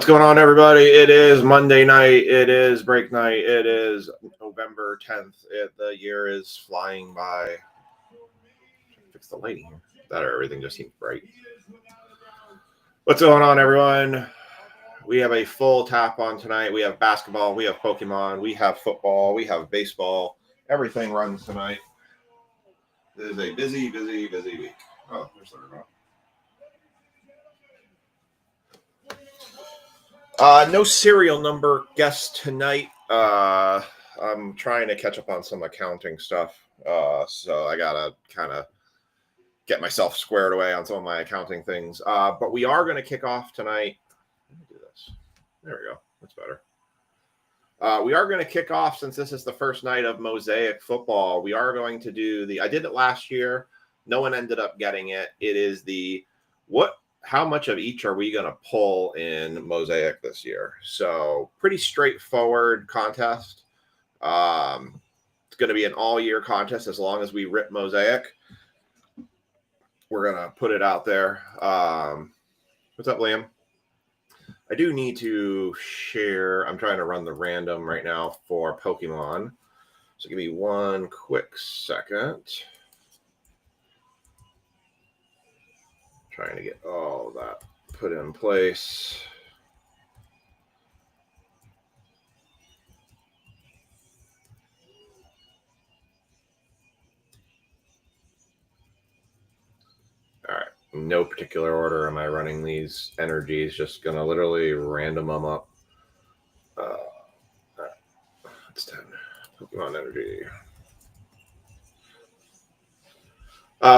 What's going on, everybody? It is Monday night. It is break night. It is November 10th. The year is flying by. Fix the lighting here. That or everything just seems bright. What's going on, everyone? We have a full tap on tonight. We have basketball. We have Pokemon. We have football. We have baseball. Everything runs tonight. It is a busy week. Oh, there's the remote. No serial number guest tonight. I'm trying to catch up on some accounting stuff. So I gotta kind of get myself squared away on some of my accounting things. But we are going to kick off tonight. Let me do this. There we go. That's better. We are going to kick off, since this is the first night of Mosaic football. We are going to do I did it last year. No one ended up getting it. It is how much of each are we going to pull in Mosaic this year? So pretty straightforward contest. It's going to be an all-year contest as long as we rip Mosaic. We're going to put it out there. What's up, Liam? I do need to share. I'm trying to run the random right now for Pokemon. So give me one quick second. Trying to get all that put in place. All right. No particular order am I running these energies. Just going to literally random them up. That's 10. Pokemon energy.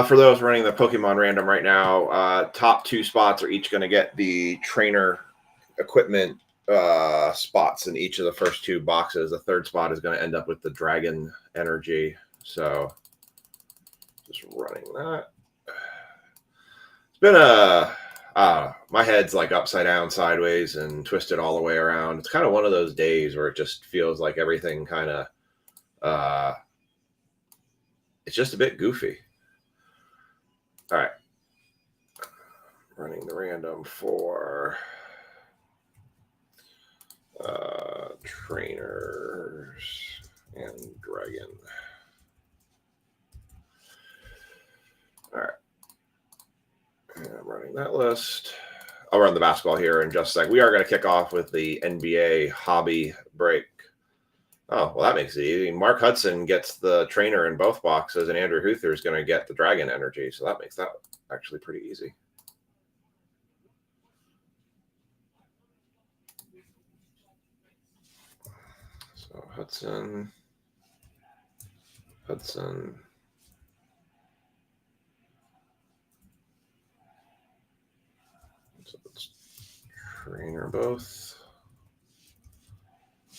For those running the Pokemon random right now, top two spots are each going to get the trainer equipment spots in each of the first two boxes. The third spot is going to end up with the dragon energy. So just running that. It's been my head's like upside down, sideways, and twisted all the way around. It's kind of one of those days where it just feels like everything kind of, it's just a bit goofy. All right. Running the random for trainers and dragon. All right. And I'm running that list. I'll run the basketball here in just a sec. We are going to kick off with the NBA hobby break. Oh, well, that makes it easy. Mark Hudson gets the trainer in both boxes, and Andrew Huther is going to get the dragon energy. So that makes that actually pretty easy. So Hudson. So it's trainer both.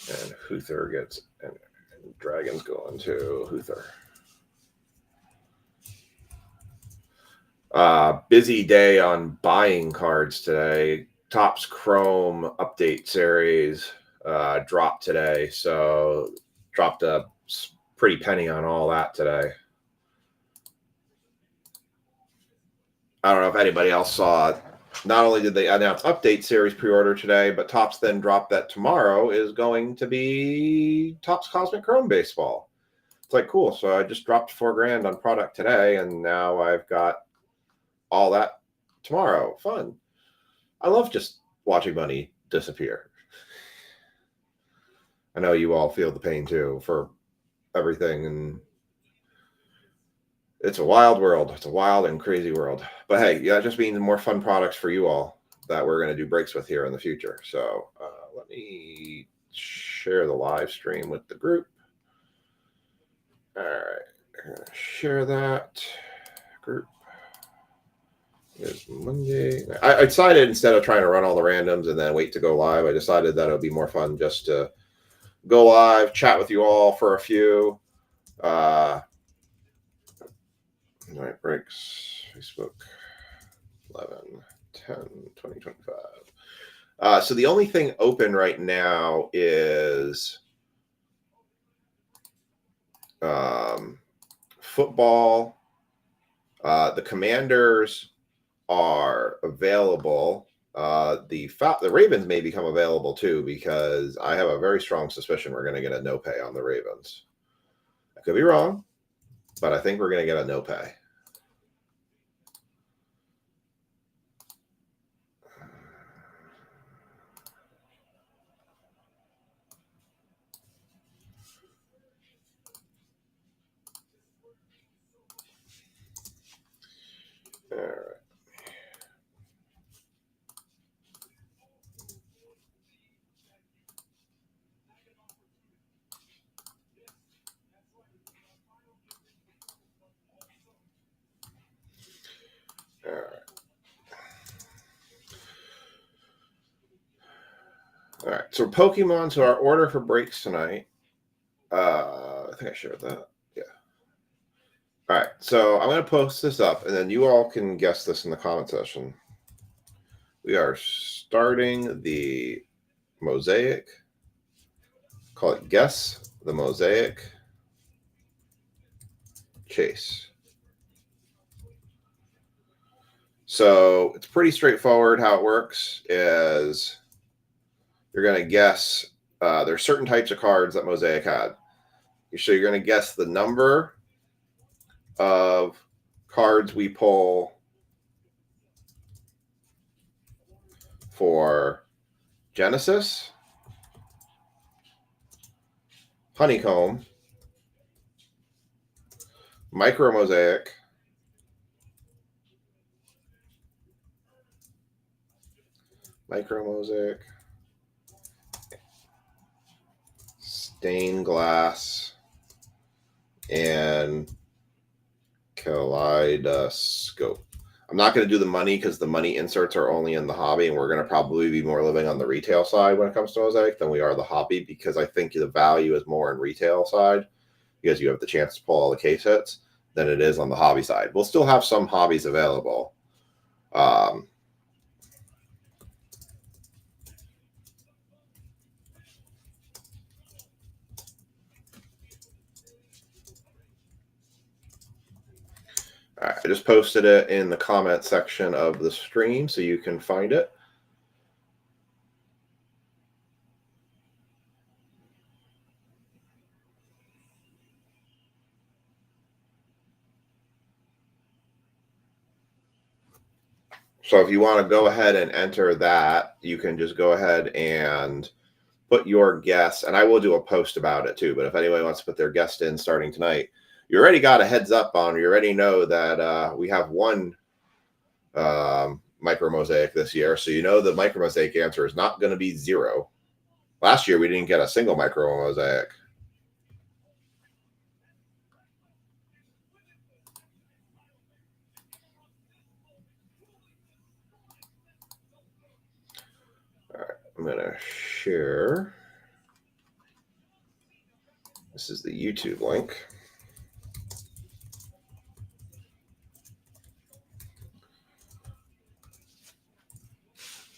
And Huther gets, and Dragon's going to Huther. Busy day on buying cards today. Topps Chrome update series dropped today. So dropped a pretty penny on all that today. I don't know if anybody else saw it. Not only did they announce update series pre-order today, but Topps then dropped that tomorrow is going to be Topps Cosmic Chrome Baseball. It's like, cool. So I just dropped $4,000 on product today, and now I've got all that tomorrow. Fun. I love just watching money disappear. I know you all feel the pain too for everything, and it's a wild world. It's a wild and crazy world. But hey, yeah, it just means more fun products for you all that we're going to do breaks with here in the future. So let me share the live stream with the group. All right, I'm going to share that group. It's Monday. I decided, instead of trying to run all the randoms and then wait to go live, I decided that it would be more fun just to go live, chat with you all for a few. Night breaks, Facebook, 11/10/2025. So the only thing open right now is football. The Commanders are available. The Ravens may become available too, because I have a very strong suspicion we're going to get a no pay on the Ravens. I could be wrong, but I think we're going to get a no pay. All right. All right. All right. So Pokemon. So our order for breaks tonight. I think I shared that. Yeah. All right. So I'm going to post this up, and then you all can guess this in the comment section. We are starting the Mosaic. Call it Guess the Mosaic Chase. So it's pretty straightforward. How it works is you're going to guess. There's certain types of cards that Mosaic had. So you're going to guess the number of cards we pull for Genesis, Honeycomb, Micro Mosaic, Stained Glass, and Kaleidoscope. I'm not going to do the money because the money inserts are only in the hobby, and we're going to probably be more living on the retail side when it comes to Mosaic than we are the hobby, because I think the value is more in retail side because you have the chance to pull all the case hits than it is on the hobby side. We'll still have some hobbies available. I just posted it in the comment section of the stream so you can find it. So if you want to go ahead and enter that, you can just go ahead and put your guess, and I will do a post about it too, but if anyone wants to put their guest in starting tonight, you already got a heads up on, you already know that we have one Micro Mosaic this year, so you know the Micro Mosaic answer is not going to be 0. Last year we didn't get a single Micro Mosaic. All right, I'm going to share. This is the YouTube link.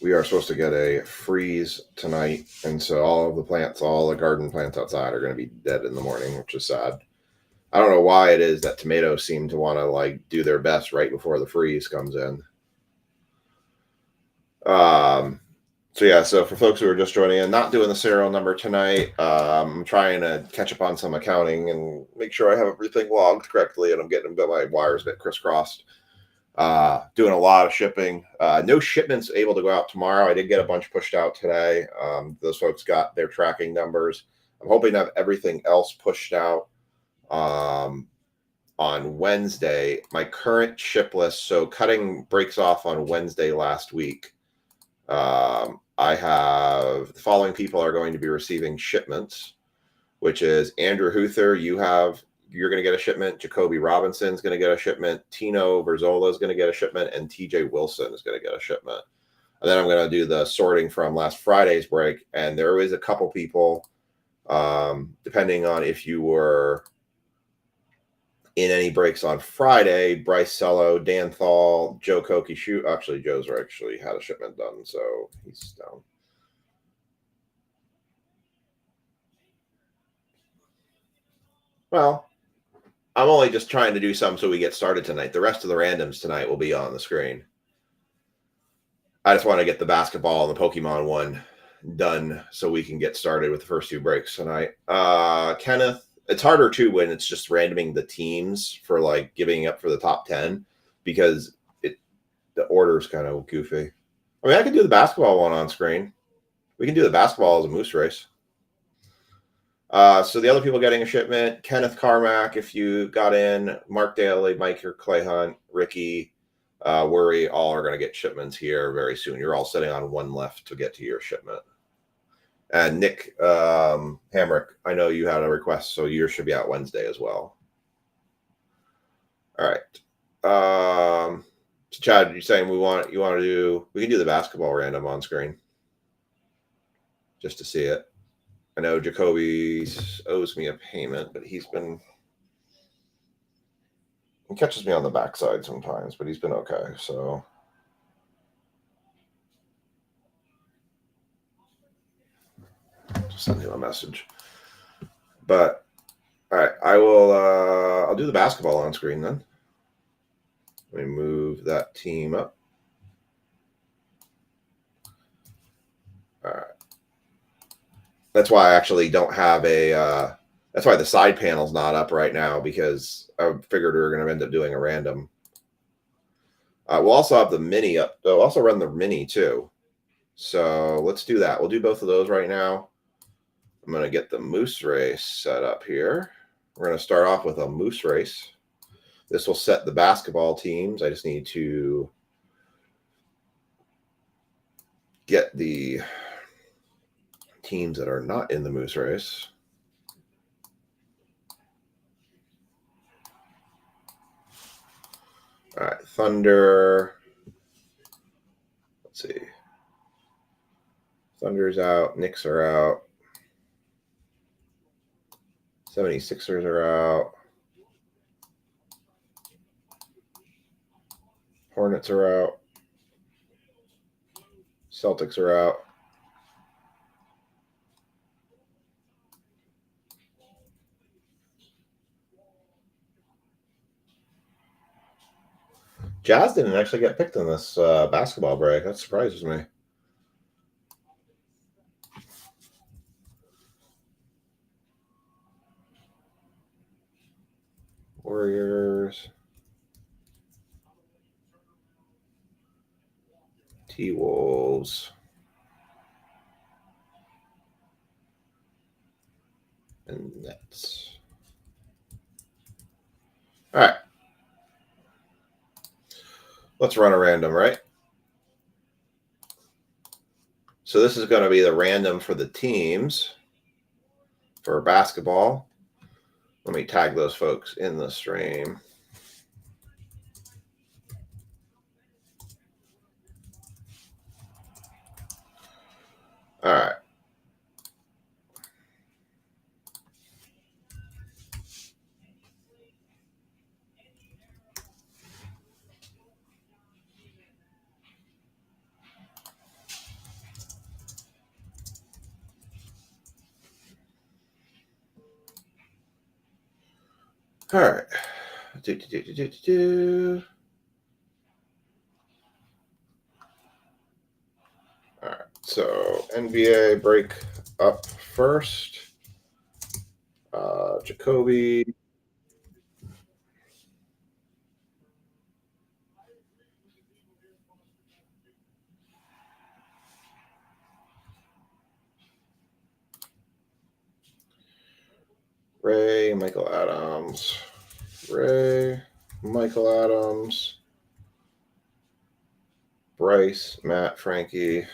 We are supposed to get a freeze tonight, and so all of the plants, all the garden plants outside are going to be dead in the morning, which is sad. I don't know why it is that tomatoes seem to want to like do their best right before the freeze comes in. So yeah, so for folks who are just joining in, not doing the serial number tonight, I'm trying to catch up on some accounting and make sure I have everything logged correctly, and I'm getting my wires a bit crisscrossed. Doing a lot of shipping. No shipments able to go out tomorrow. I did get a bunch pushed out today. Those folks got their tracking numbers. I'm hoping to have everything else pushed out on Wednesday. My current ship list, so cutting breaks off on Wednesday last week. I have the following people are going to be receiving shipments, which is Andrew Huther. You're going to get a shipment. Jacoby Robinson's going to get a shipment. Tino Verzola is going to get a shipment, and TJ Wilson is going to get a shipment. And then I'm going to do the sorting from last Friday's break. And there is a couple people, depending on if you were in any breaks on Friday, Bryce Sello, Dan Thal, Joe Koki. Actually, Joe's actually had a shipment done, so he's down. Well, I'm only just trying to do some so we get started tonight. The rest of the randoms tonight will be on the screen. I just want to get the basketball and the Pokemon one done so we can get started with the first two breaks tonight. Kenneth, it's harder too when it's just randoming the teams for like giving up for the top 10 because the order is kind of goofy. I mean, I can do the basketball one on screen. We can do the basketball as a moose race. So the other people getting a shipment, Kenneth Carmack, if you got in, Mark Daly, Mike or Clay Hunt, Ricky, Worry, all are going to get shipments here very soon. You're all sitting on one left to get to your shipment. And Nick Hamrick, I know you had a request, so yours should be out Wednesday as well. All right. So Chad, you're saying we can do the basketball random on screen just to see it. I know Jacoby owes me a payment, but he catches me on the backside sometimes, but he's been okay. So just send him a message. But all right, I'll do the basketball on screen then. Let me move that team up. All right. That's why I actually don't have that's why the side panel's not up right now, because I figured we were going to end up doing a random. We'll also have the mini up. We'll also run the mini too. So let's do that. We'll do both of those right now. I'm going to get the moose race set up here. We're going to start off with a moose race. This will set the basketball teams. I just need to get the teams that are not in the moose race. All right, Thunder. Let's see. Thunder's out. Knicks are out. 76ers are out. Hornets are out. Celtics are out. Jazz didn't actually get picked in this basketball break. That surprises me. Warriors. T-Wolves. And Nets. All right. Let's run a random, right? So this is going to be the random for the teams for basketball. Let me tag those folks in the stream. All right. All right. All right. So NBA break up first. Jacoby. Ray, Michael Adams. Ray, Michael Adams. Bryce, Matt, Frankie.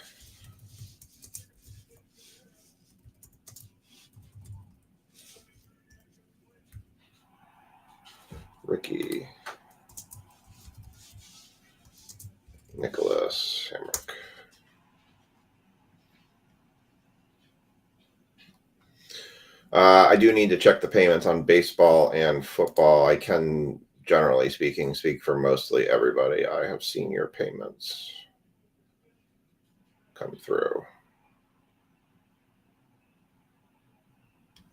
Ricky. Nicholas Hamrick. I do need to check the payments on baseball and football. I can, generally speaking, speak for mostly everybody. I have seen your payments come through.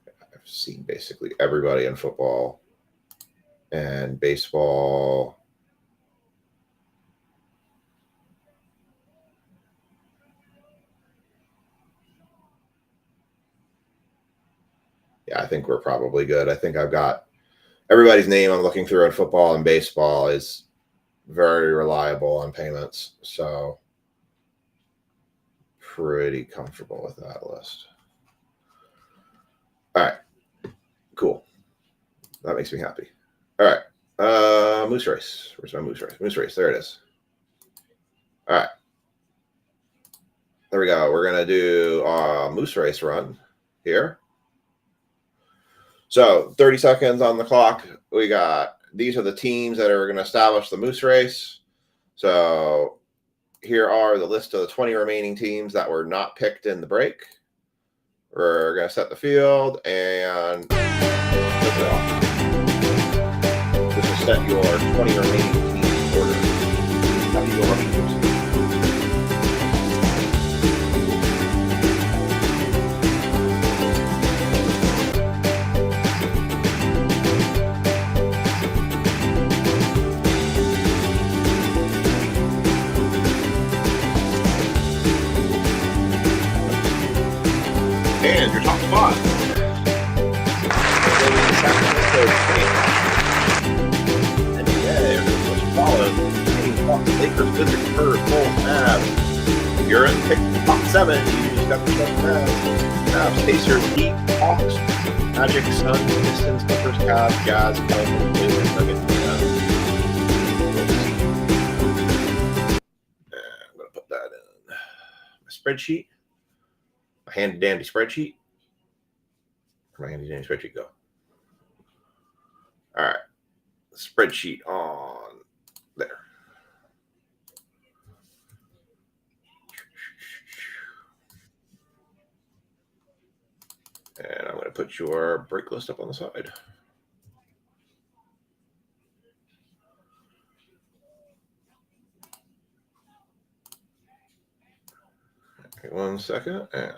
I've seen basically everybody in football and baseball. Yeah, I think we're probably good. I think I've got everybody's name I'm looking through in football and baseball is very reliable on payments. So pretty comfortable with that list. All right. Cool. That makes me happy. All right. Moose race. Where's my moose race? Moose race. There it is. All right. There we go. We're going to do a moose race run here. So 30 seconds on the clock. We got, these are the teams that are going to establish the moose race. So here are the list of the 20 remaining teams that were not picked in the break. We're going to set the field and lift it off. This will set your 20 remaining teams order. How do you go up to this? And your top spot. Lakers, Wizards, Spurs, Bulls, Mavs. You're in pick top 7. You just got the Mavs, Pacers, Heat, Hawks, Magic, Suns, Pistons, Clippers, Cavs, Jazz, Pelicans, Blazers, Nuggets, I'm going to put that in my spreadsheet. My handy dandy spreadsheet. Where my handy dandy spreadsheet go? All right. Spreadsheet on there. And I'm going to put your break list up on the side. Okay, 1 second. And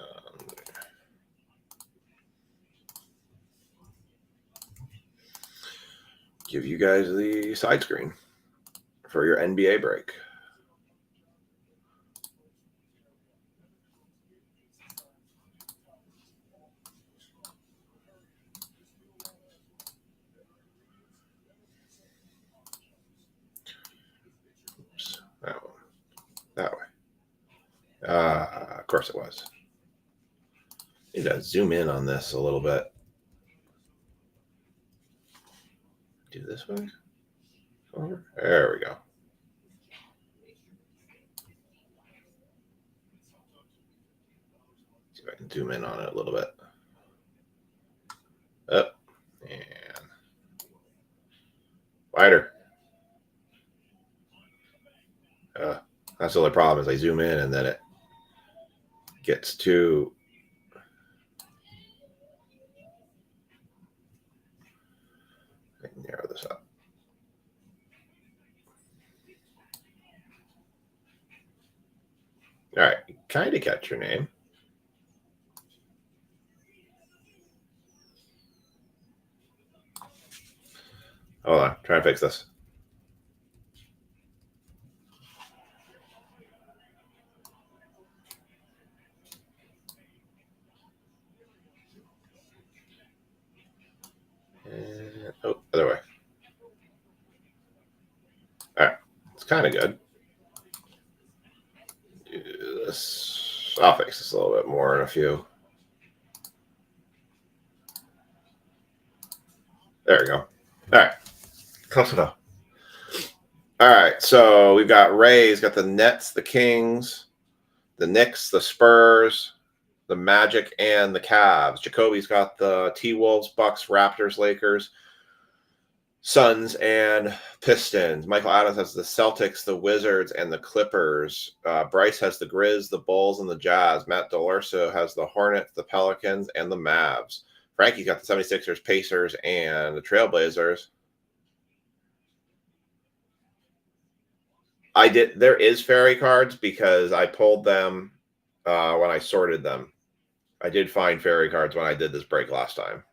give you guys the side screen for your NBA break. Oops, that one. That way. Of course it was. Need to zoom in on this a little bit. Do this way. Over. There we go. See if I can zoom in on it a little bit. Up and wider. That's the only problem is I zoom in and then it gets too. I can narrow this up. All right, kind of catch your name. Hold on, try to fix this. And, oh, other way. All right, it's kind of good. Do this. I'll fix this a little bit more in a few. There we go. All right, close enough. All right, so we've got Ray's got the Nets, the Kings, the Knicks, the Spurs, the Magic, and the Cavs. Jacoby's got the T-Wolves, Bucks, Raptors, Lakers, Suns, and Pistons. Michael Adams has the Celtics, the Wizards, and the Clippers. Bryce has the Grizz, the Bulls, and the Jazz. Matt Delorso has the Hornets, the Pelicans, and the Mavs. Frankie's got the 76ers, Pacers, and the Trailblazers. I did. There is fairy cards because I pulled them when I sorted them. I did find fairy cards when I did this break last time.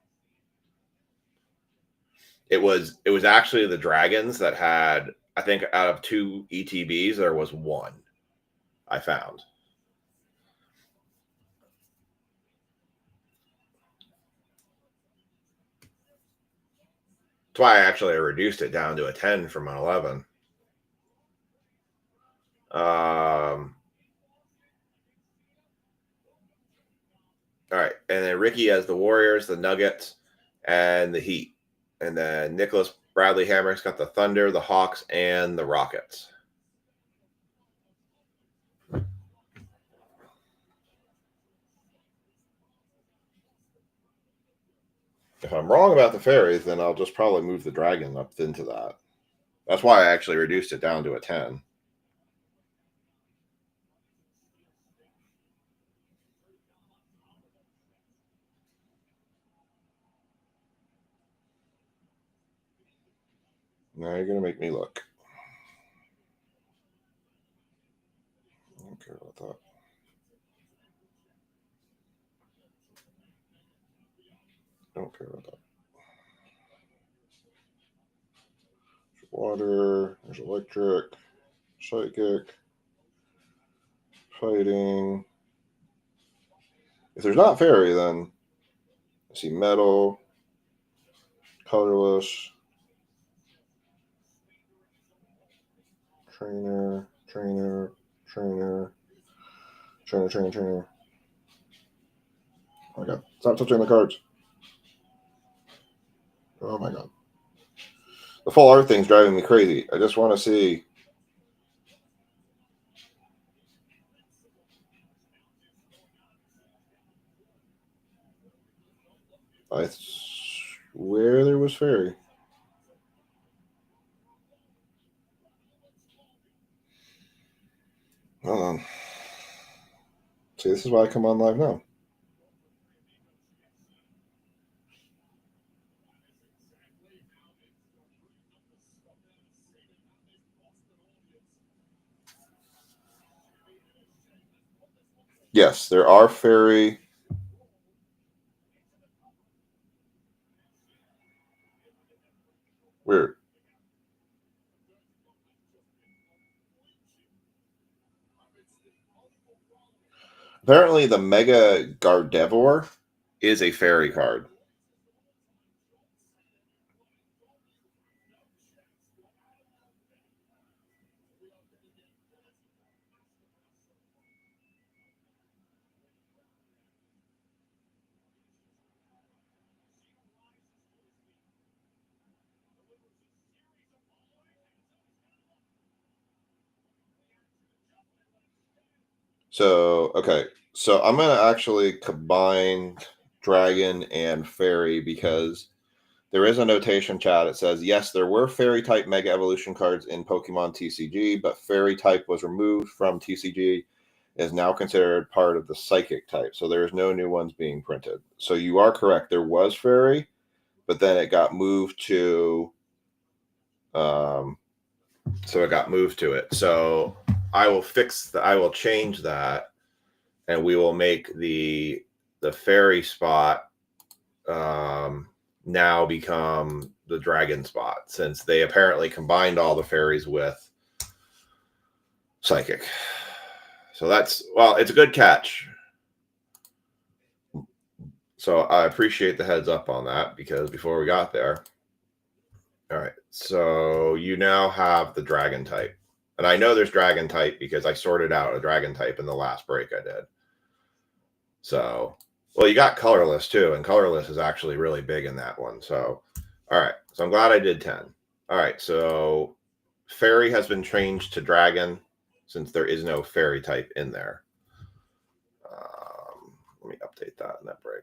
It was actually the Dragons that had, I think, out of 2 ETBs, there was 1 I found. That's why I reduced it down to a 10 from an 11. All right, and then Ricky has the Warriors, the Nuggets, and the Heat, and then Nicholas Bradley Hamrick's got the Thunder, the Hawks, and the Rockets. If I'm wrong about the fairies, then I'll just probably move the dragon up into that. That's why I actually reduced it down to a 10. Now you're going to make me look. I don't care about that. Don't care about that. There's water, there's electric, psychic, fighting. If there's not fairy, then I see metal, colorless, trainer, trainer, trainer, trainer, trainer, trainer. Oh my god. Stop touching the cards. Oh my god. The full art thing's driving me crazy. I just want to see. I swear there was fairy. Hold on. See, this is why I come on live now. Yes, there are fairy. Weird. Apparently, the Mega Gardevoir is a fairy card. So, okay. So I'm going to actually combine dragon and fairy because there is a notation chat. It says, yes, there were fairy type mega evolution cards in Pokemon TCG, but fairy type was removed from TCG, is now considered part of the psychic type. So there's no new ones being printed. So you are correct. There was fairy, but then it got moved to so it got moved to it. So I will I will change that, and we will make the fairy spot now become the dragon spot, since they apparently combined all the fairies with psychic. So that's, well, it's a good catch. So I appreciate the heads up on that, because before we got there. All right, so you now have the dragon type. And I know there's dragon type because I sorted out a dragon type in the last break I did. So, well, you got colorless too, and colorless is actually really big in that one. So, all right, so I'm glad I did 10. All right, so fairy has been changed to dragon since there is no fairy type in there. Let me update that in that break.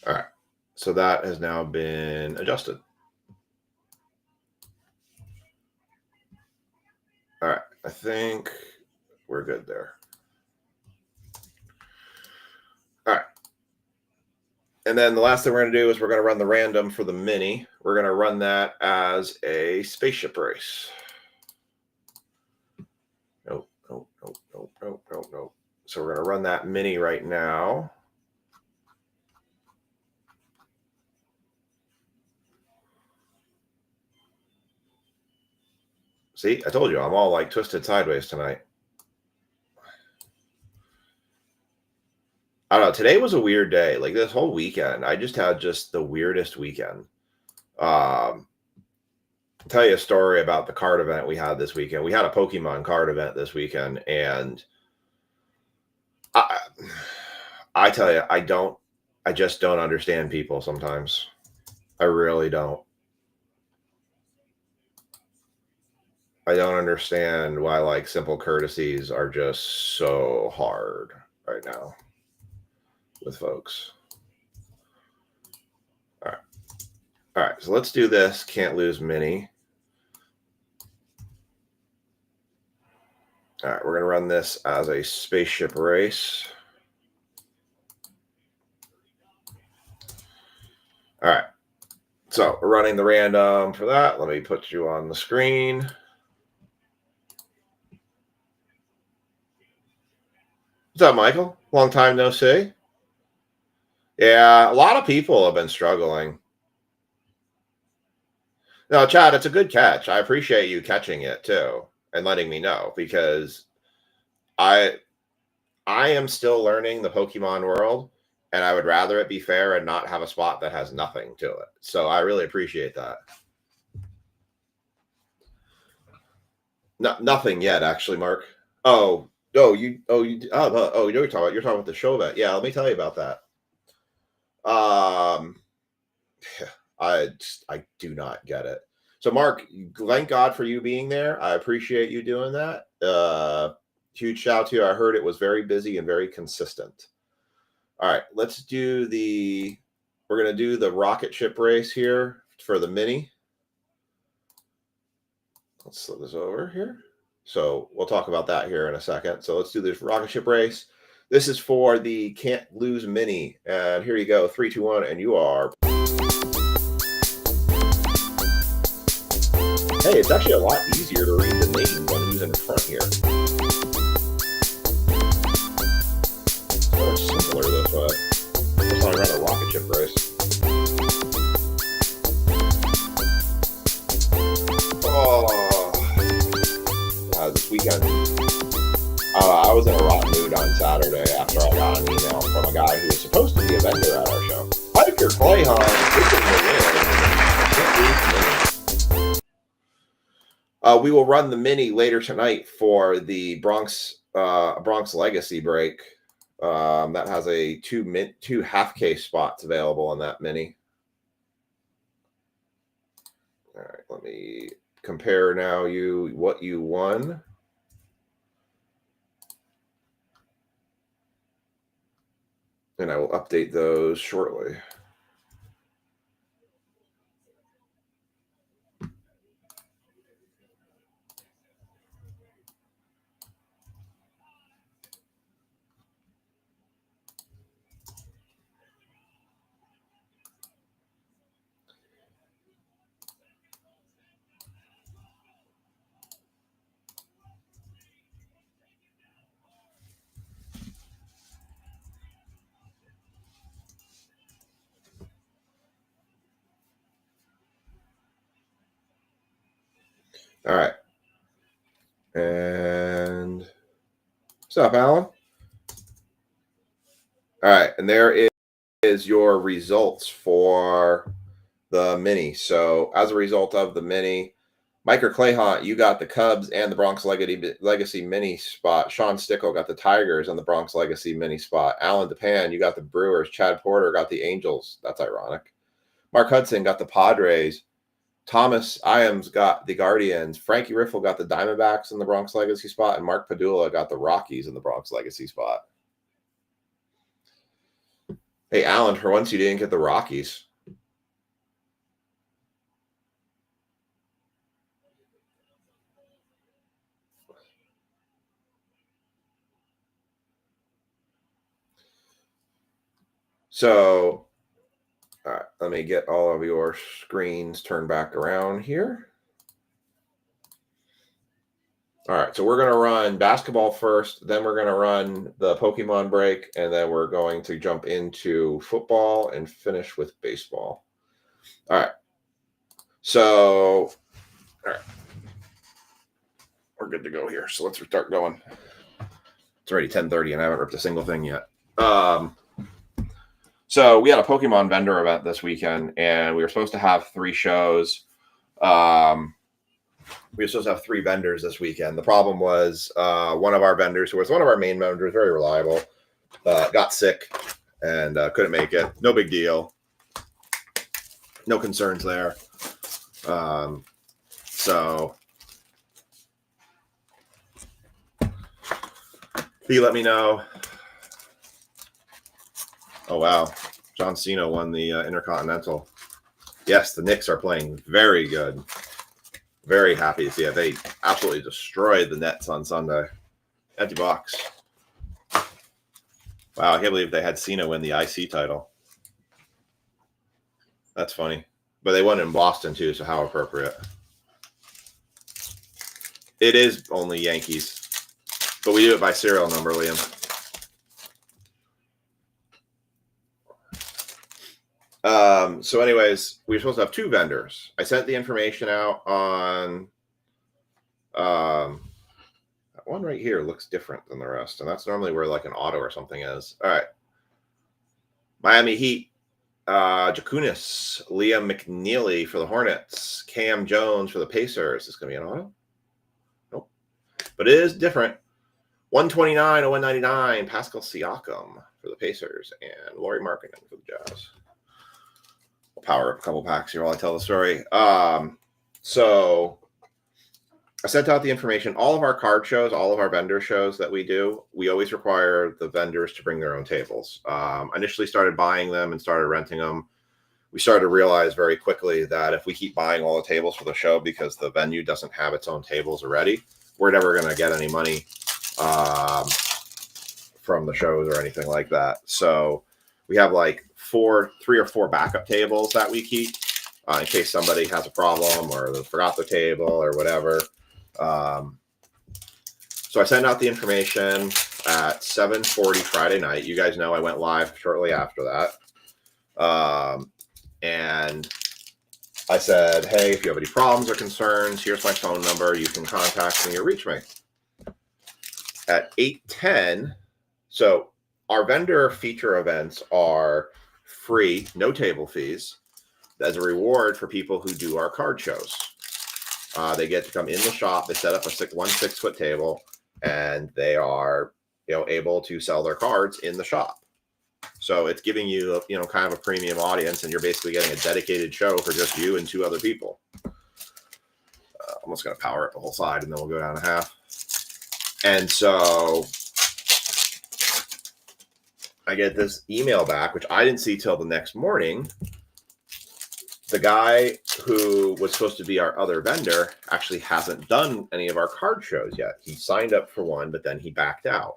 All right, so that has now been adjusted. All right, I think we're good there. All right. And then the last thing we're going to do is we're going to run the random for the mini. We're going to run that as a spaceship race. Nope, nope, nope, nope, nope, nope, nope. So we're going to run that mini right now. See, I told you, I'm all like twisted sideways tonight. I don't know. Today was a weird day. Like this whole weekend, I just had just the weirdest weekend. I'll tell you a story about the card event we had this weekend. We had a Pokemon card event this weekend, and I tell you, I just don't understand people sometimes. I really don't. I don't understand why like simple courtesies are just so hard right now with folks. All right. All right. So let's do this. Can't lose mini. All right. We're going to run this as a spaceship race. All right. So we're running the random for that. Let me put you on the screen. What's up, Michael? Long time no see. Yeah, a lot of people have been struggling. No, Chad, it's a good catch. I appreciate you catching it too and letting me know, because I am still learning the Pokemon world, and I would rather it be fair and not have a spot that has nothing to it. So I really appreciate that. No, nothing yet, actually, Mark. You're talking about the show event. Yeah, let me tell you about that. I do not get it. So, Mark, thank God for you being there. I appreciate you doing that. Huge shout out to you. I heard it was very busy and very consistent. All right, we're going to do the rocket ship race here for the mini. Let's slip this over here. So we'll talk about that here in a second. So let's do this rocket ship race. This is for the Can't Lose Mini. And here you go. 3, 2, 1, and you are. Hey, it's actually a lot easier to read the names on who's in front here. It's much simpler this way. Just want to run a rocket ship race. This weekend, I was in a rotten mood on Saturday after I got an email from a guy who was supposed to be a vendor at our show. Hiker Clayhon, we will run the mini later tonight for the Bronx Legacy break. That has a two half case spots available in that mini. All right, let me compare now what you won. And I will update those shortly. All right. And what's up, Alan? All right. And there is your results for the mini. So as a result of the mini, Micah Clayhon, you got the Cubs and the Bronx Legacy mini spot. Sean Stickle got the Tigers and the Bronx Legacy mini spot. Alan DePan, you got the Brewers. Chad Porter got the Angels. That's ironic. Mark Hudson got the Padres. Thomas Iams got the Guardians. Frankie Riffle got the Diamondbacks in the Bronx Legacy spot. And Mark Padula got the Rockies in the Bronx Legacy spot. Hey, Alan, for once you didn't get the Rockies. So Let me get all of your screens turned back around here. All right, so we're going to run basketball first, then we're going to run the Pokemon break, and then we're going to jump into football and finish with baseball. All right. So, all right. We're good to go here. So let's start going. It's already 10:30 and I haven't ripped a single thing yet. So we had a Pokemon vendor event this weekend, and we were supposed to have 3 shows. We were supposed to have 3 vendors this weekend. The problem was one of our vendors, who was one of our main vendors, very reliable, got sick and couldn't make it. No big deal. No concerns there. So you let me know. Oh, wow. John Cena won the Intercontinental. Yes, the Knicks are playing very good. Very happy to see it. They absolutely destroyed the Nets on Sunday. Empty box. Wow, I can't believe they had Cena win the IC title. That's funny. But they won in Boston, too, so how appropriate. It is only Yankees. But we do it by serial number, Liam. So anyways, we were supposed to have 2 vendors. I sent the information out on that one right here looks different than the rest, and that's normally where like an auto or something is. All right. Miami Heat, Jakunis, Liam McNeely for the Hornets, Cam Jones for the Pacers. Is this going to be an auto? Nope. But it is different. 129 to 199, Pascal Siakam for the Pacers, and Lauri Markkanen for the Jazz. We'll power up a couple packs here while I tell the story. So I sent out the information. All of our card shows, all of our vendor shows that we do, we always require the vendors to bring their own tables. Initially started buying them and started renting them. We started to realize very quickly that if we keep buying all the tables for the show because the venue doesn't have its own tables already, we're never going to get any money from the shows or anything like that. So we have like 3 or 4 backup tables that we keep in case somebody has a problem or they forgot their table or whatever. So I sent out the information at 7:40 Friday night. You guys know I went live shortly after that. And I said, hey, if you have any problems or concerns, here's my phone number. You can contact me or reach me. At 8:10, so our vendor feature events are free, no table fees, as a reward for people who do our card shows. They get to come in the shop. They set up a 6-foot table, and they are, able to sell their cards in the shop. So it's giving you, kind of a premium audience, and you're basically getting a dedicated show for just you and 2 other people. I'm just going to power up the whole side, and then we'll go down a half. And so I get this email back, which I didn't see till the next morning. The guy who was supposed to be our other vendor actually hasn't done any of our card shows yet. He signed up for one, but then he backed out.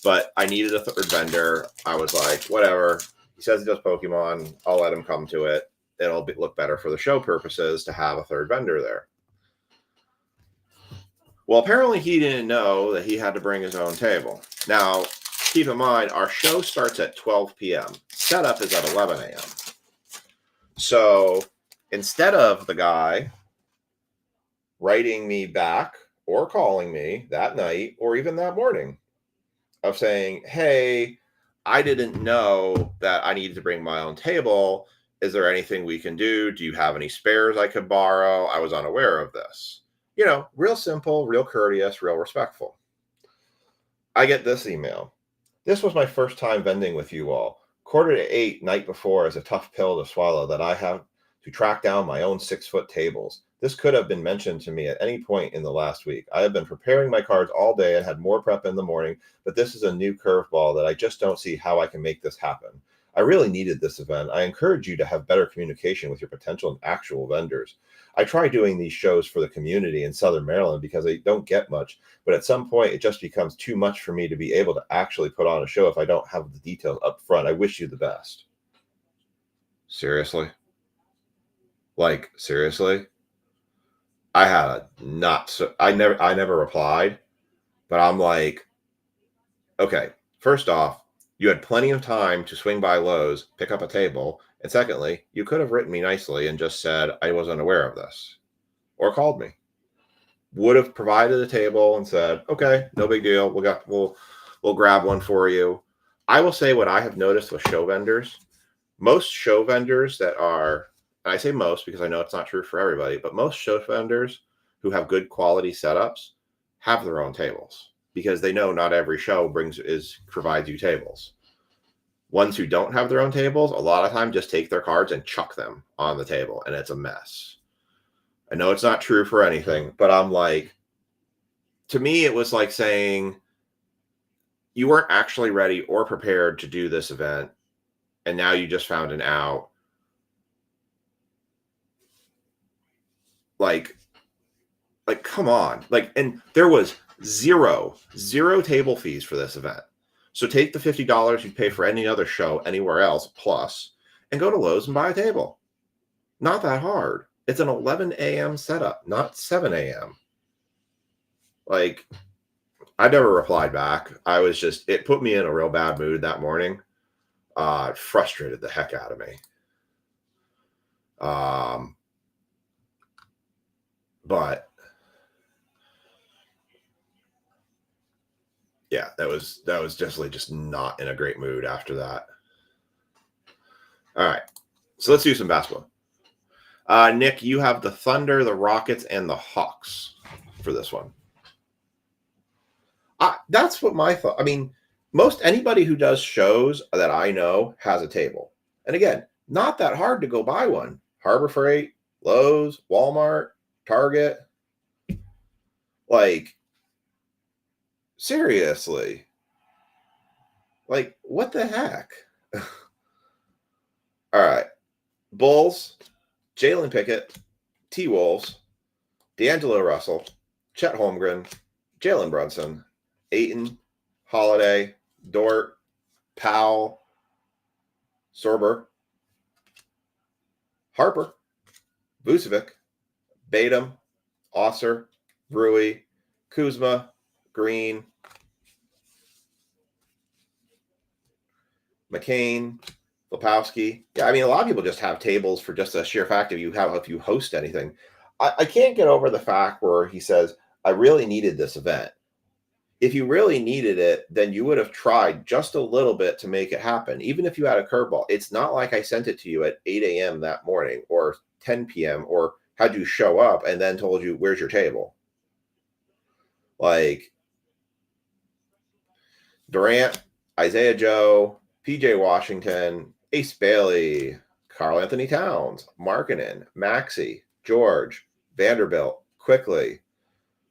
But I needed a 3rd vendor. I was like, whatever. He says he does Pokemon. I'll let him come to it. It'll look better for the show purposes to have a 3rd vendor there. Well, apparently he didn't know that he had to bring his own table. Now, keep in mind, our show starts at 12 p.m. Setup is at 11 a.m. So instead of the guy writing me back or calling me that night or even that morning of saying, hey, I didn't know that I needed to bring my own table. Is there anything we can do? Do you have any spares I could borrow? I was unaware of this. Real simple, real courteous, real respectful. I get this email. This was my first time vending with you all. 7:45 night before is a tough pill to swallow that I have to track down my own 6-foot tables. This could have been mentioned to me at any point in the last week. I have been preparing my cards all day and had more prep in the morning, but this is a new curveball that I just don't see how I can make this happen. I really needed this event. I encourage you to have better communication with your potential and actual vendors. I try doing these shows for the community in Southern Maryland because I don't get much, but at some point it just becomes too much for me to be able to actually put on a show if I don't have the details up front. I wish you the best. Seriously? Like, seriously? I had a not so I never replied, but I'm like, okay, first off, you had plenty of time to swing by Lowe's, pick up a table, and secondly, you could have written me nicely and just said I wasn't aware of this, or called me. Would have provided a table and said, okay, no big deal. We'll grab one for you. I will say what I have noticed with show vendors. Most show vendors that are, and I say most because I know it's not true for everybody, but most show vendors who have good quality setups have their own tables because they know not every show provides you tables. Ones who don't have their own tables, a lot of time just take their cards and chuck them on the table, and it's a mess. I know it's not true for anything, but I'm like, to me, it was like saying you weren't actually ready or prepared to do this event, and now you just found an out. Like, come on. Like, and there was zero table fees for this event. So take the $50 you'd pay for any other show anywhere else plus and go to Lowe's and buy a table. Not that hard. It's an 11 a.m. setup, not 7 a.m. Like, I never replied back. It put me in a real bad mood that morning. It frustrated the heck out of me. But yeah, that was definitely just not in a great mood after that. All right, so let's do some basketball. Nick, you have the Thunder, the Rockets, and the Hawks for this one. That's what my thought. I mean, most anybody who does shows that I know has a table. And again, not that hard to go buy one. Harbor Freight, Lowe's, Walmart, Target. Like, seriously. Like, what the heck? All right. Bulls, Jalen Pickett, T-Wolves, D'Angelo Russell, Chet Holmgren, Jalen Brunson, Ayton, Holiday, Dort, Powell, Sorber, Harper, Vucevic, Batum, Osser, Rui, Kuzma, Green, McCain, Lipowski. Yeah, I mean, a lot of people just have tables for just a sheer fact if you host anything. I can't get over the fact where he says, I really needed this event. If you really needed it, then you would have tried just a little bit to make it happen, even if you had a curveball. It's not like I sent it to you at 8 a.m. that morning or 10 p.m. or had you show up and then told you, where's your table? Like, Durant, Isaiah Joe, PJ Washington, Ace Bailey, Karl Anthony Towns, Markkanen, Maxey, George, Vanderbilt, Quickly,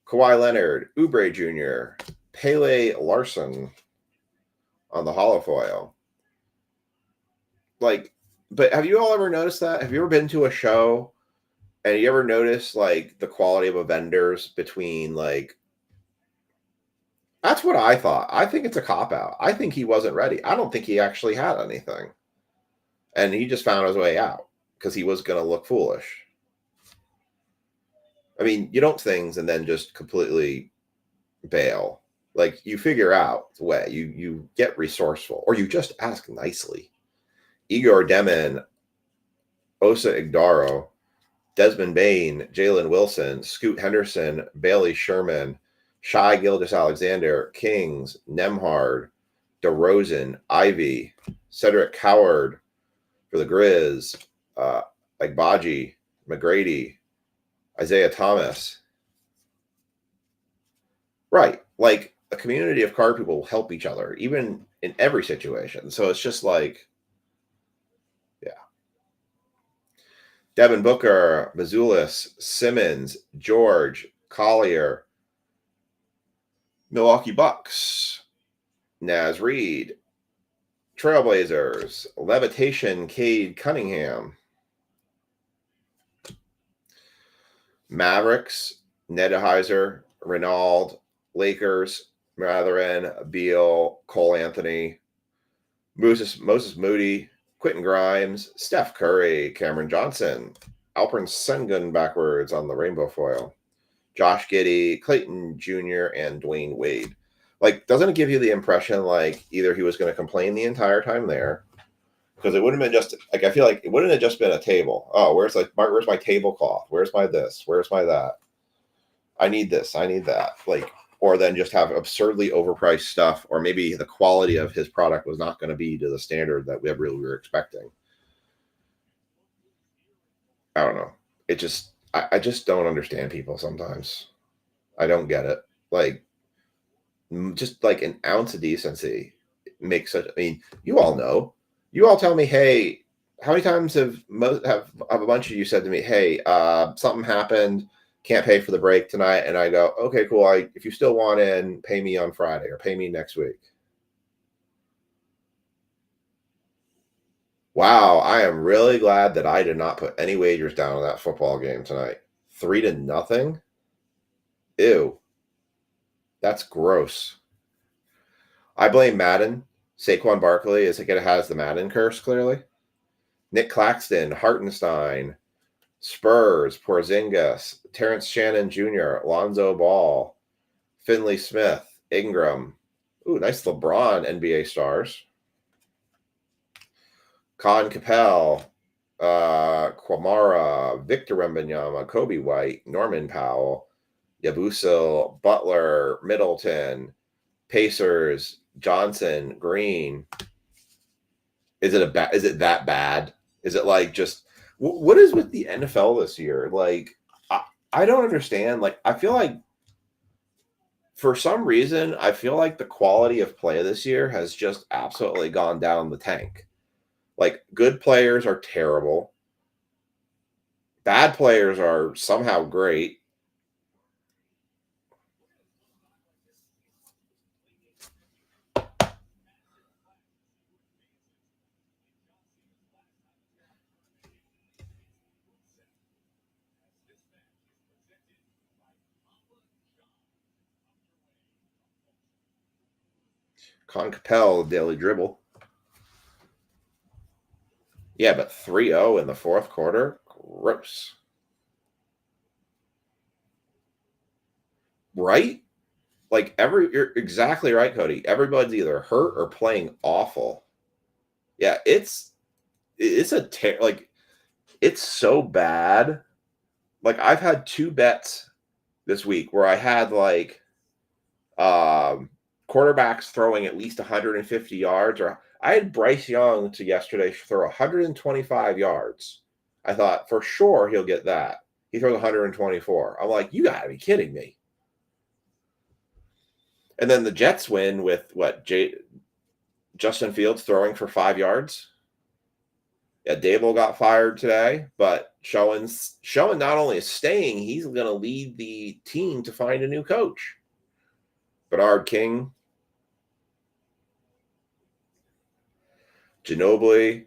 Kawhi Leonard, Oubre Jr., Pele Larson on the holofoil. Like, but have you all ever noticed that? Have you ever been to a show and you ever notice like the quality of a vendors between like, that's what I thought. I think it's a cop out. I think he wasn't ready. I don't think he actually had anything. And he just found his way out because he was going to look foolish. I mean, you don't things and then just completely bail. Like, you figure out the way. You get resourceful, or you just ask nicely. Igor Demin, Osa Igdaro, Desmond Bain, Jalen Wilson, Scoot Henderson, Bailey Sherman, Shai Gilgeous-Alexander, Kings, Nembhard, DeRozan, Ivy, Cedric Coward for the Grizz, Agbaji, McGrady, Isaiah Thomas. Right. Like, a community of card people will help each other, even in every situation. So it's just like, yeah. Devin Booker, Mazulis, Simmons, George, Collier, Milwaukee Bucks, Naz Reid, Trailblazers, Levitation, Cade Cunningham, Mavericks, Nedeheiser, Renaud, Lakers, Mathurin, Beal, Cole Anthony, Moses Moody, Quentin Grimes, Steph Curry, Cameron Johnson, Alperen Sengun backwards on the rainbow foil, Josh Giddey, Clayton Jr., and Dwayne Wade. Like, doesn't it give you the impression like either he was going to complain the entire time there? Because it wouldn't have been just like, I feel like it wouldn't have just been a table. Oh, where's my tablecloth? Where's my this? Where's my that? I need this. I need that. Like, or then just have absurdly overpriced stuff, or maybe the quality of his product was not going to be to the standard that we really were expecting. I don't know. It just, I just don't understand people sometimes. I don't get it. Like, just like an ounce of decency makes such. I mean, you all know. You all tell me, hey, how many times have a bunch of you said to me, hey, something happened, can't pay for the break tonight, and I go, okay, cool. If you still want in, pay me on Friday or pay me next week. Wow, I am really glad that I did not put any wagers down on that football game tonight. 3-0. Ew. That's gross. I blame Madden. Saquon Barkley is it has the Madden curse, clearly. Nick Claxton, Hartenstein, Spurs, Porzingis, Terrence Shannon Jr., Lonzo Ball, Finley Smith, Ingram. Ooh, nice LeBron NBA stars. Con Capel, Kwamara, Victor Wembanyama, Kobe White, Norman Powell, Yabusel, Butler, Middleton, Pacers, Johnson, Green. Is it that bad? Is it like just what is with the NFL this year? Like, I don't understand. Like, I feel like for some reason, I feel like the quality of play this year has just absolutely gone down the tank. Like, good players are terrible. Bad players are somehow great. Con Capel, daily dribble. Yeah, but 3-0 in the fourth quarter? Gross. Right? Like, you're exactly right, Cody. Everybody's either hurt or playing awful. Yeah, it's like, it's so bad. Like, I've had 2 bets this week where I had like quarterbacks throwing at least 150 yards, or I had Bryce Young to yesterday throw 125 yards. I thought for sure he'll get that. He throws 124. I'm like, you gotta be kidding me. And then the Jets win with what? Justin Fields throwing for 5 yards. Yeah, Dable got fired today, but Schoen not only is staying, he's going to lead the team to find a new coach. Bernard King, Ginobili,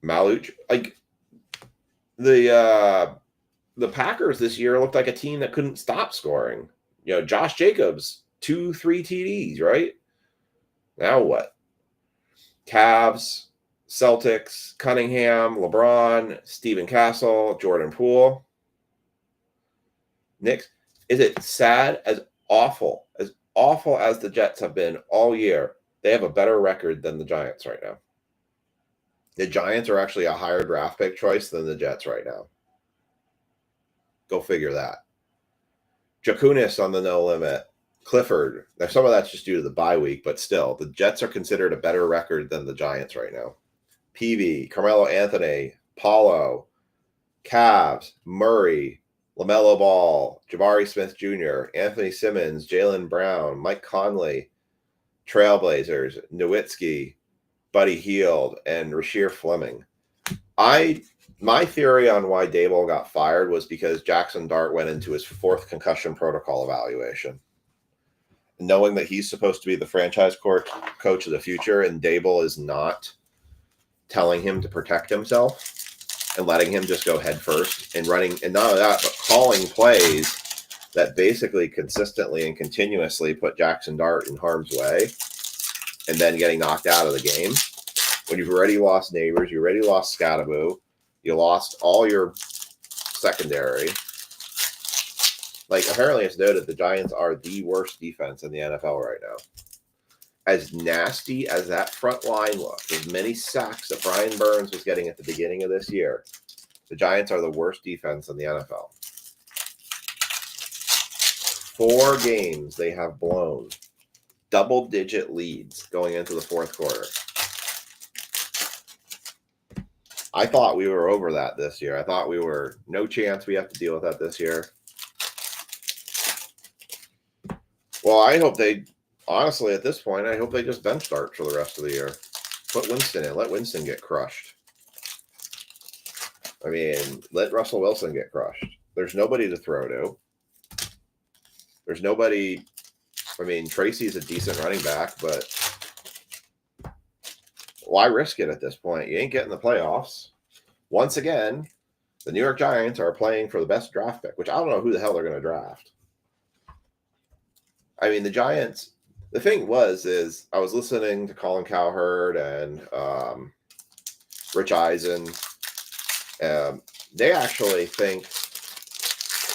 Maluch. Like, the Packers this year looked like a team that couldn't stop scoring. You know, Josh Jacobs, 2-3 TDs, right? Now what? Cavs, Celtics, Cunningham, LeBron, Stephen Castle, Jordan Poole. Knicks. Is it sad? As awful as the Jets have been all year, they have a better record than the Giants right now. The Giants are actually a higher draft pick choice than the Jets right now. Go figure that. Jakunis on the no limit. Clifford. Now, some of that's just due to the bye week, but still, the Jets are considered a better record than the Giants right now. Peavy, Carmelo Anthony, Paulo, Cavs, Murray, LaMelo Ball, Jabari Smith Jr., Anthony Simmons, Jaylen Brown, Mike Conley, Trailblazers, Nowitzki, Buddy Hield, and Rasheer Fleming. My theory on why Dable got fired was because Jackson Dart went into his 4th concussion protocol evaluation. Knowing that he's supposed to be the franchise coach of the future, and Dable is not telling him to protect himself and letting him just go head first and running, and not only that, but calling plays that basically consistently and continuously put Jackson Dart in harm's way and then getting knocked out of the game. when you've already lost Neighbors, you already lost Scattaboo, you lost all your secondary. Like, apparently it's noted the Giants are the worst defense in the NFL right now. As nasty as that front line looked, as many sacks that Brian Burns was getting at the beginning of this year, the Giants are the worst defense in the NFL. 4 games they have blown double-digit leads going into the fourth quarter. I thought we were over that this year. I thought we were no chance we have to deal with that this year. Well, I hope they, honestly, at this point, I hope they just bench start for the rest of the year. Put Winston in. Let Winston get crushed. I mean, let Russell Wilson get crushed. There's nobody to throw to. There's nobody. I mean, Tracy's a decent running back, but why risk it at this point? You ain't getting the playoffs. Once again, the New York Giants are playing for the best draft pick, which I don't know who the hell they're going to draft. I mean, the Giants, the thing is I was listening to Colin Cowherd and Rich Eisen. They actually think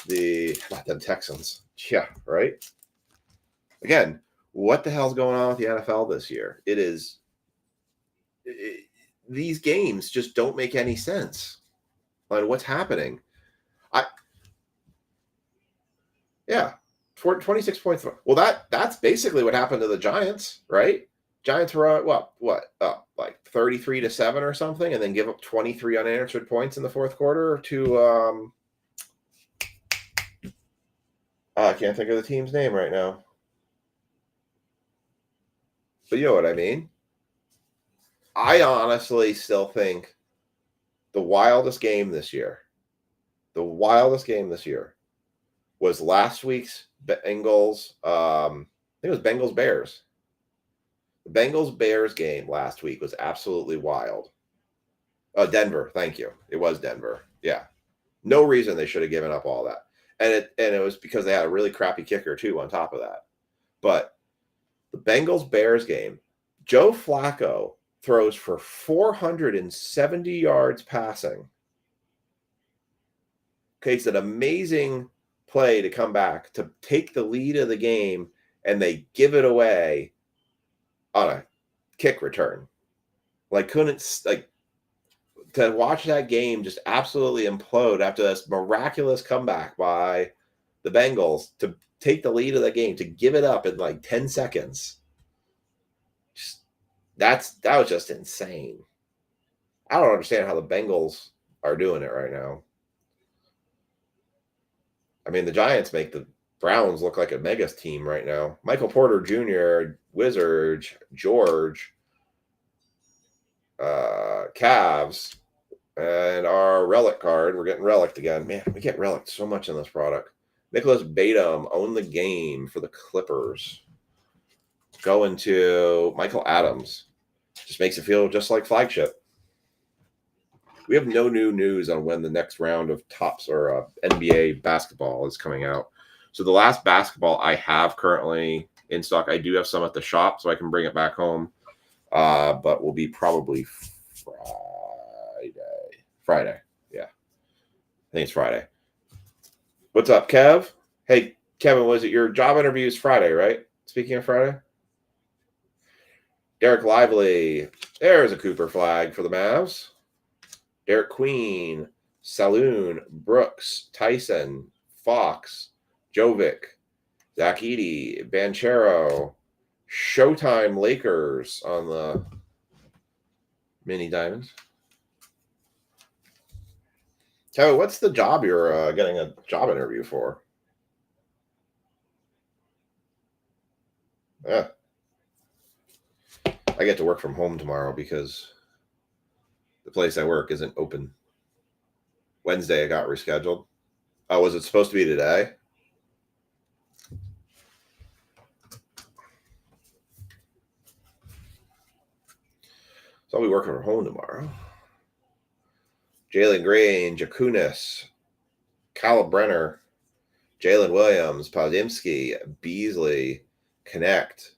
them Texans. Yeah, right? Again, what the hell's going on with the NFL this year? These games just don't make any sense on what's happening. 26 points. Well, that's basically what happened to the Giants, right? Giants were like 33-7 or something, and then give up 23 unanswered points in the fourth quarter to I can't think of the team's name right now. But you know what I mean? I honestly still think the wildest game this year was last week's Bengals. I think it was Bengals-Bears. The Bengals-Bears game last week was absolutely wild. Denver, thank you. It was Denver. Yeah. No reason they should have given up all that. And it was because they had a really crappy kicker, too, on top of that. But the Bengals-Bears game, Joe Flacco throws for 470 yards passing. Okay, it's an amazing play to come back, to take the lead of the game, and they give it away on a kick return. To watch that game just absolutely implode after this miraculous comeback by the Bengals to take the lead of the game, to give it up in like 10 seconds. That was just insane. I don't understand how the Bengals are doing it right now. I mean, the Giants make the Browns look like a mega team right now. Michael Porter Jr., Wizards, George, Cavs, and our relic card. We're getting relicked again. Man, we get relicked so much in this product. Nicholas Batum owned the game for the Clippers. Going to Michael Adams. Just makes it feel just like flagship. We have no new news on when the next round of Topps or NBA basketball is coming out. So the last basketball I have currently in stock, I do have some at the shop, so I can bring it back home. But will be probably Friday. Yeah. I think it's Friday. What's up, Kev? Hey, Kevin, was it your job interview is Friday, right? Speaking of Friday. Derek Lively. There's a Cooper flag for the Mavs. Derek Queen, Saloon, Brooks, Tyson, Fox, Jovic, Zach Edey, Banchero, Showtime Lakers on the mini diamonds. Kevin, what's the job you're getting a job interview for? Yeah. I get to work from home tomorrow because the place I work isn't open. Wednesday, I got rescheduled. Oh, was it supposed to be today? So I'll be working from home tomorrow. Jalen Green, Jakunis, Brenner, Jalen Williams, Podziemski, Beasley, Connect,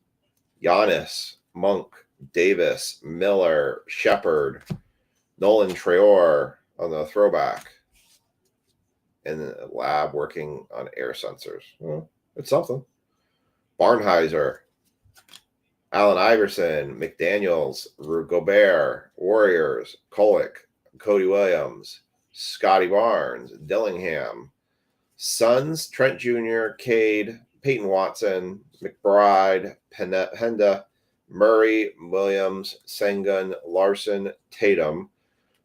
Giannis, Monk, Davis, Miller, Shepard, Nolan Traore on the throwback. In the lab working on air sensors. Well, it's something. Barnheiser, Allen Iverson, McDaniels, Gobert, Warriors, Kolek, Cody Williams, Scotty Barnes, Dillingham, Suns, Trent Jr., Cade, Peyton Watson, McBride, Penda, Murray, Williams, Sengun, Larson, Tatum,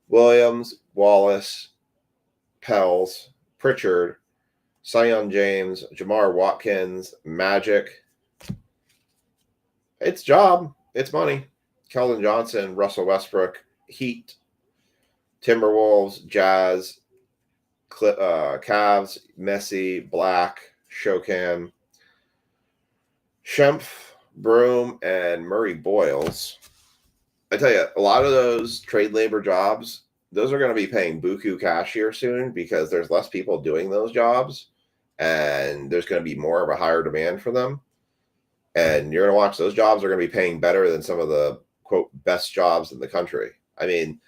Williams, Wallace, Pels, Pritchard, Sion James, Jamar Watkins, Magic. It's job. It's money. Keldon Johnson, Russell Westbrook, Heat, Timberwolves, Jazz, Cavs, Messi, Black, Shokan, Shempf, Broom, and Murray Boyles. I tell you, a lot of those trade labor jobs, those are going to be paying buku cash here soon because there's less people doing those jobs and there's going to be more of a higher demand for them. And you're going to watch those jobs are going to be paying better than some of the, quote, best jobs in the country. I mean,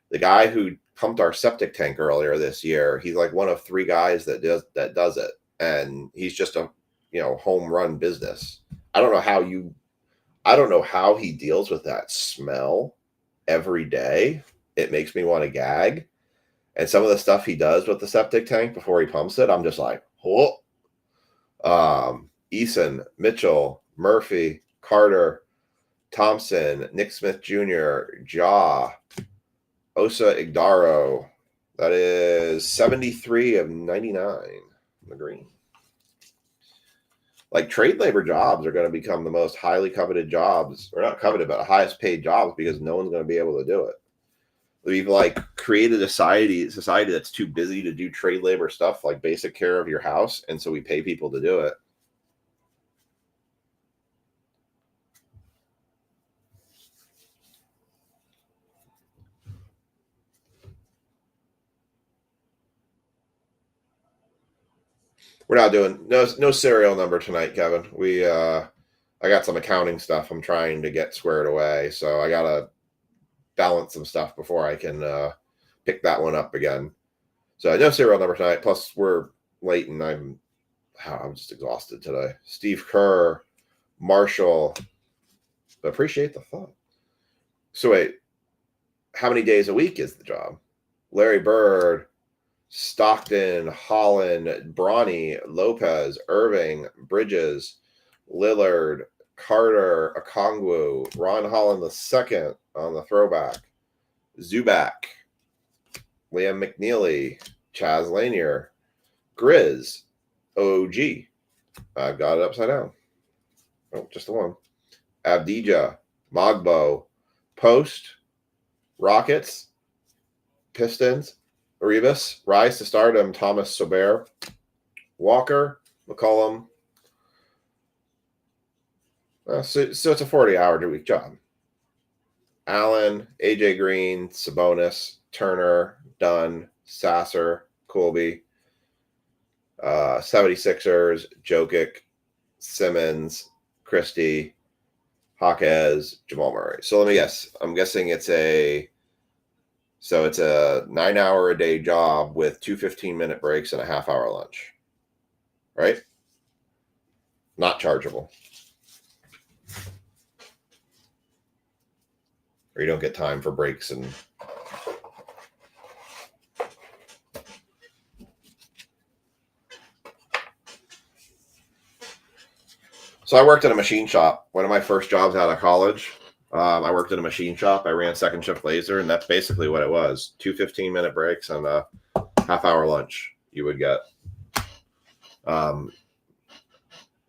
the guy who pumped our septic tank earlier this year, he's like one of 3 guys that does it. And he's just a, home run business. I don't know how he deals with that smell every day. It makes me want to gag. And some of the stuff he does with the septic tank before he pumps it, I'm just like, oh. Eason, Mitchell, Murphy, Carter, Thompson, Nick Smith Jr., Jaw, Osa Igdaro. That is 73 of 99 on the green. Like, trade labor jobs are going to become the most highly coveted jobs, or not coveted, but highest paid jobs because no one's going to be able to do it. We've created a society that's too busy to do trade labor stuff like basic care of your house, and so we pay people to do it. We're not doing no serial number tonight, Kevin. I got some accounting stuff I'm trying to get squared away, so I gotta balance some stuff before I can pick that one up again. So no serial number tonight. Plus we're late and I'm just exhausted today. Steve Kerr, Marshall. Appreciate the thought. So wait, how many days a week is the job? Larry Bird, Stockton, Holland, Bronny, Lopez, Irving, Bridges, Lillard, Carter, Okongwu, Ron Holland II on the throwback, Zubac, Liam McNeely, Chaz Lanier, Grizz, OG. I've got it upside down. Oh, just the one. Abdija, Mogbo, Post, Rockets, Pistons, Arribas, Rise to Stardom, Thomas Sober, Walker, McCollum. So it's a 40-hour-a-week job. Allen, AJ Green, Sabonis, Turner, Dunn, Sasser, Colby, 76ers, Jokic, Simmons, Christie, Hawkes, Jamal Murray. So let me guess. I'm guessing it's a 9-hour-a-day job with 2 15-minute breaks and a half-hour lunch. Right? Not chargeable. Or you don't get time for breaks and... So I worked at a machine shop. One of my first jobs out of college. I worked in a machine shop. I ran second shift laser, and that's basically what it was. 2 15-minute breaks and a half-hour lunch you would get. The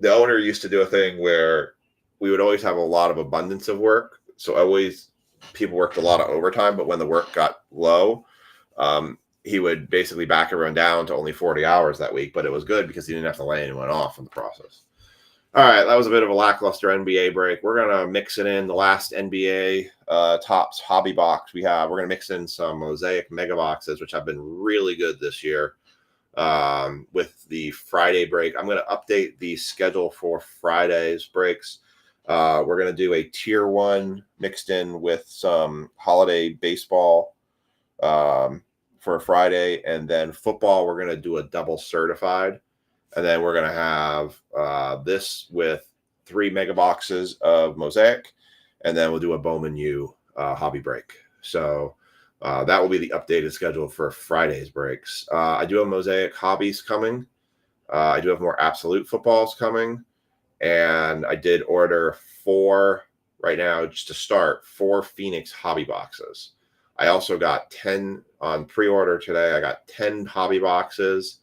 owner used to do a thing where we would always have a lot of abundance of work. So people worked a lot of overtime, but when the work got low, he would basically back everyone down to only 40 hours that week. But it was good because he didn't have to lay anyone off in the process. All right, that was a bit of a lackluster NBA break. We're going to mix it in the last NBA Topps hobby box we have. We're going to mix in some Mosaic Mega Boxes, which have been really good this year with the Friday break. I'm going to update the schedule for Friday's breaks. We're going to do a tier 1 mixed in with some holiday baseball for a Friday. And then football, we're going to do a double certified. And then we're going to have this with 3 mega boxes of Mosaic. And then we'll do a Bowman U hobby break. So that will be the updated schedule for Friday's breaks. I do have Mosaic hobbies coming. I do have more absolute footballs coming. And I did order 4 right now, just to start, 4 Phoenix hobby boxes. I also got 10 on pre-order today. I got 10 hobby boxes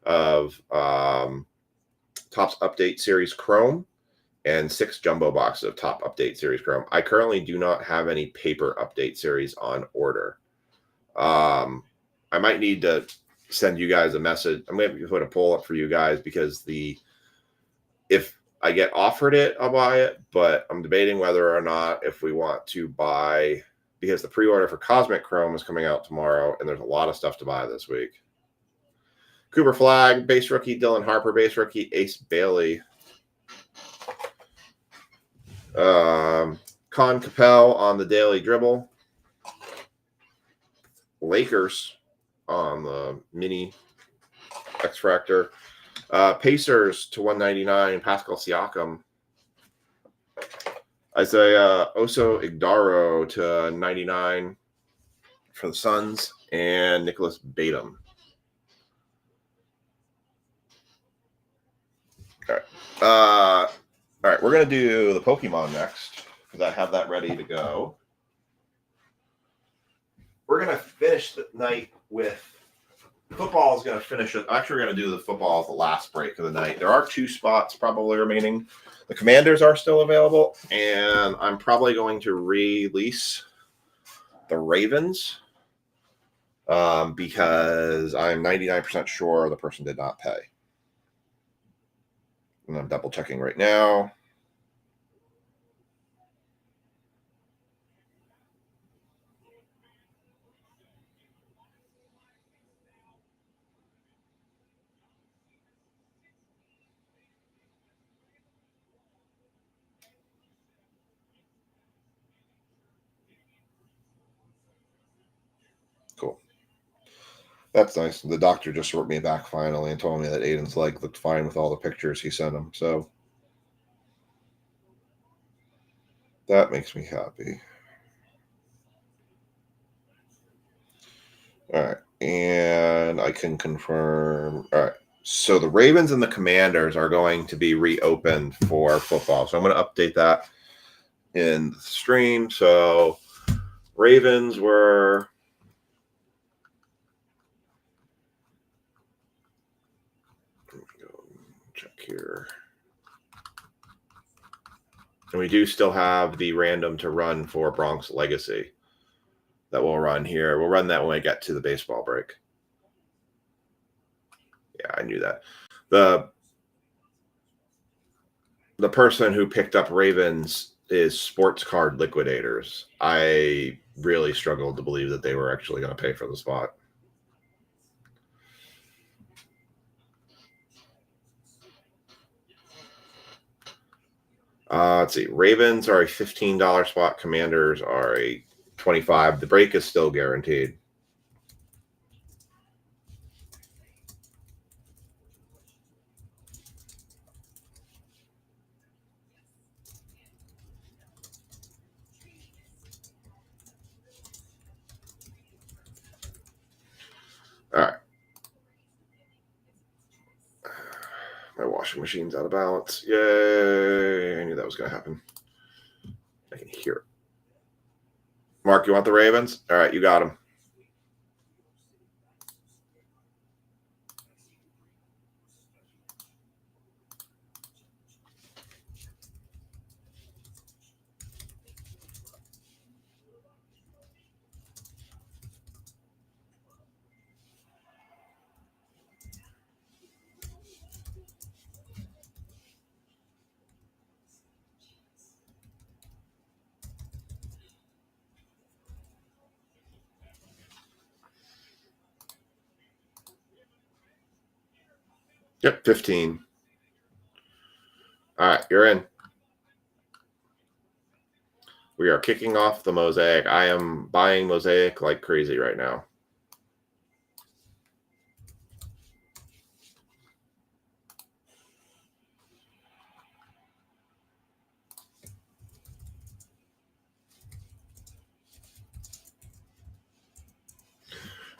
of Topps Update Series Chrome and 6 jumbo boxes of Top Update Series Chrome. I currently do not have any paper Update Series on order. I might need to send you guys a message. I'm going to put a poll up for you guys, because if I get offered it, I'll buy it, but I'm debating whether or not if we want to buy, because the pre-order for Cosmic Chrome is coming out tomorrow, and there's a lot of stuff to buy this week. Cooper Flag, base rookie. Dylan Harper, base rookie. Ace Bailey. Con Capel on the daily dribble. Lakers on the mini X-Fractor. Pacers to 199, Pascal Siakam. Isaiah Oso Igdaro to 99 for the Suns, and Nicholas Batum. All right, we're going to do the Pokemon next, because I have that ready to go. We're going to finish the night with football. Is going to finish it. Actually, we're going to do the football as the last break of the night. There are 2 spots probably remaining. The Commanders are still available, and I'm probably going to release the Ravens because I'm 99% sure the person did not pay. And I'm double checking right now. Cool. That's nice. The doctor just wrote me back finally and told me that Aiden's leg looked fine with all the pictures he sent him. So that makes me happy. All right. And I can confirm. All right. So the Ravens and the Commanders are going to be reopened for football. So I'm going to update that in the stream. So Ravens were... Let me go check here. And we do still have the random to run for Bronx Legacy that we'll run here. We'll run that when we get to the baseball break. Yeah, I knew that. The person who picked up Ravens is Sports Card Liquidators. I really struggled to believe that they were actually going to pay for the spot. Let's see. Ravens are a $15 spot. Commanders are a $25. The break is still guaranteed. All right. My washing machine's out of balance. Yay. I knew that was going to happen. I can hear it. Mark, you want the Ravens? All right, you got them. Yep, 15. All right, you're in. We are kicking off the Mosaic. I am buying Mosaic like crazy right now.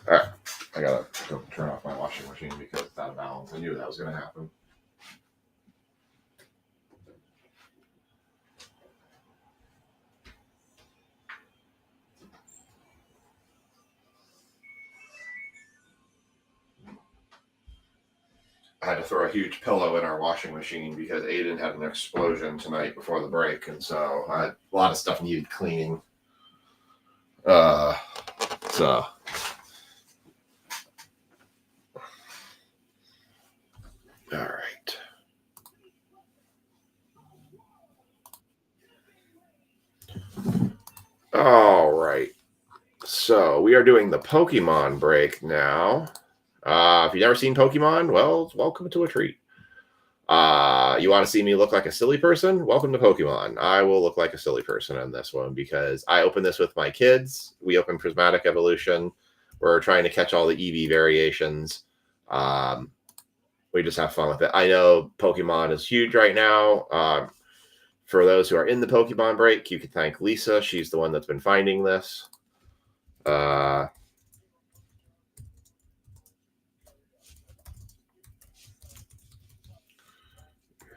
All right, I gotta go turn off my washing machine because it's out of balance. I knew that was gonna happen. I had to throw a huge pillow in our washing machine because Aiden had an explosion tonight before the break, and so a lot of stuff needed cleaning. So all right. All right. So we are doing the Pokemon break now. If you've never seen Pokemon, well, welcome to a treat. You want to see me look like a silly person? Welcome to Pokemon. I will look like a silly person in this one because I opened this with my kids. We opened Prismatic Evolution. We're trying to catch all the EV variations. We just have fun with it. I know Pokemon is huge right now. For those who are in the Pokemon break, you can thank Lisa. She's the one that's been finding this.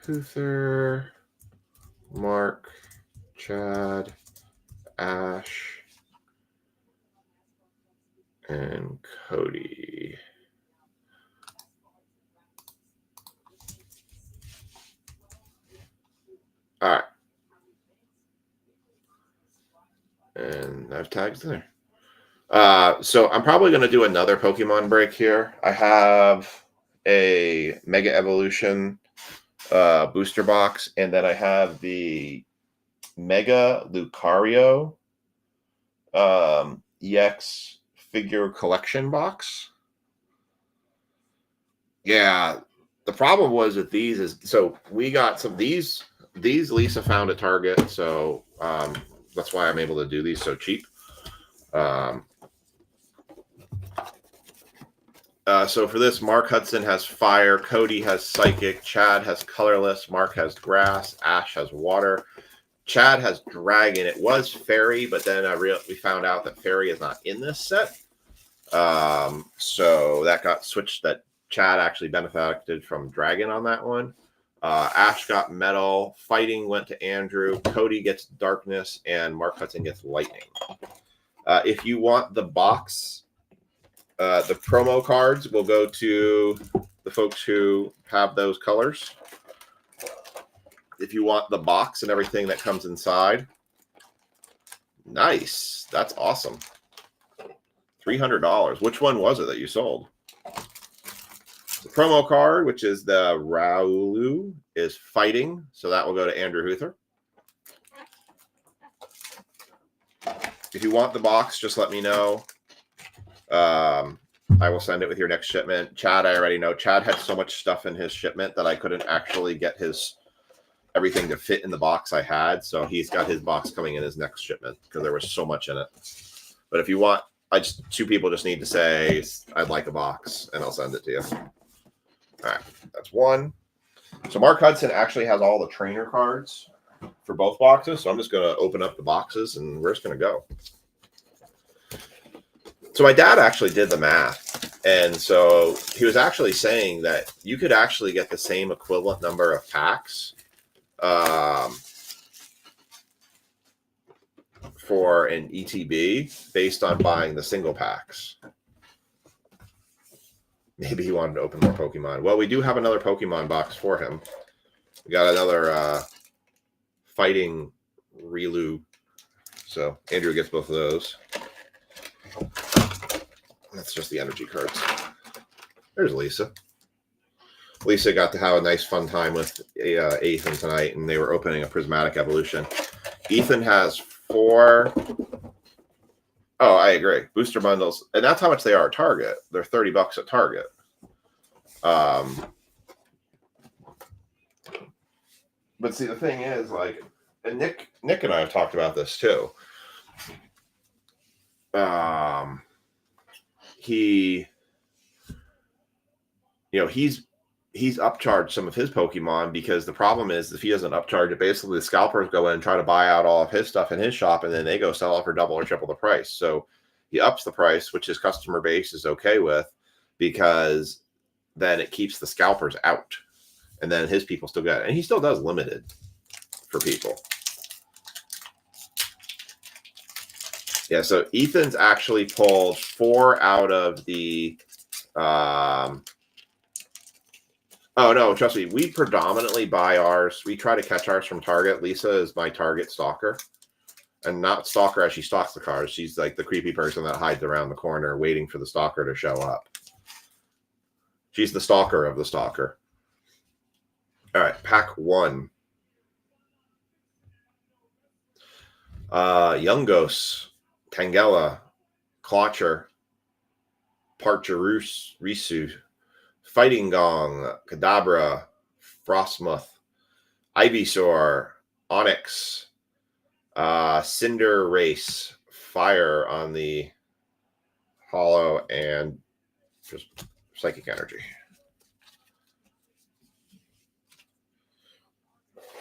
Huther, Mark, Chad, Ash, and Cody. All right. And I've tags there. So I'm probably going to do another Pokemon break here. I have a Mega Evolution booster box, and then I have the Mega Lucario EX figure collection box. Yeah, the problem was with these is, so we got some these Lisa found at Target, so that's why I'm able to do these so cheap. So for this, Mark Hudson has fire, Cody has psychic, Chad has colorless, Mark has grass, Ash has water, Chad has dragon. It was fairy, but then we found out that fairy is not in this set. So that got switched, that Chad actually benefited from dragon on that one. Ash got metal, fighting went to Andrew, Cody gets darkness, and Mark Hudson gets lightning. If you want the box, the promo cards will go to the folks who have those colors. If you want the box and everything that comes inside, nice. That's awesome. $300. Which one was it that you sold? The promo card, which is the Raulu, is fighting. So that will go to Andrew Huther. If you want the box, just let me know. I will send it with your next shipment. Chad, I already know. Chad had so much stuff in his shipment that I couldn't actually get everything to fit in the box I had. So he's got his box coming in his next shipment because there was so much in it. But if you want, two people just need to say, I'd like a box, and I'll send it to you. All right, that's one. So Mark Hudson actually has all the trainer cards for both boxes. So I'm just going to open up the boxes, and we're just going to go. So my dad actually did the math, and so he was actually saying that you could actually get the same equivalent number of packs for an ETB based on buying the single packs. Maybe he wanted to open more Pokemon. Well, we do have another Pokemon box for him. We got another fighting Riolu. So Andrew gets both of those. That's just the energy cards. There's Lisa. Lisa got to have a nice fun time with Ethan tonight, and they were opening a Prismatic Evolution. Ethan has 4. Oh, I agree. Booster bundles, and that's how much they are at Target. They're $30 at Target. But see, the thing is, like, and Nick and I have talked about this too. He, he's upcharged some of his Pokemon because the problem is if he doesn't upcharge it, basically the scalpers go in and try to buy out all of his stuff in his shop, and then they go sell it for double or triple the price. So he ups the price, which his customer base is okay with, because then it keeps the scalpers out, and then his people still get it. And he still does limited for people. Yeah, so Ethan's actually pulled 4 out of the oh, no, trust me. We predominantly buy ours. We try to catch ours from Target. Lisa is my Target stalker. And not stalker as she stalks the cars. She's like the creepy person that hides around the corner waiting for the stalker to show up. She's the stalker of the stalker. All right, pack 1. Youngos, Tangela, Clotcher, Risu, Fighting Gong, Kadabra, Frostmoth, Ivysaur, Onyx, Cinder Race, Fire on the Hollow, and just Psychic Energy.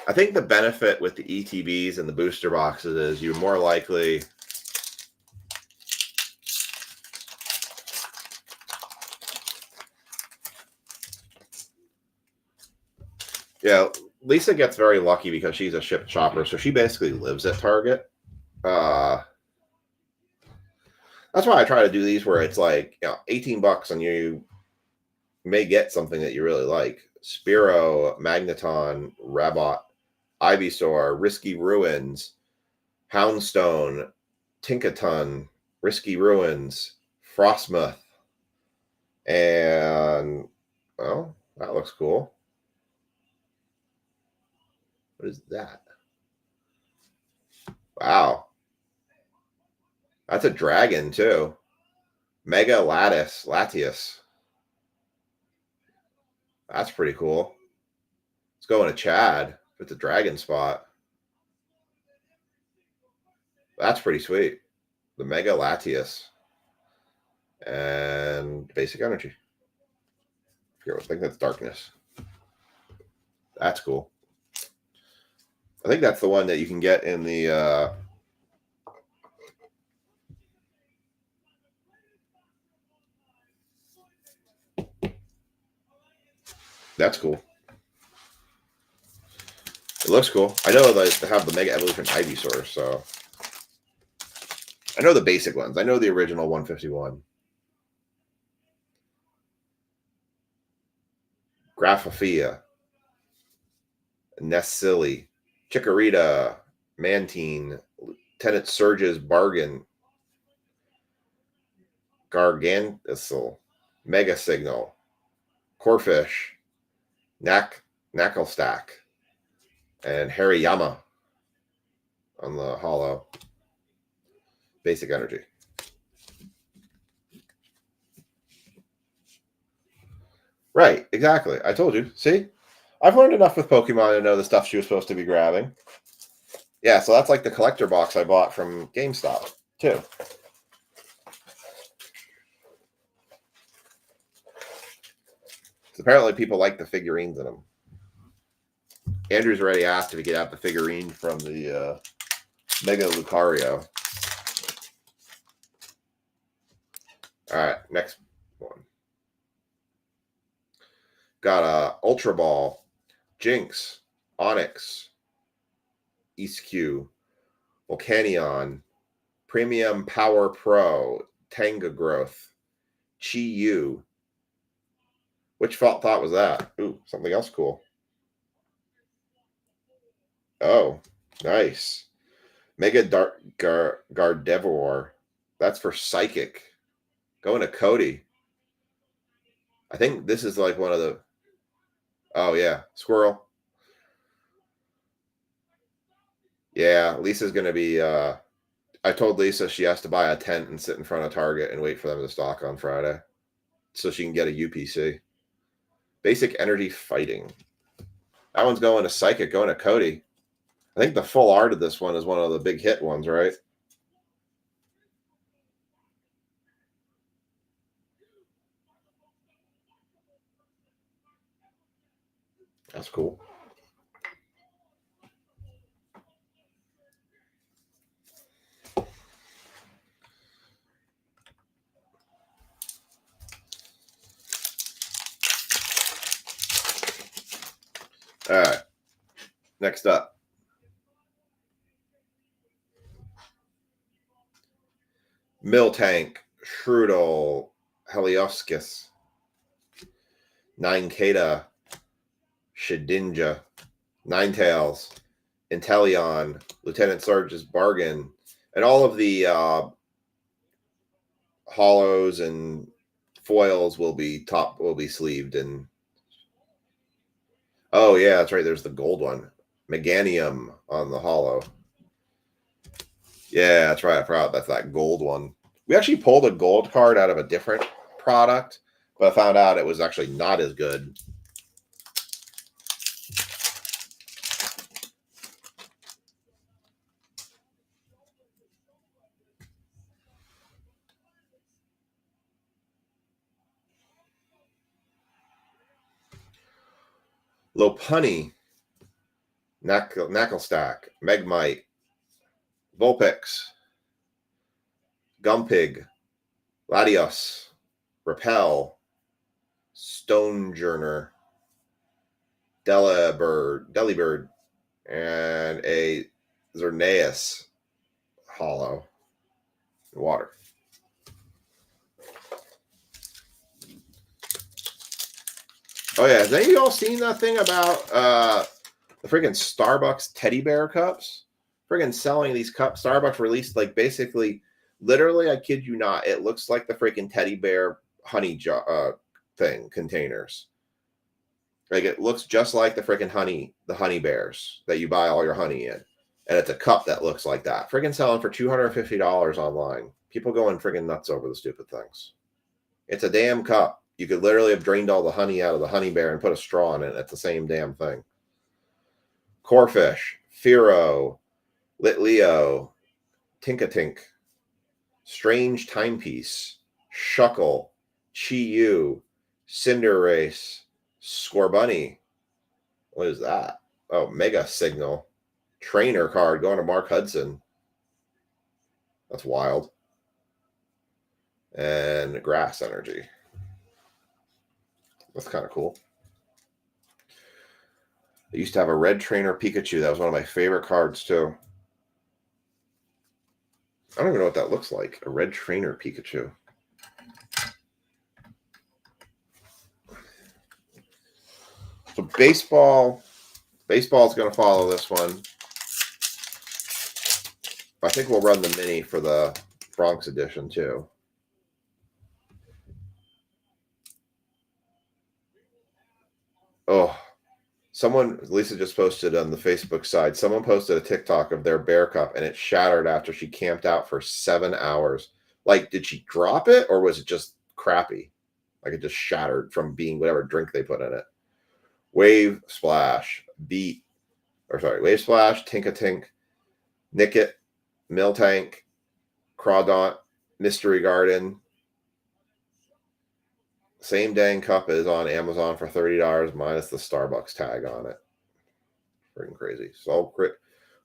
I think the benefit with the ETBs and the booster boxes is you're more likely... Yeah, Lisa gets very lucky because she's a ship shopper, so she basically lives at Target. That's why I try to do these where it's like, $18 and you may get something that you really like. Spearow, Magneton, Rabot, Ivysaur, Risky Ruins, Houndstone, Tinkaton, Risky Ruins, Frostmoth, and, well, that looks cool. What is that? Wow. That's a dragon, too. Mega Latias. That's pretty cool. Let's go into Chad with the dragon spot. That's pretty sweet. The Mega Latias. And Basic Energy. I think that's Darkness. That's cool. I think that's the one that you can get in the... That's cool. It looks cool. I know they have the Mega Evolution Ivysaur, so... I know the basic ones. I know the original 151. Graphafia. Nessilly. Chikorita. Mantine. Lieutenant Surge's Bargain. Gargantusil. Mega Signal. Corphish. Knucklestack. And Hariyama on the Hollow. Basic Energy. Right, exactly. I told you. See? I've learned enough with Pokemon to know the stuff she was supposed to be grabbing. Yeah, so that's like the collector box I bought from GameStop, too. So apparently people like the figurines in them. Andrew's already asked if he could have the figurine from the Mega Lucario. All right, next one. Got a Ultra Ball, Jinx, Onyx, Eastq, Volcanion, Premium Power Pro, Tanga Growth, Chi-Yu. Which thought was that? Ooh, something else cool. Oh, nice. Mega Gardevoir. That's for Psychic. Going to Cody. I think this is like one of the... Oh, yeah. Squirrel. Yeah, Lisa's going to be... I told Lisa she has to buy a tent and sit in front of Target and wait for them to stock on Friday so she can get a UPC. Basic Energy Fighting. That one's going to Psychic, going to Cody. I think the full art of this one is one of the big hit ones, right? That's cool. All right. Next up. Miltank, Shrudel, Helioscus, Ninekata, Shedinja, Ninetales, Inteleon, Lieutenant Surge's Bargain, and all of the hollows and foils will be sleeved. And oh yeah, that's right. There's the gold one, Meganium on the hollow. Yeah, that's right. I forgot that's that gold one. We actually pulled a gold card out of a different product, but I found out it was actually not as good. Lopunny, Knacklestack, Megmite, Vulpix, Gumpig, Latios, Repel, Stonejourner, Delibird, and a Xerneas hollow water. Oh yeah, has any of y'all seen that thing about the freaking Starbucks teddy bear cups? Freaking selling these cups. Starbucks released like basically, literally, I kid you not, it looks like the freaking teddy bear honey thing containers. Like it looks just like the freaking honey bears that you buy all your honey in, and it's a cup that looks like that. Freaking selling for $250 online. People going freaking nuts over the stupid things. It's a damn cup. You could literally have drained all the honey out of the honey bear and put a straw in it. It's the same damn thing. Corfish, Firo, Litleo, Tinkatink, Strange Timepiece, Shuckle, Chi-Yu, Cinderace, Scorbunny. What is that? Oh, Mega Signal. Trainer card going to Mark Hudson. That's wild. And Grass Energy. That's kind of cool. I used to have a red trainer Pikachu. That was one of my favorite cards, too. I don't even know what that looks like. A red trainer Pikachu. So baseball is going to follow this one. I think we'll run the mini for the Bronx edition, too. Oh, Lisa just posted on the Facebook side, someone posted a TikTok of their bear cup and it shattered after she camped out for 7 hours. Like, did she drop it or was it just crappy? Like it just shattered from being whatever drink they put in it. Wave Splash, Wave Splash, Tinkatink, Nickit, Miltank, Crawdaunt, Mystery Garden. Same dang cup is on Amazon for $30 minus the Starbucks tag on it. Freaking crazy.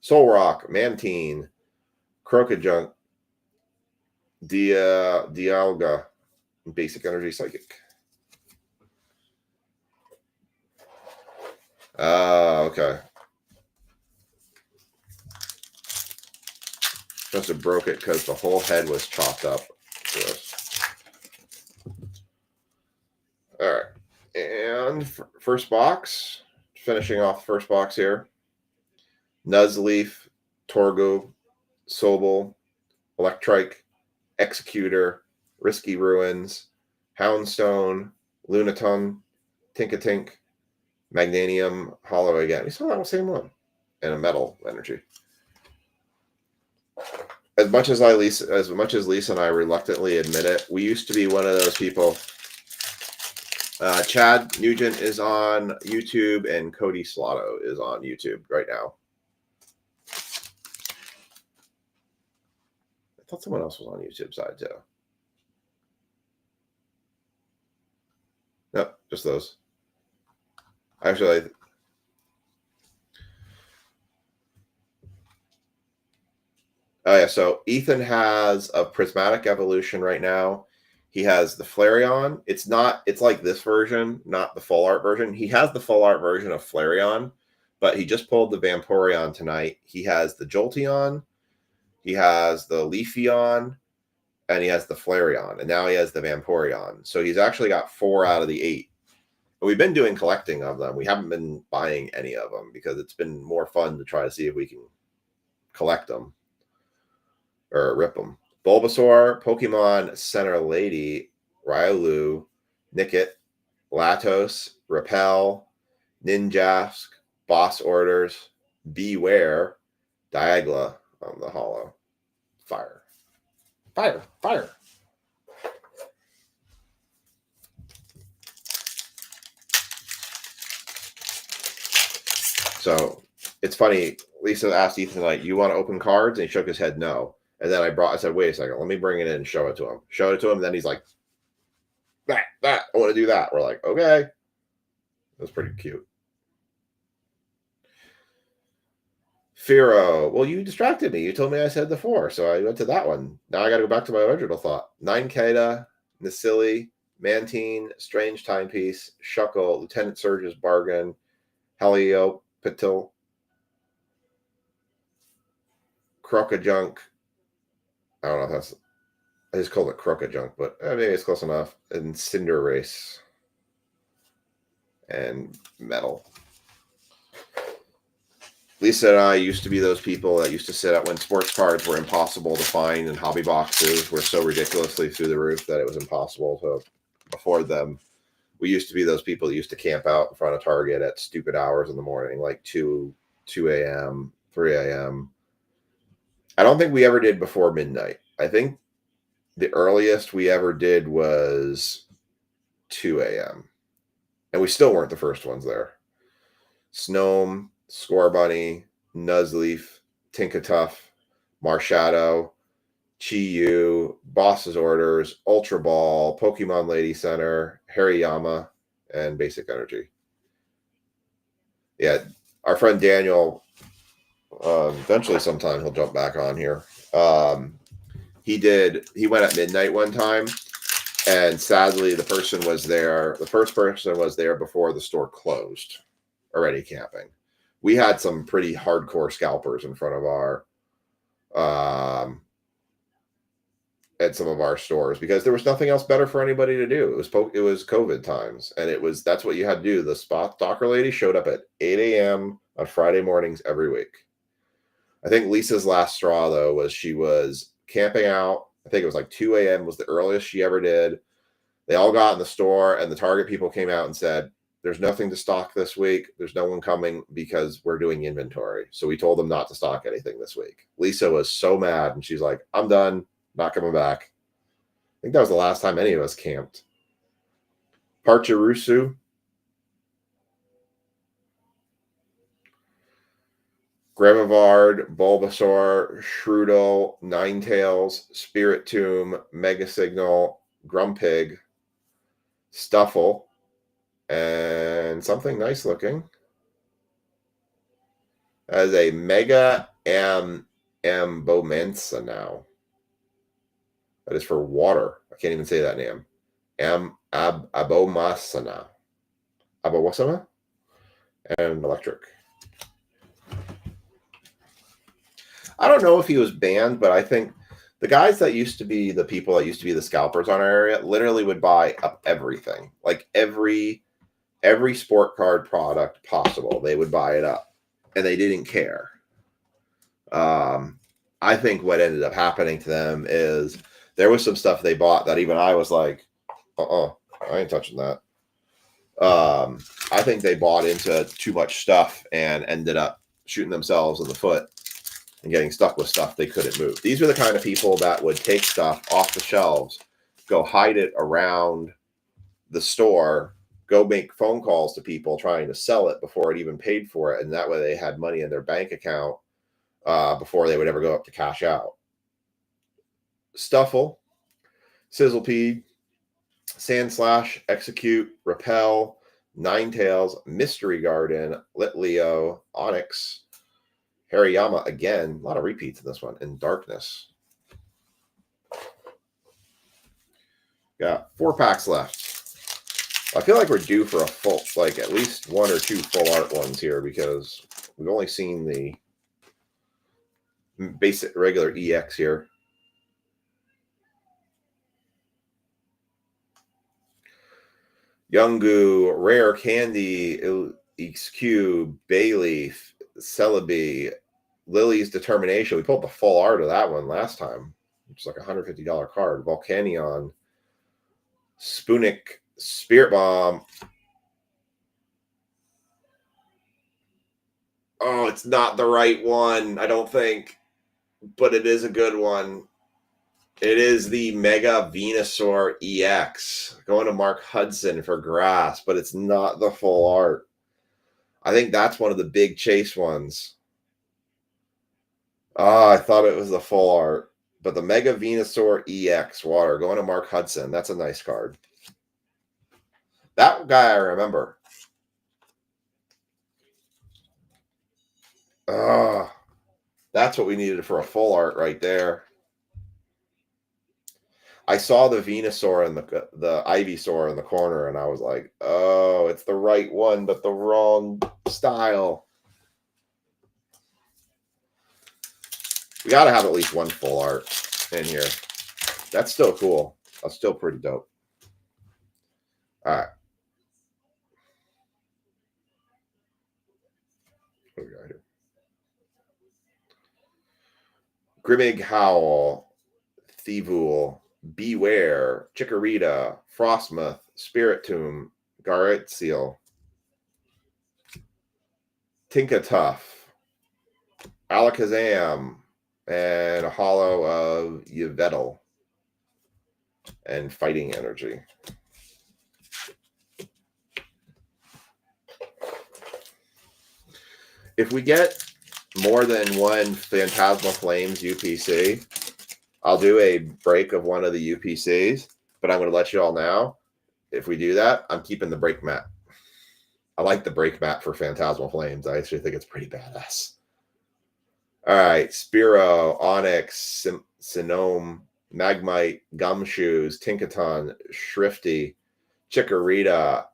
Solrock, Mantine, Crocodjunk, Dialga, Basic Energy Psychic. Okay. Must have broke it because the whole head was chopped up. All right. And first box, finishing off first box here. Nuzleaf, Torgu, Sobel, Electrike, Executor, Risky Ruins, Houndstone, Lunaton, Tinkatink, Magnanium, Hollow again. We saw that same one. And a Metal Energy. As much as Lisa and I reluctantly admit it, we used to be one of those people. Chad Nugent is on YouTube and Cody Slotto is on YouTube right now. thought someone else was on YouTube side too. Nope, just those. Actually, oh yeah, so Ethan has a Prismatic Evolution right now. He has the Flareon. It's like this version, not the full art version. He has the full art version of Flareon, but he just pulled the Vaporeon tonight. He has the Jolteon, he has the Leafeon, and he has the Flareon, and now he has the Vaporeon. So he's actually got 4 out of the 8. We've been doing collecting of them. We haven't been buying any of them because it's been more fun to try to see if we can collect them or rip them. Bulbasaur, Pokemon Center Lady, Riolu, Nickit, Latos, Repel, Ninjask, Boss Orders, Beware, Diagla on the holo. Fire. Fire. Fire. So it's funny. Lisa asked Ethan, like, you want to open cards? And he shook his head no. And then I said, wait a second, let me bring it in and show it to him. Showed it to him, and then he's like, that, I want to do that. We're like, okay. That's pretty cute. Firo, well, you distracted me. You told me I said the 4, so I went to that one. Now I got to go back to my original thought. Nineketa, Nasili, Mantine, Strange Timepiece, Shuckle, Lieutenant Surge's Bargain, Heliopatil, Crocajunk. I don't know if that's, I just called it Crocajunk, but maybe it's close enough. And Cinderace and Metal. Lisa and I used to be those people that used to sit at when sports cards were impossible to find and hobby boxes were so ridiculously through the roof that it was impossible to afford them. We used to be those people that used to camp out in front of Target at stupid hours in the morning, like 2 a.m., 3 a.m. I don't think we ever did before midnight. I think the earliest we ever did was 2 a.m. And we still weren't the first ones there. Snome, Scorbunny, Nuzleaf, Tinkatuff, Marshadow, Chi-Yu, Boss's Orders, Ultra Ball, Pokemon Lady Center, Hariyama, and Basic Energy. Yeah, our friend Daniel, eventually sometime he'll jump back on here. He went at midnight one time, and sadly the first person was there before the store closed, already camping. We had some pretty hardcore scalpers in front of our at some of our stores because there was nothing else better for anybody to do. It was COVID times, and that's what you had to do. The spot stalker lady showed up at 8 a.m. on Friday mornings every week. I think Lisa's last straw though was she was camping out. I think it was like 2 a.m. was the earliest she ever did. They all got in the store, and the Target people came out and said, there's nothing to stock this week. There's no one coming because we're doing inventory. So we told them not to stock anything this week. Lisa was so mad, and she's like, I'm done. Not coming back. I think that was the last time any of us camped. Parcherusu. Gremavard, Bulbasaur, Shroodle, Ninetales, Spiritomb, Mega Signal, Grumpig, Stuffle, and something nice looking as a Mega Ambomansa now. That is for water. I can't even say that name. Abomasana. Abowasana? And electric. I don't know if he was banned, but I think the guys that used to be the people that used to be the scalpers on our area literally would buy up everything. Like every sport card product possible, they would buy it up. And they didn't care. I think what ended up happening to them is there was some stuff they bought that even I was like, I ain't touching that. I think they bought into too much stuff and ended up shooting themselves in the foot and getting stuck with stuff they couldn't move. These are the kind of people that would take stuff off the shelves, go hide it around the store, go make phone calls to people trying to sell it before it even paid for it. And that way they had money in their bank account before they would ever go up to cash out. Stuffle, Sizzlepede, Sandslash, Execute, Repel, Ninetales, Mystery Garden, Litleo, Onyx, Hariyama again. A lot of repeats in this one. And Darkness. Got 4 packs left. I feel like we're due for a full, like at least 1 or 2 full art ones here because we've only seen the basic regular EX here. Yungu, Rare Candy, XQ, Bayleaf, Celebi, Lily's Determination. We pulled the full art of that one last time, which is like a $150 card. Volcanion, Spoonik, Spirit Bomb. Oh, it's not the right one, I don't think, but it is a good one. It is the Mega Venusaur EX. Going to Mark Hudson for Grass, but it's not the full art. I think that's one of the big chase ones. I thought it was the full art. But the Mega Venusaur EX Water going to Mark Hudson. That's a nice card. That guy I remember. That's what we needed for a full art right there. I saw the Venusaur and the Ivysaur in the corner, and I was like, oh, it's the right one, but the wrong style. We got to have at least 1 full art in here. That's still cool. That's still pretty dope. All right. What do we got here? Grimmig Howl, Thievul, Beware, Chikorita, Frostmoth, Spiritomb, Garretseal, Tinkatuff, Alakazam, and a holo of Yveltal and Fighting Energy. If we get more than 1 Phantasmal Flames UPC, I'll do a break of one of the UPCs, but I'm going to let you all know, if we do that, I'm keeping the break mat. I like the break mat for Phantasmal Flames. I actually think it's pretty badass. All right, Spearow, Onyx, Sinome, Magmite, Gumshoes, Tinkaton, Shrifty, Chikorita,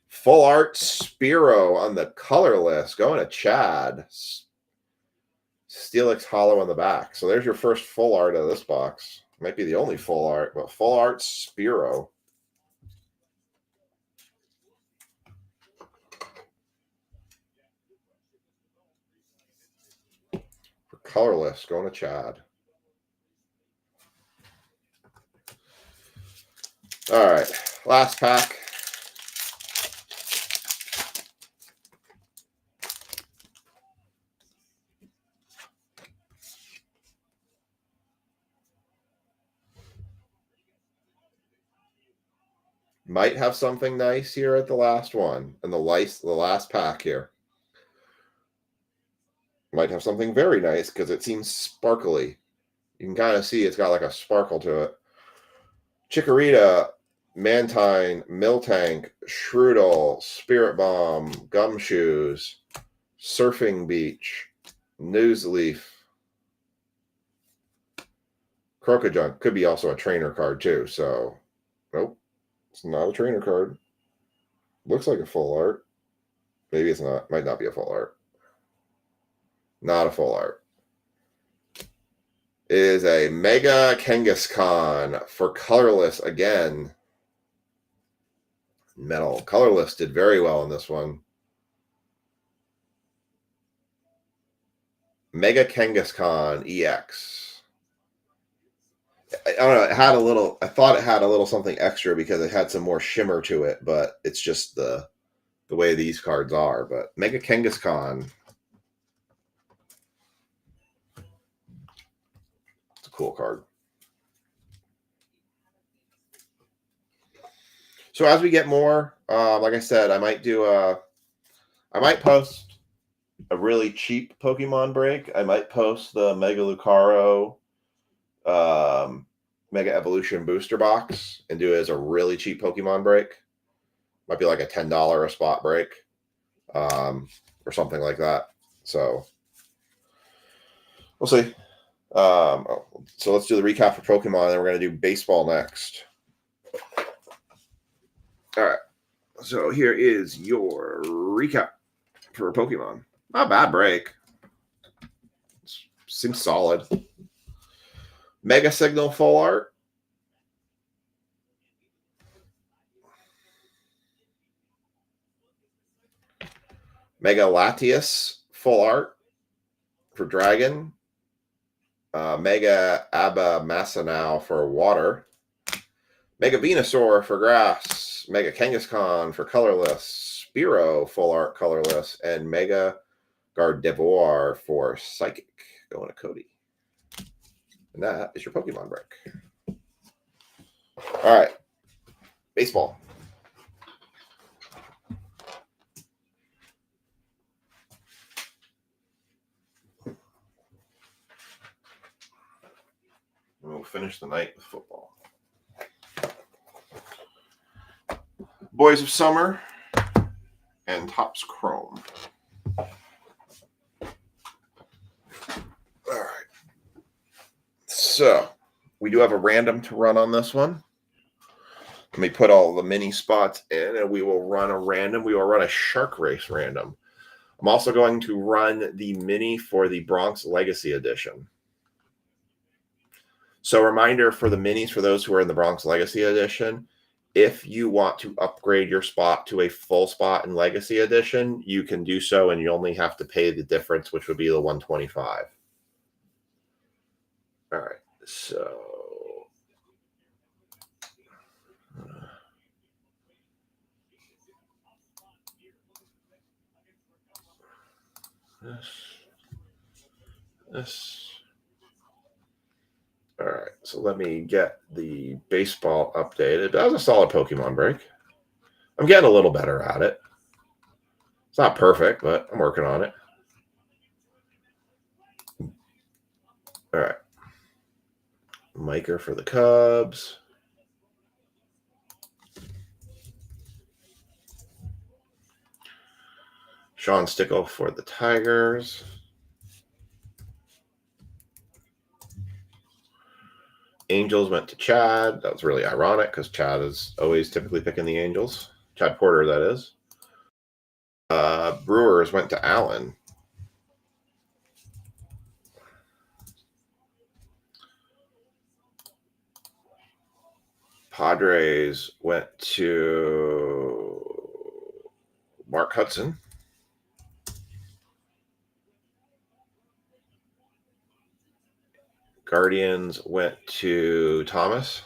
full art Spearow on the colorless, going to Chad. Steelix Hollow on the back. So there's your first full art of this box. Might be the only full art, but full art Spearow. For colorless, going to Chad. All right, last pack. Might have something nice here at the last one, and the last pack here. Might have something very nice because it seems sparkly. You can kind of see it's got like a sparkle to it. Chikorita, Mantine, Miltank, Shroodle, Spirit Bomb, Gumshoes, Surfing Beach, Newsleaf, Crocodile. Could be also a trainer card too. So, nope, it's not a trainer card. Looks like a full art. Maybe it's not. Might not be a full art. Not a full art. It is a Mega Kangaskhan for colorless again. Metal. Colorless did very well in this one. Mega Kangaskhan EX. I don't know. It had a little. I thought it had a little something extra because it had some more shimmer to it, but it's just the way these cards are. But Mega Kangaskhan. It's a cool card. So as we get more, like I said, I might post a really cheap Pokemon break. I might post the Mega Lucario Mega Evolution booster box and do it as a really cheap Pokemon break. Might be like a $10 a spot break, or something like that. So we'll see. So let's do the recap for Pokemon, and then we're going to do baseball next. All right. So here is your recap for Pokemon. Not a bad break. Seems solid. Mega Signal full art. Mega Latias full art for Dragon. Mega Abba for water. Mega Venusaur for grass. Mega Kangaskhan for colorless. Spearow full art colorless. And Mega Gardevoir for psychic. Going to Cody. And that is your Pokemon break. All right. Baseball. We'll finish the night with football. Boys of Summer and Topps Chrome. All right. So we do have a random to run on this one. Let me put all the mini spots in, and we will run a random. We will run a Shark Race random. I'm also going to run the mini for the Bronx Legacy Edition. So reminder for the minis, for those who are in the Bronx Legacy Edition, if you want to upgrade your spot to a full spot in Legacy Edition, you can do so, and you only have to pay the difference, which would be the $125. All right, so this. All right, so let me get the baseball updated. That was a solid Pokemon break. I'm getting a little better at it. It's not perfect, but I'm working on it. All right. Miker for the Cubs. Sean Stickle for the Tigers. Angels went to Chad. That was really ironic because Chad is always typically picking the Angels. Chad Porter, that is. Brewers went to Allen. Padres went to Mark Hudson. Guardians went to Thomas.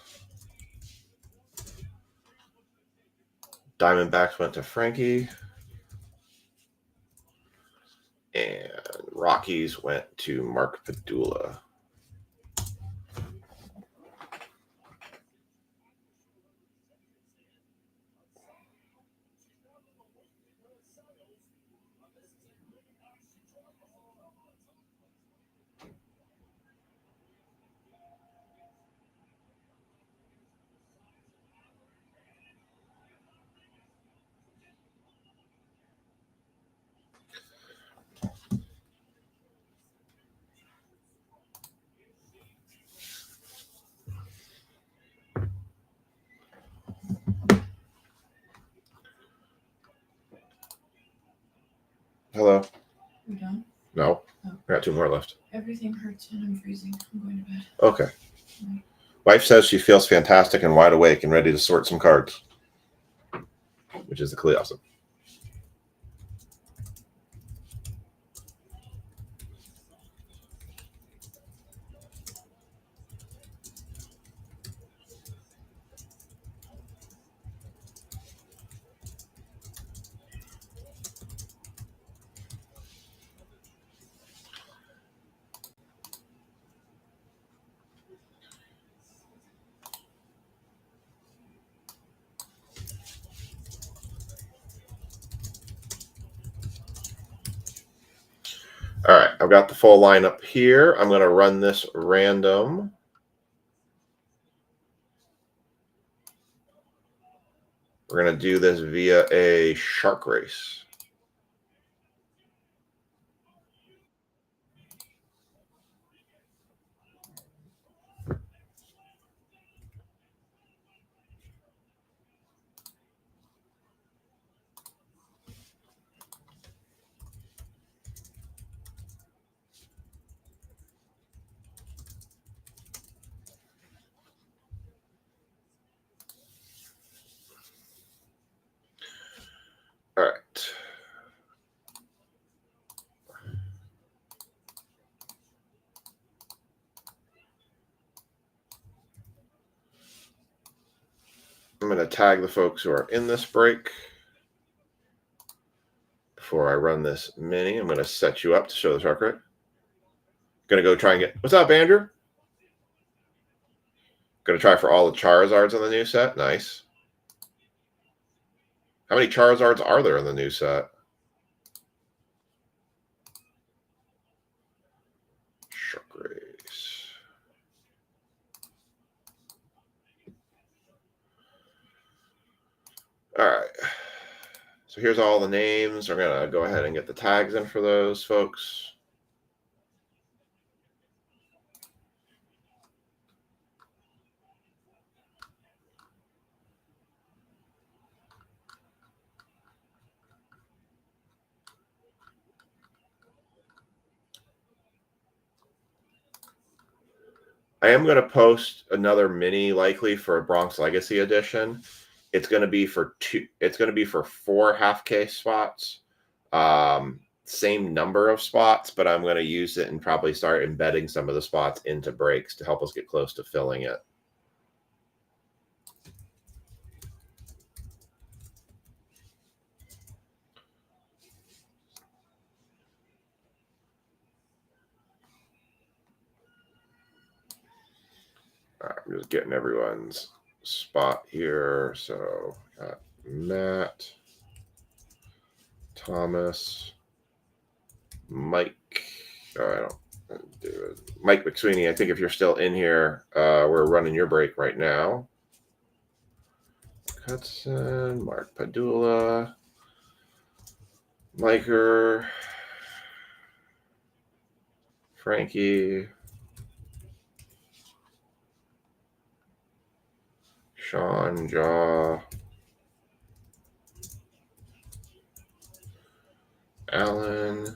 Diamondbacks went to Frankie. And Rockies went to Mark Padula. Hello. We're done? No. Oh. I got 2 more left. Everything hurts and I'm freezing. I'm going to bed. Okay. Wife says she feels fantastic and wide awake and ready to sort some cards, which is clearly awesome. All right, I've got the full lineup here. I'm going to run this random. We're going to do this via a shark race. All right. I'm going to tag the folks who are in this break. Before I run this mini, I'm going to set you up to show the shark rate. Going to go try and get... What's up, Andrew? Going to try for all the Charizards on the new set. Nice. How many Charizards are there in the new set? Shark race. All right. So here's all the names. I'm going to go ahead and get the tags in for those folks. I am going to post another mini likely for a Bronx Legacy edition. It's going to be for two. It's going to be for 4 half-K spots. Same number of spots, but I'm going to use it and probably start embedding some of the spots into breaks to help us get close to filling it. All right, I'm just getting everyone's spot here. So got Matt, Thomas, Mike. Oh, I don't. David. Mike McSweeney, I think if you're still in here, we're running your break right now. Hudson, Mark Padula, Miker, Frankie, Sean, Jaw, Alan.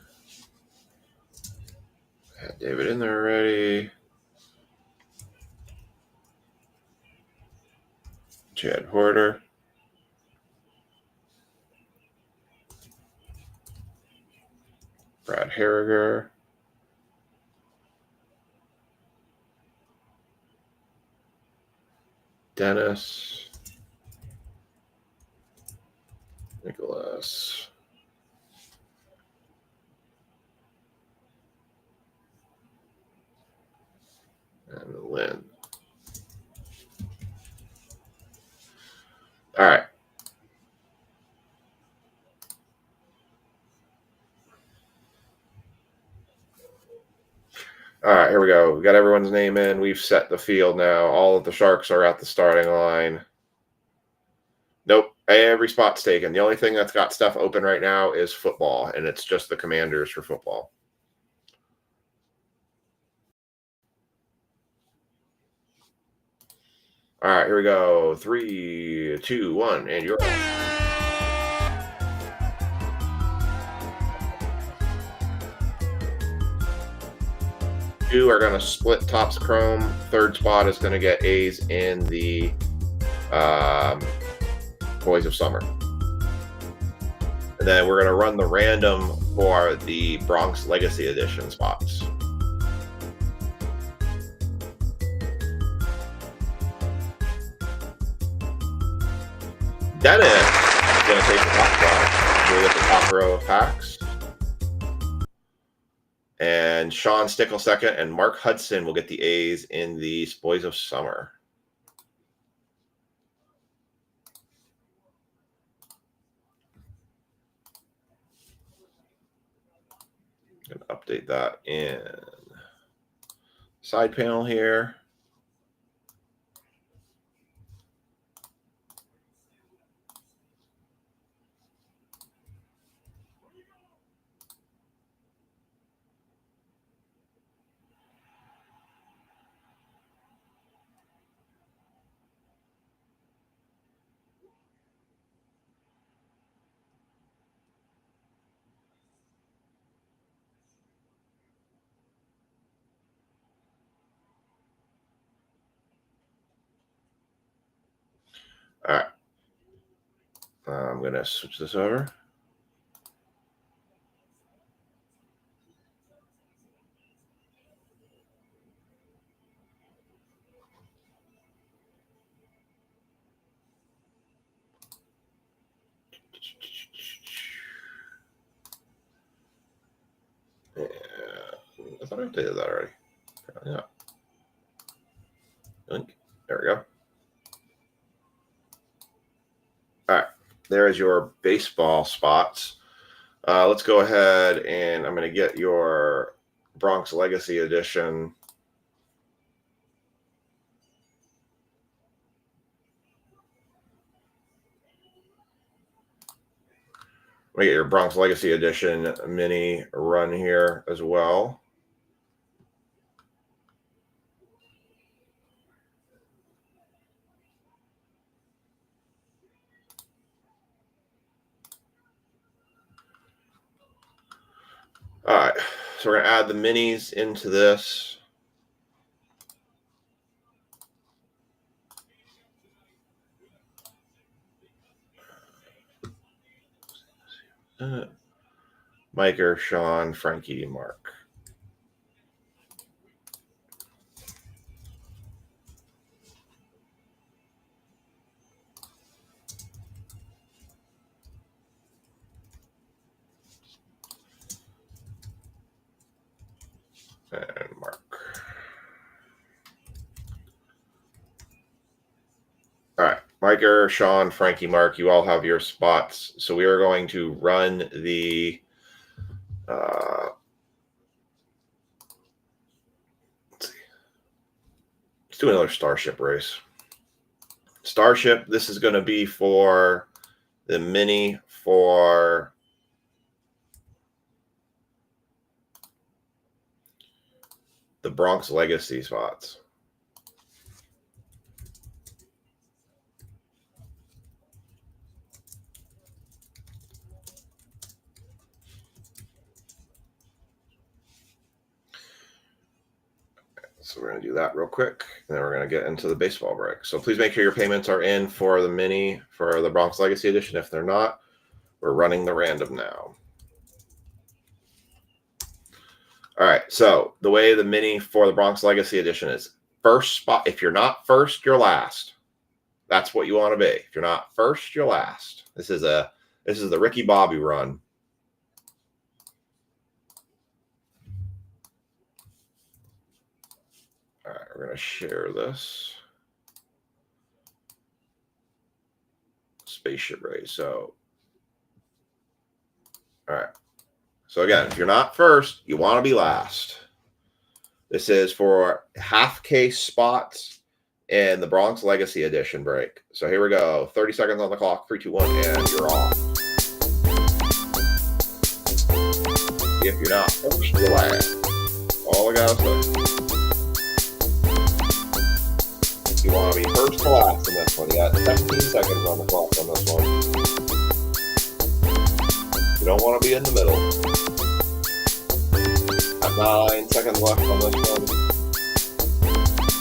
Had David in there already. Chad Porter. Brad Harriger. Dennis. Nicholas. And Lynn. All right. All right, here we go. We got everyone's name in. We've set the field now. All of the Sharks are at the starting line. Nope, every spot's taken. The only thing that's got stuff open right now is football, and it's just the Commanders for football. All right, here we go. 3, 2, 1, and you're off. Two are going to split Topps Chrome. Third spot is going to get A's in the Boys of Summer. And then we're going to run the random for the Bronx Legacy Edition spots. Dennis is going to take the top spot. We'll get the top row of packs. And Sean Stickle second, and Mark Hudson will get the A's in the Boys of Summer. I'm going to update that in side panel here. All right. I'm going to switch this over. Yeah, I thought I did that already. Yeah. Link. There we go. All right. There's your baseball spots. Let's go ahead and I'm going to get your Bronx Legacy Edition. We get your Bronx Legacy Edition mini run here as well. All right, so we're going to add the minis into this. Miker, Sean, Frankie, Mark. And Mark. All right, Miker, Sean, Frankie, Mark, you all have your spots. So we are going to run the let's do another Starship race. Starship, this is going to be for the mini for the Bronx Legacy spots. So we're going to do that real quick, and then we're going to get into the baseball break. So please make sure your payments are in for the mini for the Bronx Legacy Edition. If they're not, we're running the random now. All right, so the way the mini for the Bronx Legacy Edition is first spot. If you're not first, you're last. That's what you want to be. If you're not first, you're last. This is the Ricky Bobby run. All right, we're going to share this spaceship race. So, all right. So again, if you're not first, you want to be last. This is for half case spots in the Bronx Legacy Edition break. So here we go. 30 seconds on the clock. 3, 2, 1, and you're off. If you're not first, you're last. All I gotta say. You want to be first to last in this one. You got 17 seconds on the clock on this one. You don't want to be in the middle. Got 9 seconds left on this one.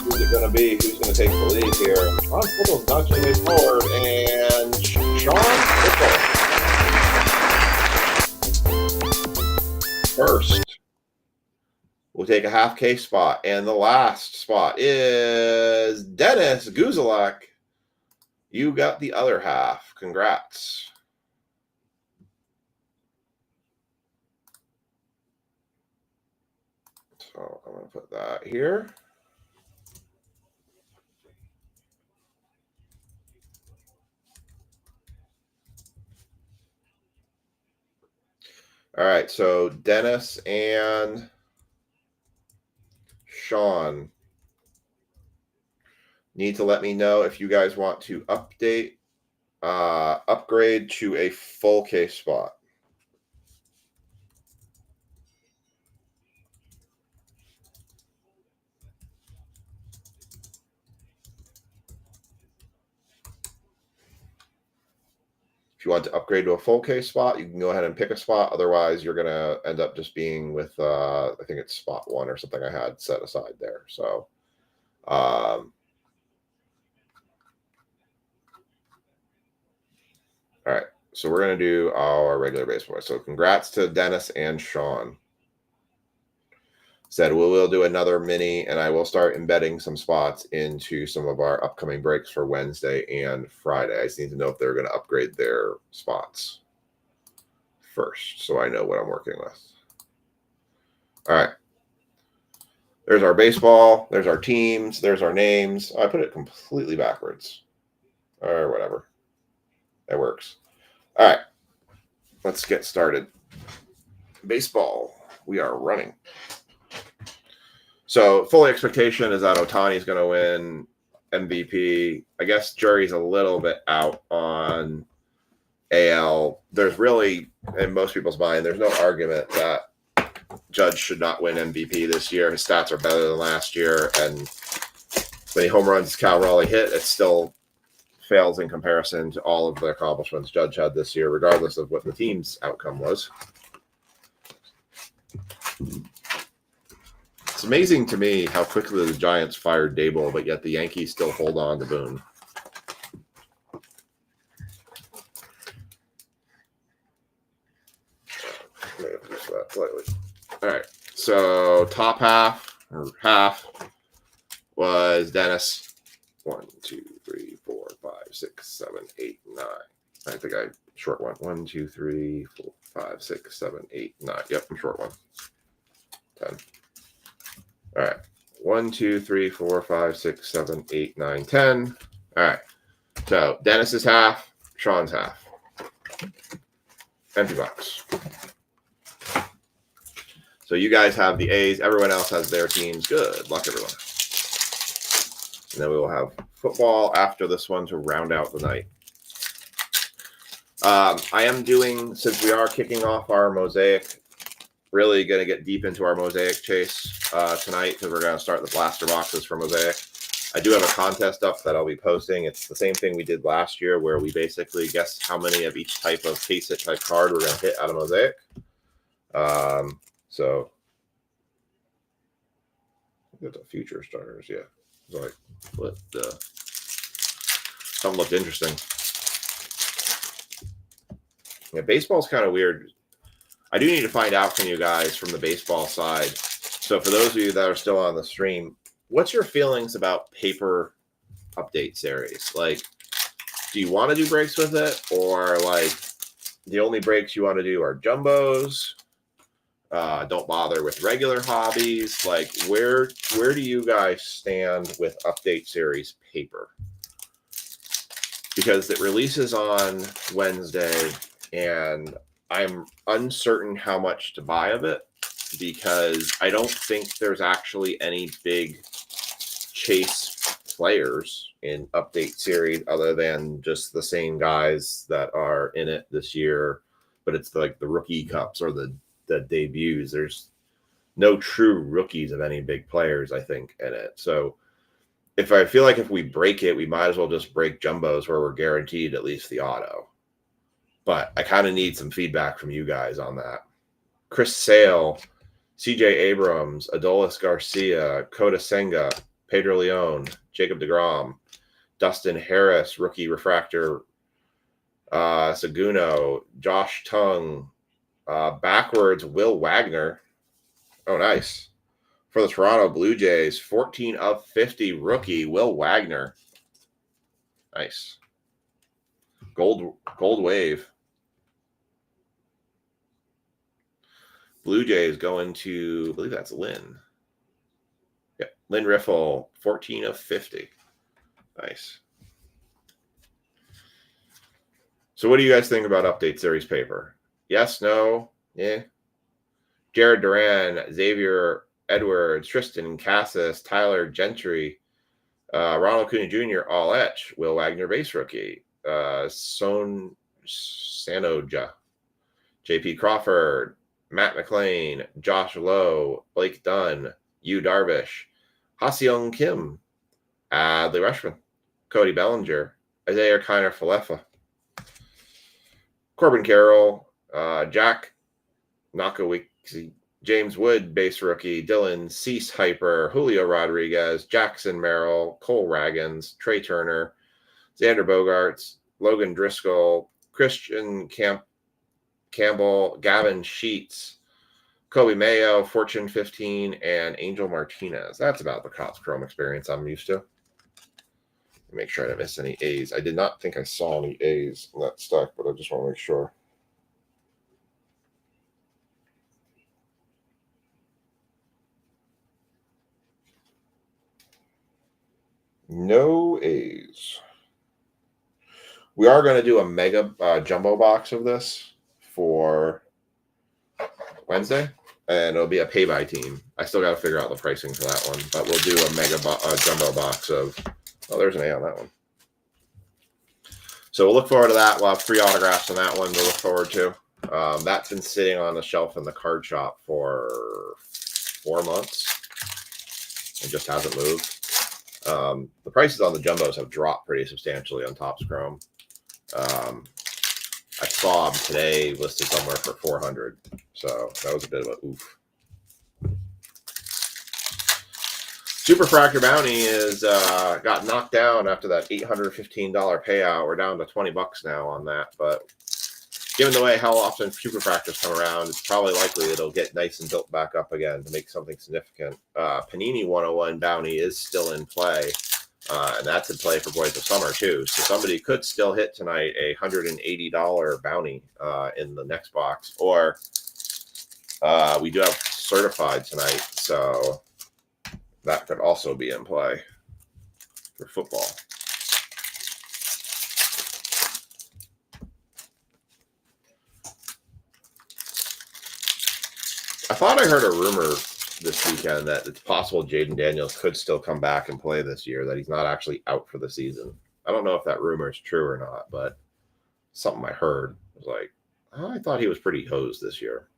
Who's it going to be? Who's going to take the lead here? Sean Fickle's nudging me forward, and Sean Fickle first. We'll take a half case spot, and the last spot is Dennis Guzalek. You got the other half. Congrats. So I'm going to put that here. All right, so Dennis and Sean need to let me know if you guys want to upgrade to a full case spot. If you want to upgrade to a full case spot, you can go ahead and pick a spot. Otherwise, you're going to end up just being with, I think it's spot 1 or something I had set aside there. So, So we're going to do our regular baseball. So congrats to Dennis and Sean. Said we will do another mini, and I will start embedding some spots into some of our upcoming breaks for Wednesday and Friday. I just need to know if they're going to upgrade their spots first, so I know what I'm working with. All right. There's our baseball. There's our teams. There's our names. Oh, I put it completely backwards. Or whatever. That works. All right. Let's get started. Baseball. We are running. So full expectation is that Ohtani is going to win MVP. I guess jury's a little bit out on AL. There's really, in most people's mind, there's no argument that Judge should not win MVP this year. His stats are better than last year, and many home runs Cal Raleigh hit, it still fails in comparison to all of the accomplishments Judge had this year, regardless of what the team's outcome was. It's amazing to me how quickly the Giants fired Daboll, but yet the Yankees still hold on to Boone. Slightly. All right. So top half was Dennis. 1, 2, 3, 4, 5, 6, 7, 8, 9. I think I short one. 1, 2, 3, 4, 5, 6, 7, 8, 9. Yep, I'm short one. 10. All right. 1, 2, 3, 4, 5, 6, 7, 8, 9, 10. All right. So Dennis is half, Sean's half. Empty box. So you guys have the A's. Everyone else has their teams. Good luck, everyone. And then we will have football after this one to round out the night. I am doing, since we are kicking off our Mosaic, really going to get deep into our Mosaic chase tonight because we're going to start the blaster boxes for Mosaic. I do have a contest up that I'll be posting. It's the same thing we did last year where we basically guess how many of each type of case it type card we're going to hit out of Mosaic. So get the future starters, yeah. So like, what something looked interesting. Yeah, baseball's kind of weird. I do need to find out from you guys from the baseball side. So for those of you that are still on the stream, what's your feelings about paper update series? Like, do you want to do breaks with it, or like the only breaks you want to do are jumbos? Don't bother with regular hobbies. Like, where do you guys stand with update series paper? Because it releases on Wednesday, and I'm uncertain how much to buy of it because I don't think there's actually any big chase players in update series other than just the same guys that are in it this year. But it's like the rookie cups or the debuts. There's no true rookies of any big players, I think, in it. So if I feel like if we break it, we might as well just break jumbos where we're guaranteed at least the auto. But I kind of need some feedback from you guys on that. Chris Sale, CJ Abrams, Adolis Garcia, Kota Senga, Pedro Leon, Jacob deGrom, Dustin Harris, rookie refractor, Seguno, Josh Tung, backwards, Will Wagner. Oh, nice. For the Toronto Blue Jays, 14 of 50 rookie, Will Wagner. Nice. Gold wave. Blue Jays going to, I believe that's Lynn. Yep, Lynn Riffle, 14 of 50. Nice. So what do you guys think about update series paper? Yes, no, yeah. Jared Duran, Xavier Edwards, Tristan Cassis, Tyler Gentry, Ronald Acuna Jr., all etch, Will Wagner base rookie, Son Sanoja, JP Crawford, Matt McLean, Josh Lowe, Blake Dunn, Yu Darvish, Ha-Seong Kim, Adley Rutschman, Cody Bellinger, Isaiah Kiner Falefa, Corbin Carroll, Jack Nakawiki, James Wood, base rookie, Dylan Cease Hyper, Julio Rodriguez, Jackson Merrill, Cole Raggins, Trey Turner, Xander Bogaerts, Logan Driscoll, Christian Campbell, Gavin Sheets, Kobe Mayo, Fortune 15, and Angel Martinez. That's about the Topps Chrome experience I'm used to. Make sure I didn't miss any A's. I did not think I saw any A's in that stack, but I just want to make sure. No A's. We are going to do a mega jumbo box of this for Wednesday, and it'll be a pay-by team. I still got to figure out the pricing for that one, but we'll do a mega jumbo box of. Oh, there's an A on that one. So we'll look forward to that. We'll have free autographs on that one to look forward to. That's been sitting on the shelf in the card shop for 4 months. It just hasn't moved. The prices on the jumbos have dropped pretty substantially on Topps Chrome. I saw them today listed somewhere for 400, so that was a bit of a oof. Superfractor Bounty is got knocked down after that $815 payout. We're down to $20 now on that, but given the way how often Superfractors come around, it's probably likely it'll get nice and built back up again to make something significant. Panini 101 Bounty is still in play, and that's in play for Boys of Summer too. So somebody could still hit tonight a $180 bounty in the next box, or we do have certified tonight, so that could also be in play for football. I thought I heard a rumor this weekend that it's possible Jaden Daniels could still come back and play this year, that he's not actually out for the season. I don't know if that rumor is true or not, but something I heard was like, oh, I thought he was pretty hosed this year.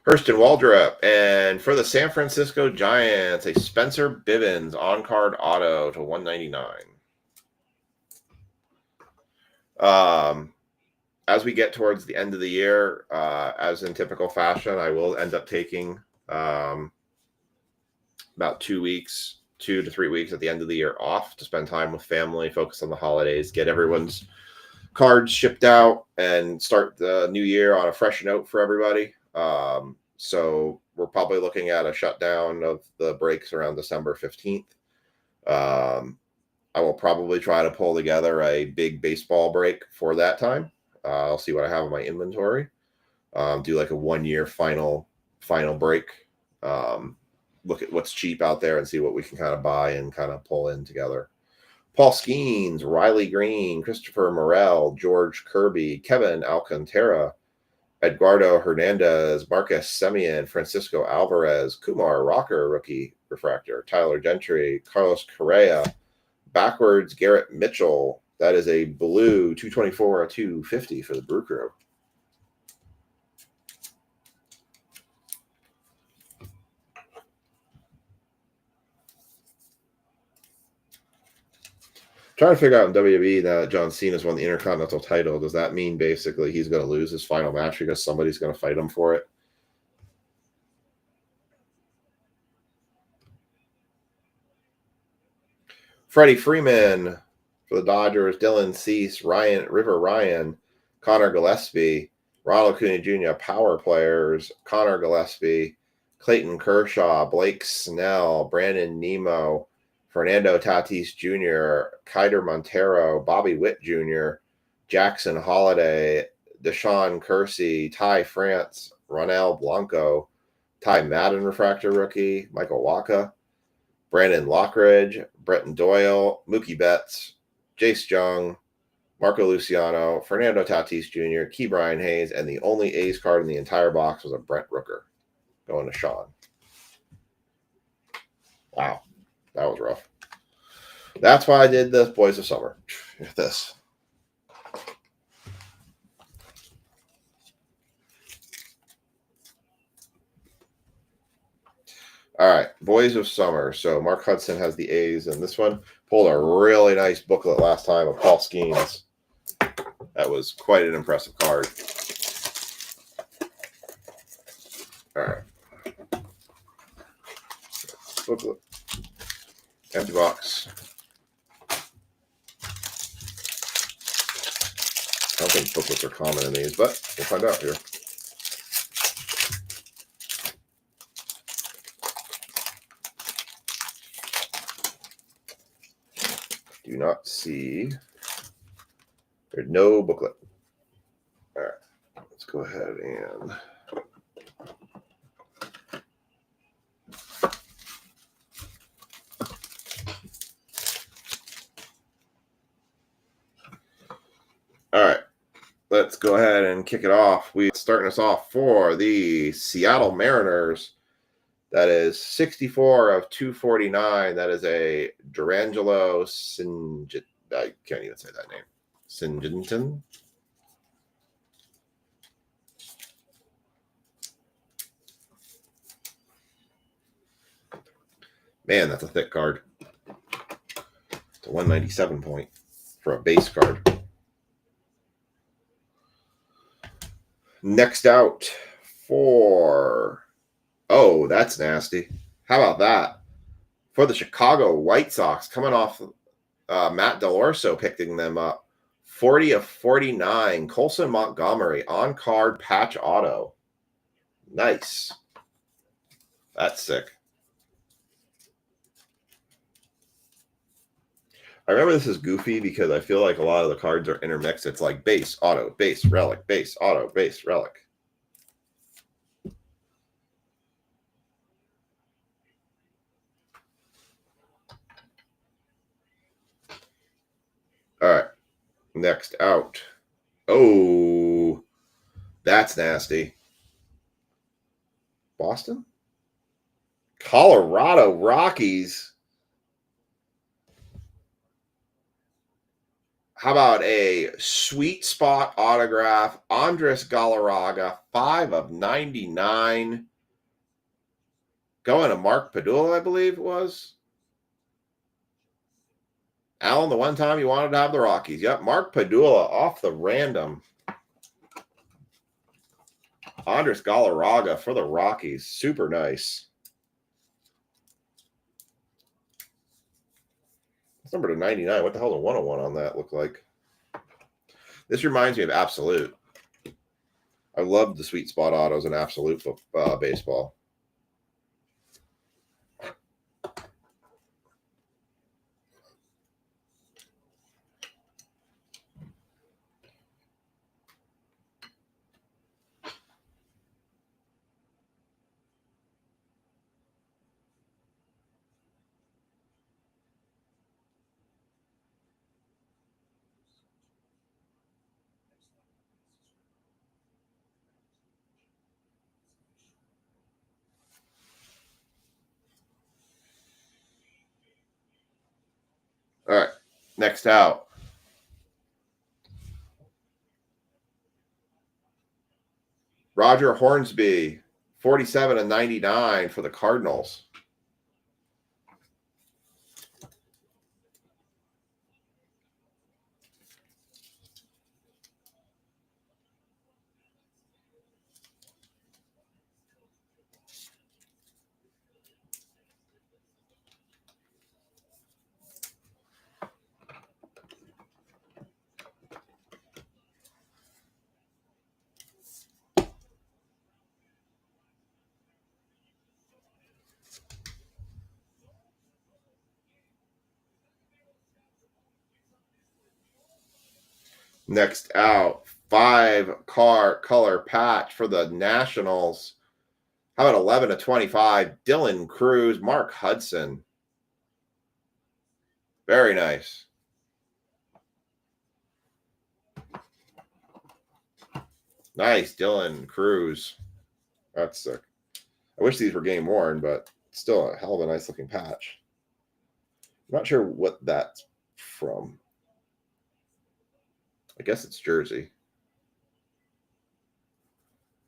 Hurston Waldrop, and for the San Francisco Giants, a Spencer Bivens on-card auto to 199. As we get towards the end of the year, as in typical fashion, I will end up taking about 2 to 3 weeks at the end of the year off to spend time with family, focus on the holidays, get everyone's cards shipped out, and start the new year on a fresh note for everybody. So we're probably looking at a shutdown of the breaks around December 15th. I will probably try to pull together a big baseball break for that time. I'll see what I have in my inventory. Do like a 1 year final break. Look at what's cheap out there and see what we can kind of buy and kind of pull in together. Paul Skeens, Riley Green, Christopher Morel, George Kirby, Kevin Alcantara, Eduardo Hernandez, Marcus Semien, Francisco Alvarez, Kumar Rocker, rookie refractor, Tyler Gentry, Carlos Correa, backwards Garrett Mitchell. That is a blue 224 or 250 for the Brew Crew. Trying to figure out in WWE that John Cena's won the Intercontinental title. Does that mean basically he's going to lose his final match because somebody's going to fight him for it? Freddie Freeman for the Dodgers, Dylan Cease, River Ryan, Connor Gillespie, Ronald Acuna Jr., power players, Connor Gillespie, Clayton Kershaw, Blake Snell, Brandon Nemo, Fernando Tatis Jr., Kiter Montero, Bobby Witt Jr., Jackson Holiday, Deshaun Kersey, Ty France, Ronel Blanco, Ty Madden refractor rookie, Michael Waka, Brandon Lockridge, Bretton Doyle, Mookie Betts, Jace Jung, Marco Luciano, Fernando Tatis Jr., Key Brian Hayes, and the only A's card in the entire box was a Brent Rooker going to Sean. Wow. That was rough. That's why I did the Boys of Summer. This. All right, Boys of Summer. So Mark Hudson has the A's, and this one pulled a really nice booklet last time of Paul Skeens. That was quite an impressive card. All right. Booklet. Empty box. don't think booklets are common in these, but we'll find out here. Do not see. There's no booklet. All right, let's go ahead and. All right, let's go ahead and kick it off. We're starting us off for the Seattle Mariners. That is 64 of 249. That is a Durangelo Sinjit. I can't even say that name. Sinjinton. Man, that's a thick card. It's a 197 point for a base card. Next out for, oh, that's nasty. How about that? For the Chicago White Sox, coming off Matt Delorso picking them up. 40 of 49. Colson Montgomery on card patch auto. Nice. That's sick. I remember this is goofy because I feel like a lot of the cards are intermixed. It's like base, auto, base, relic, base, auto, base, relic. All right. Next out. Oh, that's nasty. Boston? Colorado Rockies. How about a sweet spot autograph? Andres Galarraga, 5 of 99. Going to Mark Padula, I believe it was. Alan, the one time you wanted to have the Rockies. Yep, Mark Padula off the random. Andres Galarraga for the Rockies. Super nice. It's number to 99. What the hell did 101 on that look like? This reminds me of Absolute. I love the sweet spot autos in Absolute baseball. All right, next out. Roger Hornsby, 47 of 99 for the Cardinals. Next out, 5-color patch for the Nationals. How about 11 of 25? Dylan Cruz, Mark Hudson. Very nice. Nice, Dylan Cruz. That's sick. I wish these were game worn, but still a hell of a nice looking patch. I'm not sure what that's from. I guess it's Jersey.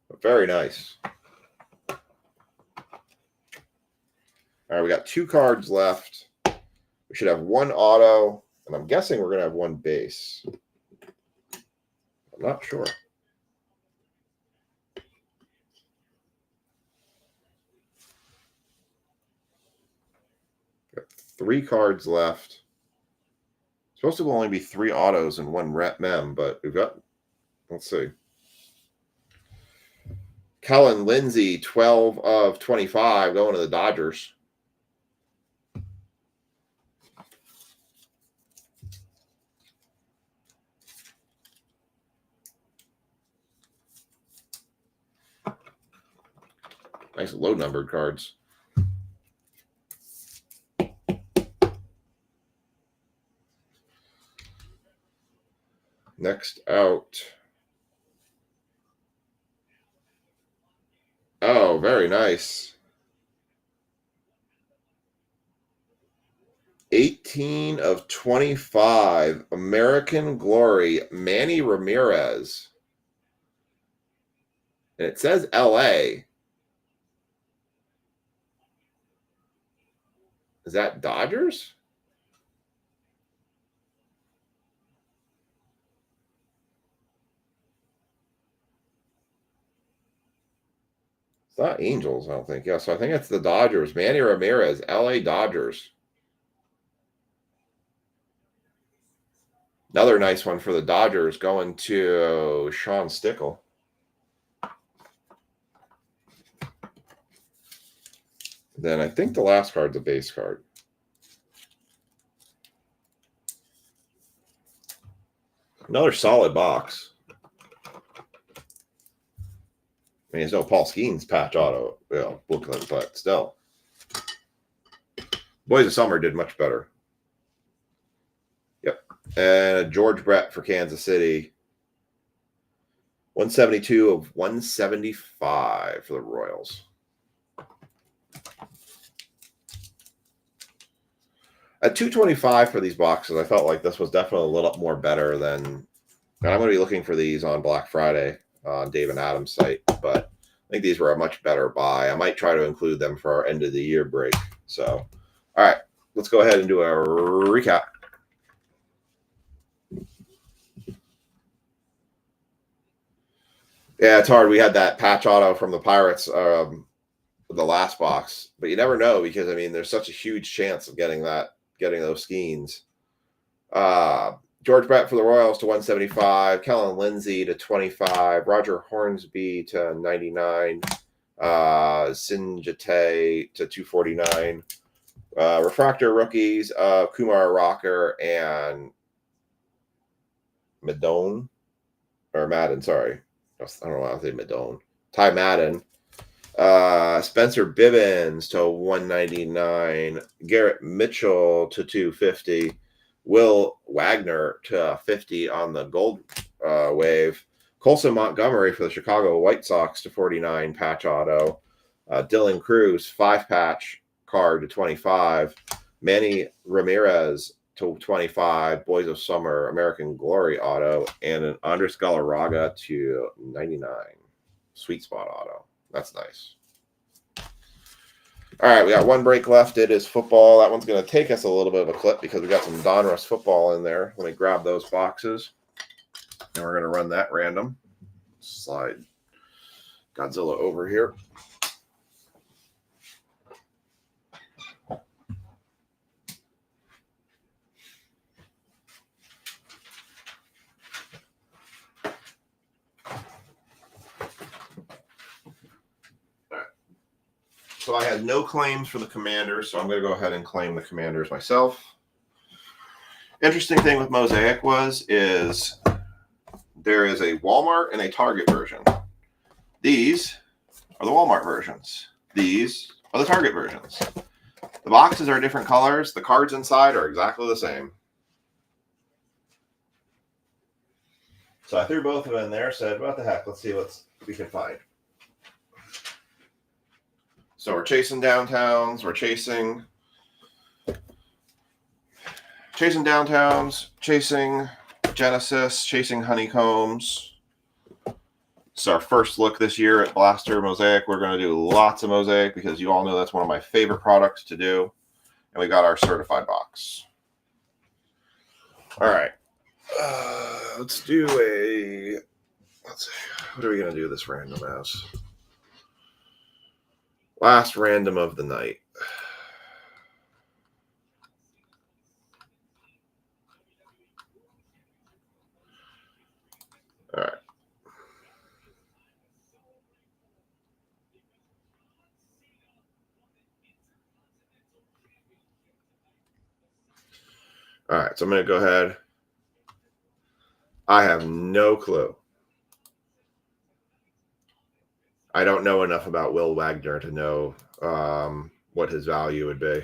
But very nice. All right, we got 2 cards left. We should have 1 auto, and I'm guessing we're going to have 1 base. I'm not sure. Got 3 cards left. Supposed to only be 3 autos and 1 rep mem, but we've got Let's see. Kellen Lindsey, 12 of 25, going to the Dodgers. Nice low numbered cards. Next out. Oh, very nice. 18 of 25, American Glory, Manny Ramirez. And it says LA. Is that Dodgers? It's not Angels, I don't think. Yeah, so I think it's the Dodgers. Manny Ramirez, LA Dodgers. Another nice one for the Dodgers going to Sean Stickle. Then I think the last card's a base card. Another solid box. I mean, it's no Paul Skeens patch auto, booklet, but still. Boys of Summer did much better. Yep. And George Brett for Kansas City. 172 of 175 for the Royals. At 225 for these boxes, I felt like this was definitely a little more better than. And I'm going to be looking for these on Black Friday on Dave and Adam's site, but I think these were a much better buy. I might try to include them for our end of the year break. So, all right, let's go ahead and do a recap. Yeah, it's hard. We had that patch auto from the Pirates, the last box, but you never know because I mean, there's such a huge chance of getting those Skeens. George Brett for the Royals to 175, Kellen Lindsey to 25, Roger Hornsby to 99, Sinjate to 249. Refractor rookies of Kumar Rocker and Madden. Sorry. I don't know why I say Madone. Ty Madden. Spencer Bibbins to 199. Garrett Mitchell to 250. Will Wagner to 50 on the gold wave. Colson Montgomery for the Chicago White Sox to 49 patch auto. Dylan Cruz 5-patch card to 25. Manny Ramirez to 25. Boys of Summer American Glory auto. And an Andres Galarraga to 99. Sweet spot auto. That's nice. All right, we got one break left. It is football. That one's going to take us a little bit of a clip because we got some Donruss football in there. Let me grab those boxes. And we're going to run that random. Slide Godzilla over here. So I had no claims for the Commanders, so I'm going to go ahead and claim the Commanders myself. Interesting thing with Mosaic is there is a Walmart and a Target version. These are the Walmart versions. These are the Target versions. The boxes are different colors. The cards inside are exactly the same. So I threw both of them in there, said, what the heck, let's see what we can find. So we're chasing downtowns, we're chasing downtowns, chasing Genesis, chasing honeycombs. It's our first look this year at Blaster Mosaic. We're going to do lots of Mosaic because you all know that's one of my favorite products to do. And we got our certified box. All right. Let's see. What are we going to do this random as? Last random of the night. All right. All right, so I'm going to go ahead. I have no clue. I don't know enough about Will Wagner to know what his value would be.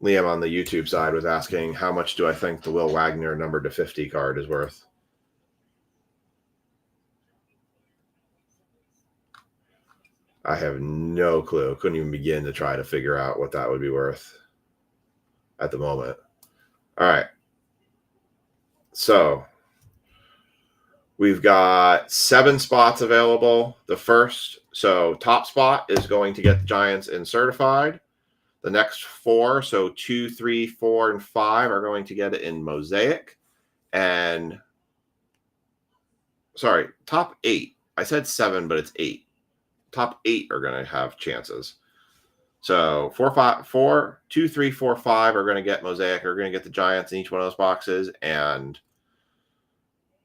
Liam on the YouTube side was asking, how much do I think the Will Wagner number to 50 card is worth? I have no clue. Couldn't even begin to try to figure out what that would be worth at the moment. All right. So we've got 7 spots available. The first, so top spot is going to get the Giants in certified. The next 4, so 2, 3, 4, and 5 are going to get it in mosaic. And sorry, top 8. I said 7, but it's 8. Top 8 are going to have chances. So 2, 3, 4, 5 are going to get mosaic, are going to get the Giants in each one of those boxes, and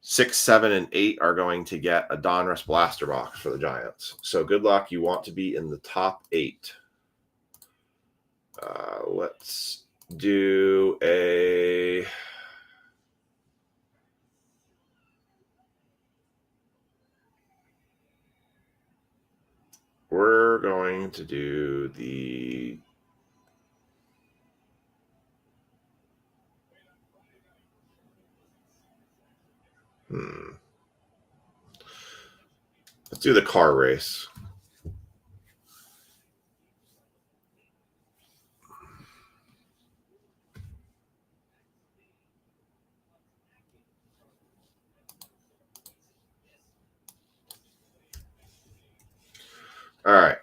6, 7, and 8 are going to get a Donruss blaster box for the Giants. So good luck. You want to be in the top 8. Let's do a... We're going to do the... Let's do the car race. All right.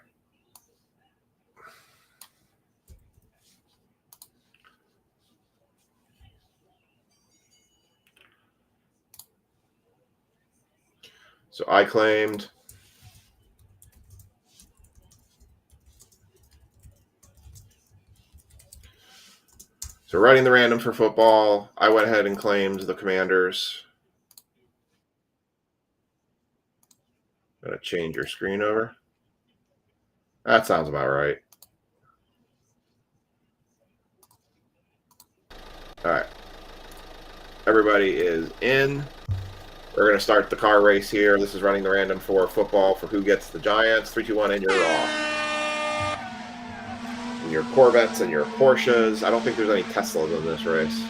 So I claimed. So writing the random for football, I went ahead and claimed the Commanders. I'm going to change your screen over. That sounds about right. All right. Everybody is in. We're going to start the car race here. This is running the random for football for who gets the Giants. 3, 2, 1, and you're off. And your Corvettes and your Porsches. I don't think there's any Teslas in this race.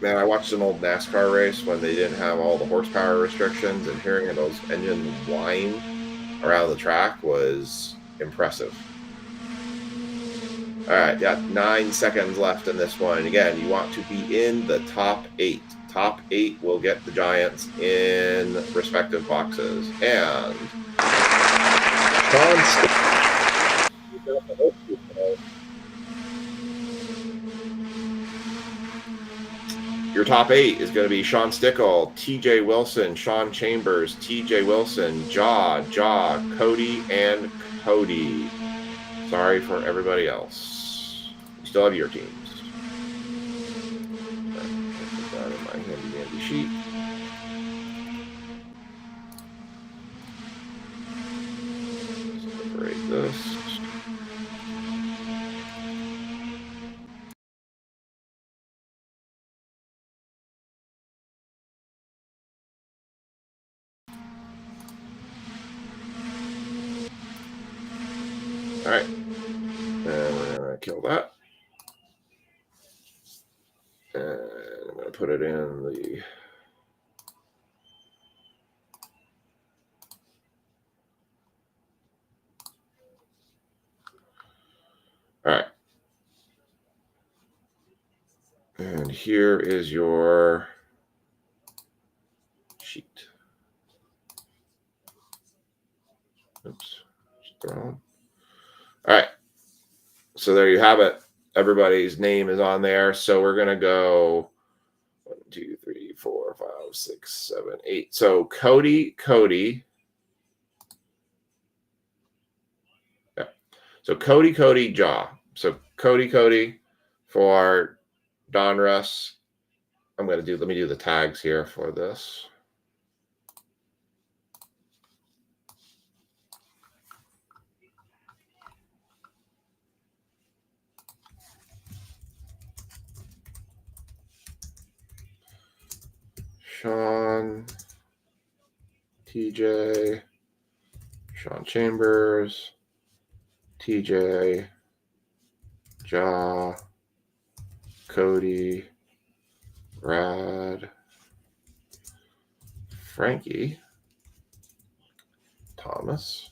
Man, I watched an old NASCAR race when they didn't have all the horsepower restrictions, and hearing those engines whine around the track was impressive. All right, got 9 seconds left in this one. Again, you want to be in the top 8. Top 8 will get the Giants in respective boxes. And your top 8 is going to be Sean Stickle, TJ Wilson, Sean Chambers, TJ Wilson, Jaw, Cody, and Cody. Sorry for everybody else. You still have your teams. Put that in my handy sheet. Separate this. All right. And we're going to kill that. And I'm going to put it in the... All right. And here is your sheet. Oops. All right. So there you have it. Everybody's name is on there. So we're going to go 1, 2, 3, 4, 5, 6, 7, 8. So Cody. Yeah. So Cody, Jaw. So Cody for Donruss. Let me do the tags here for this. Sean, TJ, Sean Chambers, TJ, Ja, Cody, Brad, Frankie, Thomas,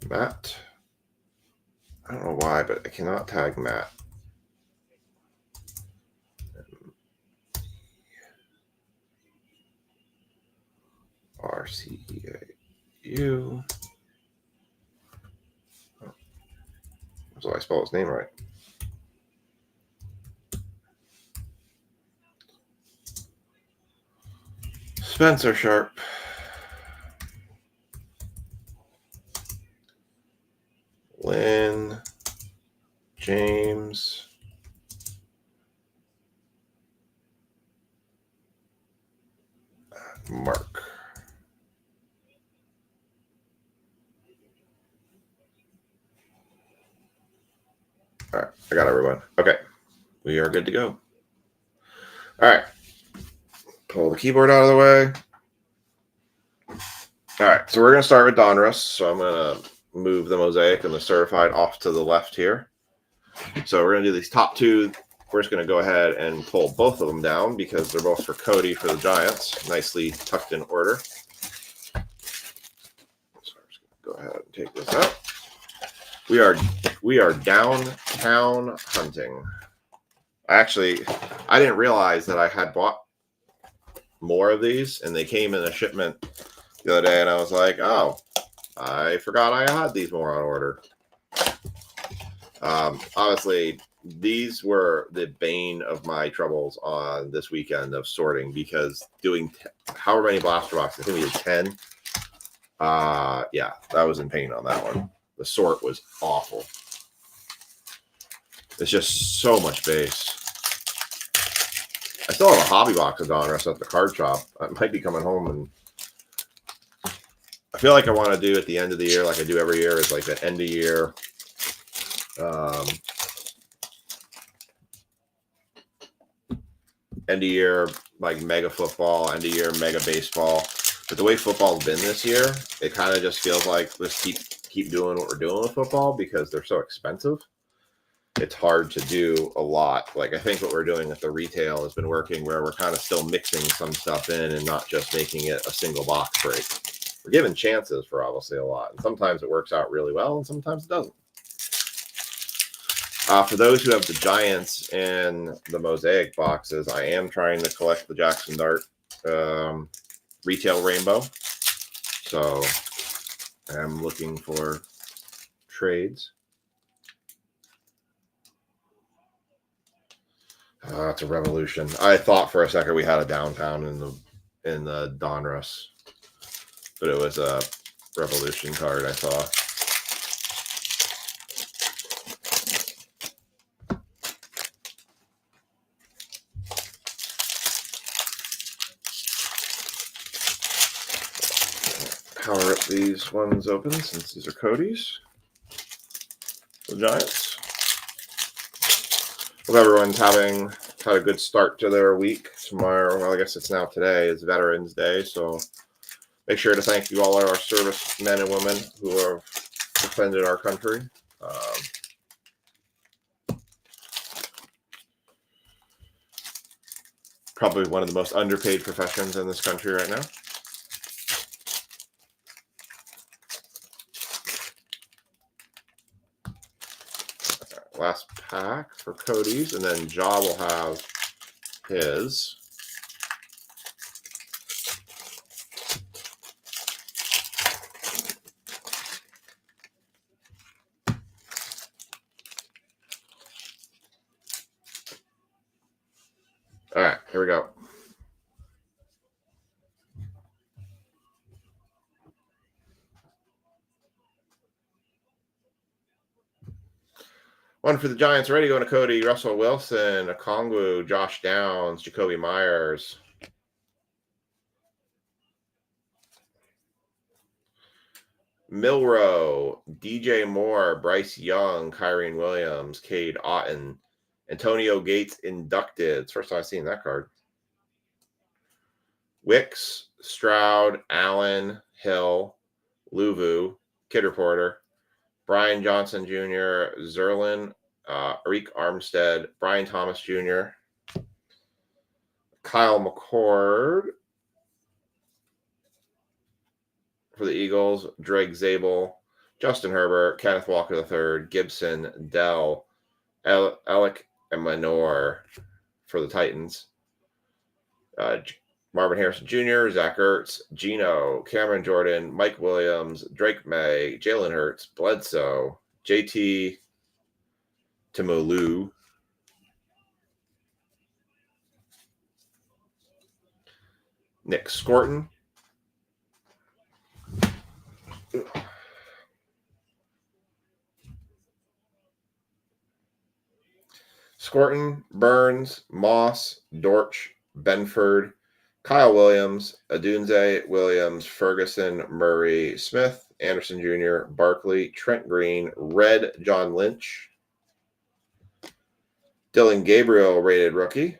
Matt. I don't know why, but I cannot tag Matt. RCEAU. So I spell his name right. Spencer Sharp. Lynn. James. Mark. All right, I got everyone. Okay, we are good to go. All right, pull the keyboard out of the way. All right, so we're going to start with Donruss. So I'm going to move the Mosaic and the Certified off to the left here. So we're going to do these top two. We're just going to go ahead and pull both of them down because they're both for Cody for the Giants. Nicely tucked in order. So I'm just going to go ahead and take this out. We are downtown hunting. I didn't realize that I had bought more of these, and they came in a shipment the other day, and I was like, oh, I forgot I had these more on order. Obviously, these were the bane of my troubles on this weekend of sorting because doing however many blaster boxes, I think we did 10. Yeah, that was in pain on that one. The sort was awful. It's just so much base. I still have a hobby box of Donruss at the card shop. I might be coming home, and I feel like I want to do at the end of the year, like I do every year, is like the end of year. End of year, like mega football, end of year, mega baseball. But the way football's been this year, it kind of just feels like let's keep doing what we're doing with football because they're so expensive. It's hard to do a lot. Like I think what we're doing at the retail has been working where we're kind of still mixing some stuff in and not just making it a single box break. We're giving chances for obviously a lot. And sometimes it works out really well and sometimes it doesn't. For those who have the Giants and the Mosaic boxes, I am trying to collect the Jackson Dart retail rainbow. So I'm looking for trades. It's a revolution. I thought for a second we had a downtown in the Donruss, but it was a revolution card I saw. Power up these ones open since these are Cody's. The Giants. Hope everyone's had a good start to their week. Tomorrow, well, I guess it's now today, is Veterans Day. So make sure to thank you all our service men and women who have defended our country. Probably one of the most underpaid professions in this country right now. Last pack for Cody's, and then Ja will have his. All right, here we go. One for the Giants, ready going to Cody, Russell Wilson, Okongwu, Josh Downs, Jacoby Myers. Milrow, DJ Moore, Bryce Young, Kyrene Williams, Cade Otton, Antonio Gates inducted. It's the first time I've seen that card. Wicks, Stroud, Allen, Hill, Luvu, Kid Reporter, Brian Johnson Jr., Zerlin, Arik Armstead, Brian Thomas Jr., Kyle McCord for the Eagles, Drake Zabel, Justin Herbert, Kenneth Walker III, Gibson, Dell, Alec and Manor for the Titans. Marvin Harrison Jr., Zach Ertz, Gino, Cameron Jordan, Mike Williams, Drake May, Jalen Hurts, Bledsoe, JT Timolu, Nick Scorton, Burns, Moss, Dortch, Benford, Kyle Williams, Adunze, Williams, Ferguson, Murray, Smith, Anderson Jr., Barkley, Trent Green, Red, John Lynch, Dylan Gabriel, rated rookie,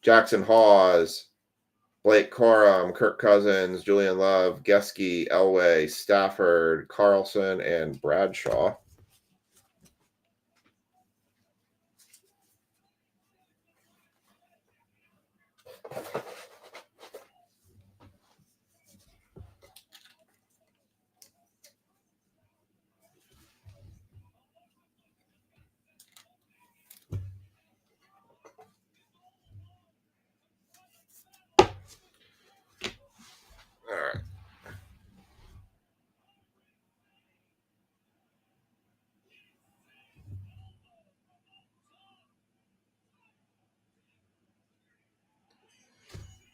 Jackson Hawes, Blake Corum, Kirk Cousins, Julian Love, Geske, Elway, Stafford, Carlson, and Bradshaw. All right.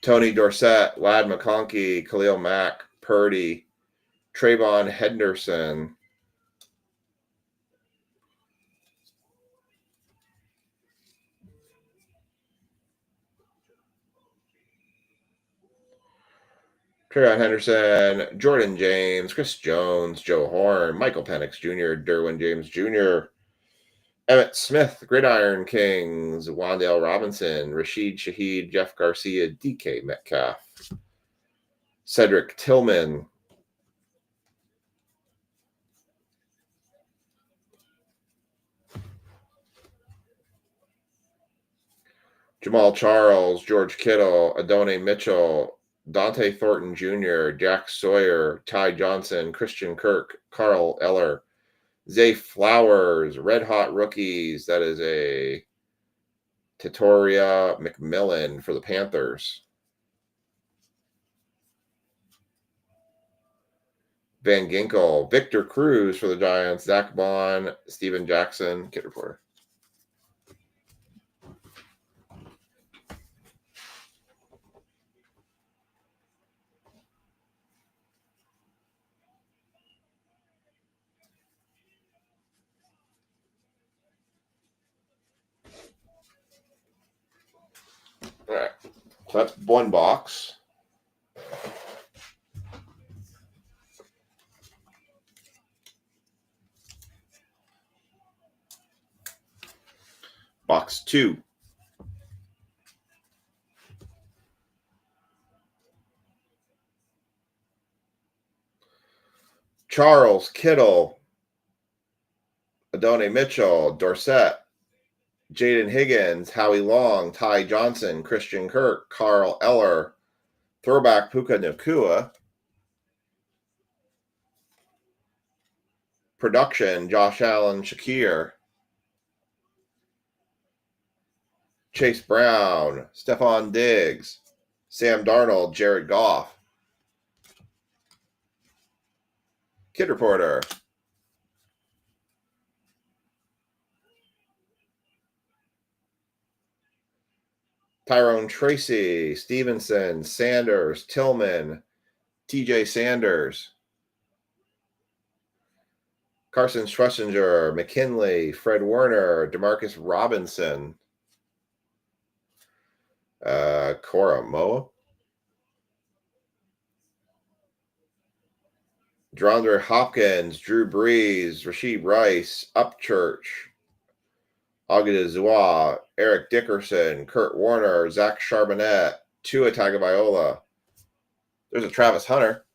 Tony Dorsett, Lad McConkey, Khalil Mack, Purdy, Trayvon Henderson, Jordan James, Chris Jones, Joe Horn, Michael Penix Jr., Derwin James Jr., Emmett Smith, Gridiron Kings, Wan'Dale Robinson, Rashid Shaheed, Jeff Garcia, DK Metcalf, Cedric Tillman, Jamal Charles, George Kittle, Adonai Mitchell, Dante Thornton Jr., Jack Sawyer, Ty Johnson, Christian Kirk, Carl Eller, Zay Flowers, Red Hot Rookies. That is a Tatoria McMillan for the Panthers. Van Ginkel, Victor Cruz for the Giants, Zach Bond, Steven Jackson, Kid Reporter. All right, so that's one box. Box 2. Charles Kittle, Adonai Mitchell, Dorsett, Jaden Higgins, Howie Long, Ty Johnson, Christian Kirk, Carl Eller, throwback Puka Nacua, production Josh Allen, Shakir, Chase Brown, Stephon Diggs, Sam Darnold, Jared Goff. Kid Reporter. Tyrone Tracy, Stevenson, Sanders, Tillman, TJ Sanders, Carson Schlesinger, McKinley, Fred Warner, Demarcus Robinson, Cora Moa, DeAndre Hopkins, Drew Brees, Rashid Rice, Upchurch, Ogadazua, Eric Dickerson, Kurt Warner, Zach Charbonnet, Tua Tagovailoa. There's a Travis Hunter.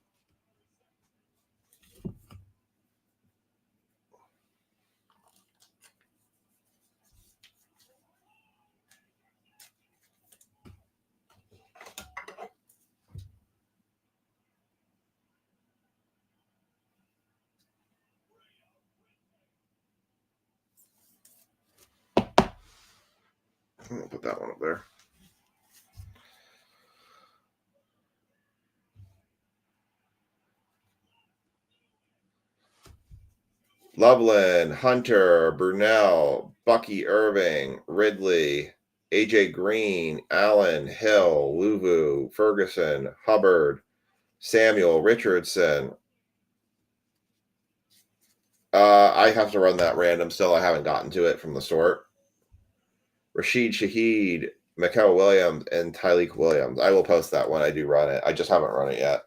I'm going to put that one up there. Loveland, Hunter, Brunell, Bucky Irving, Ridley, AJ Green, Allen, Hill, Luvu, Ferguson, Hubbard, Samuel, Richardson. I have to run that random still. I haven't gotten to it from the sort. Rashid Shaheed, Mikael Williams, and Tyleek Williams. I will post that when I do run it. I just haven't run it yet.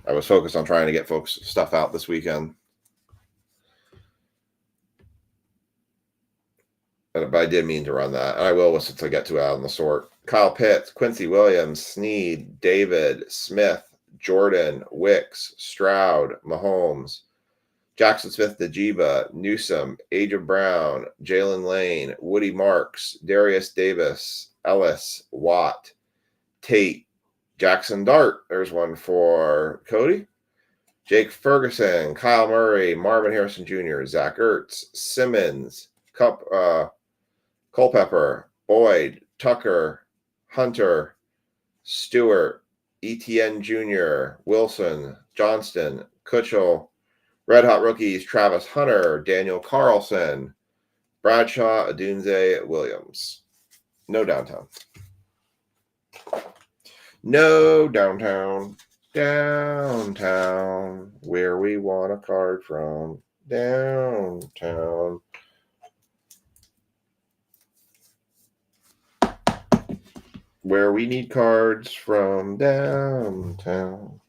I was focused on trying to get folks stuff out this weekend. But I did mean to run that. And I will once I get to it out in the sort. Kyle Pitts, Quincy Williams, Snead, David, Smith, Jordan, Wicks, Stroud, Mahomes, Jackson Smith, Najiba, Newsom, Aja Brown, Jalen Lane, Woody Marks, Darius Davis, Ellis, Watt, Tate, Jackson Dart. There's one for Cody. Jake Ferguson, Kyle Murray, Marvin Harrison Jr., Zach Ertz, Simmons, Culpepper, Boyd, Tucker, Hunter, Stewart, ETN Jr., Wilson, Johnston, Kutchell, Red Hot Rookies, Travis Hunter, Daniel Carlson, Bradshaw, Adunze, Williams. No downtown. No downtown. Downtown. Where we want a card from. Downtown. Where we need cards from downtown.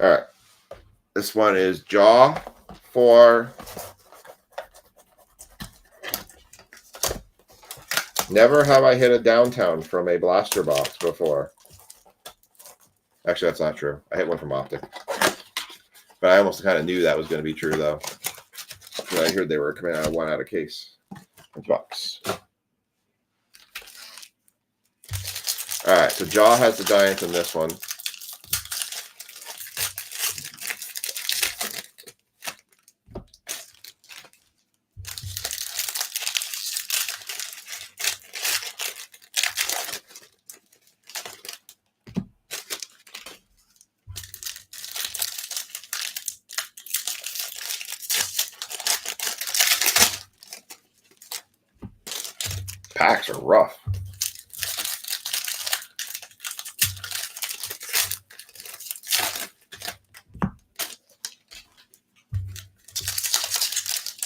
All right. This one is Jaw for never have I hit a downtown from a blaster box before. Actually, that's not true. I hit one from Optic. But I almost kind of knew that was going to be true, though. I heard they were coming out of one out of case. Box. All right, so Jaw has the Giants in this one. Packs are rough.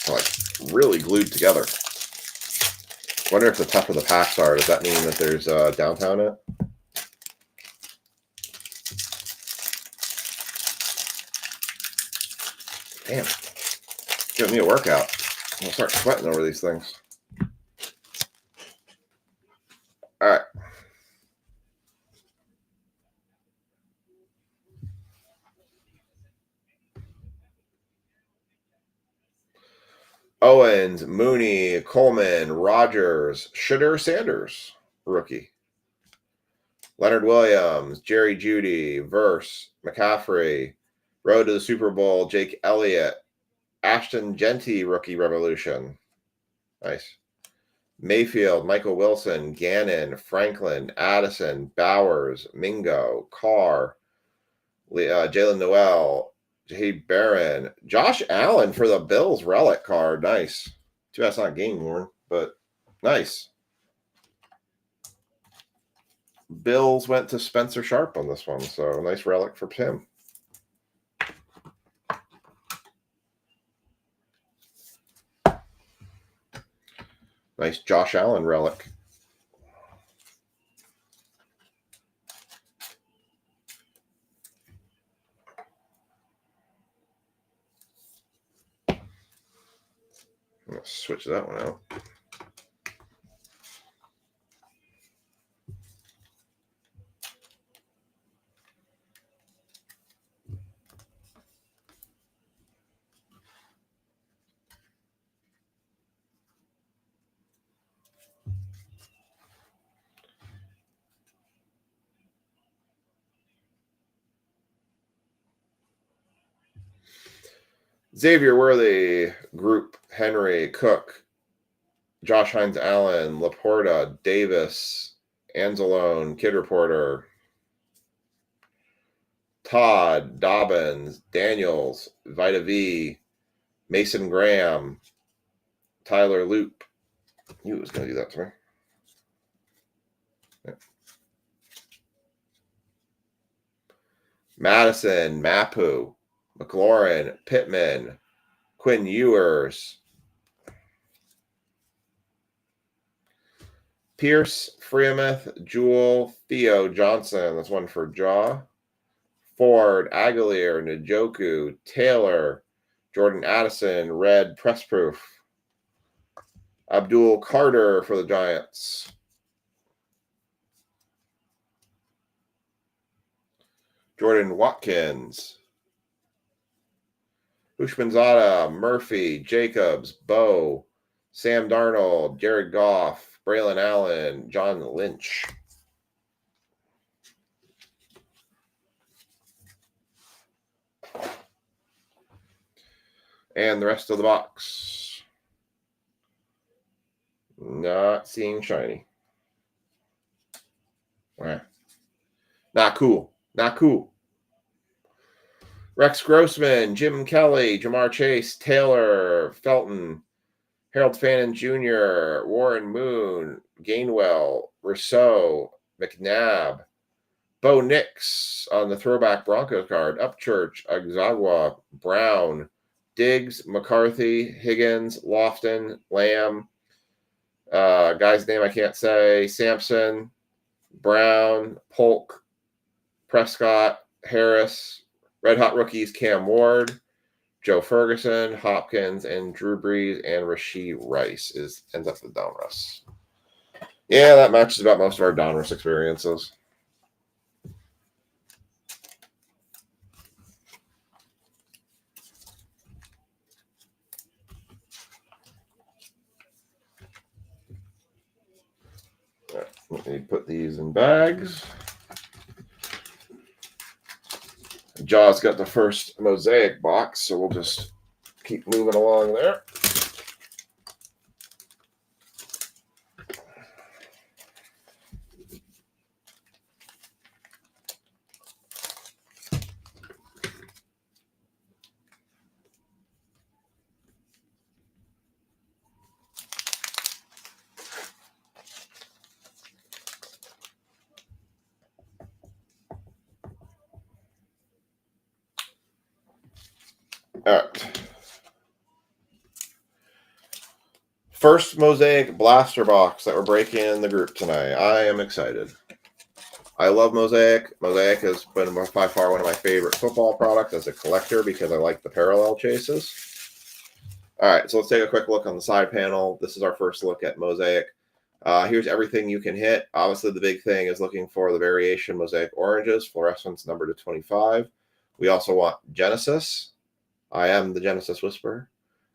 Like really glued together. Wonder if the tougher the packs are, does that mean that there's downtown in it? Damn. Giving me a workout. I'm gonna start sweating over these things. All right. Owens, Mooney, Coleman, Rogers, Shedeur Sanders, rookie. Leonard Williams, Jerry Jeudy, Verse, McCaffrey, Road to the Super Bowl, Jake Elliott, Ashton Genty, rookie revolution. Nice. Mayfield, Michael Wilson, Gannon, Franklin, Addison, Bowers, Mingo, Carr, Jalen Noel, Jay Barron, Josh Allen for the Bills relic card. Nice. Too bad it's not game worn, but nice. Bills went to Spencer Sharp on this one, so nice relic for him. Nice Josh Allen relic. I'm going to switch that one out. Xavier Worthy, Group, Henry, Cook, Josh Hines Allen, Laporta, Davis, Anzalone, Kid Reporter, Todd, Dobbins, Daniels, Vita V, Mason Graham, Tyler Loop. He was going to do that to me. Yeah. Madison, Mapu, McLaurin, Pittman, Quinn Ewers, Pierce, Freemuth, Jewell, Theo Johnson. That's one for Jaw. Ford, Aguilar, Njoku, Taylor, Jordan Addison, Red, Press Proof. Abdul Carter for the Giants. Jordan Watkins. Ushmanzada, Murphy, Jacobs, Bowe, Sam Darnold, Jared Goff, Braylon Allen, John Lynch. And the rest of the box. Not seeing shiny. Not cool. Not cool. Rex Grossman, Jim Kelly, Jamar Chase, Taylor, Felton, Harold Fannin Jr., Warren Moon, Gainwell, Rousseau, McNabb, Bo Nix on the throwback Broncos card, Upchurch, Agzagwa, Brown, Diggs, McCarthy, Higgins, Lofton, Lamb, guy's name I can't say, Sampson, Brown, Polk, Prescott, Harris, Red Hot Rookies, Cam Ward, Joe Ferguson, Hopkins, and Drew Brees, and Rashee Rice ends up with Donruss. Yeah, that matches about most of our Donruss experiences. All right, let me put these in bags. Jaw's got the first Mosaic box, so we'll just keep moving along there. All right. First Mosaic blaster box that we're breaking in the group tonight. I am excited. I love Mosaic. Mosaic has been by far one of my favorite football products as a collector because I like the parallel chases. All right, so let's take a quick look on the side panel. This is our first look at Mosaic. Here's everything you can hit. Obviously, the big thing is looking for the variation Mosaic oranges, fluorescence number to 25. We also want Genesis. I am the Genesis Whisperer.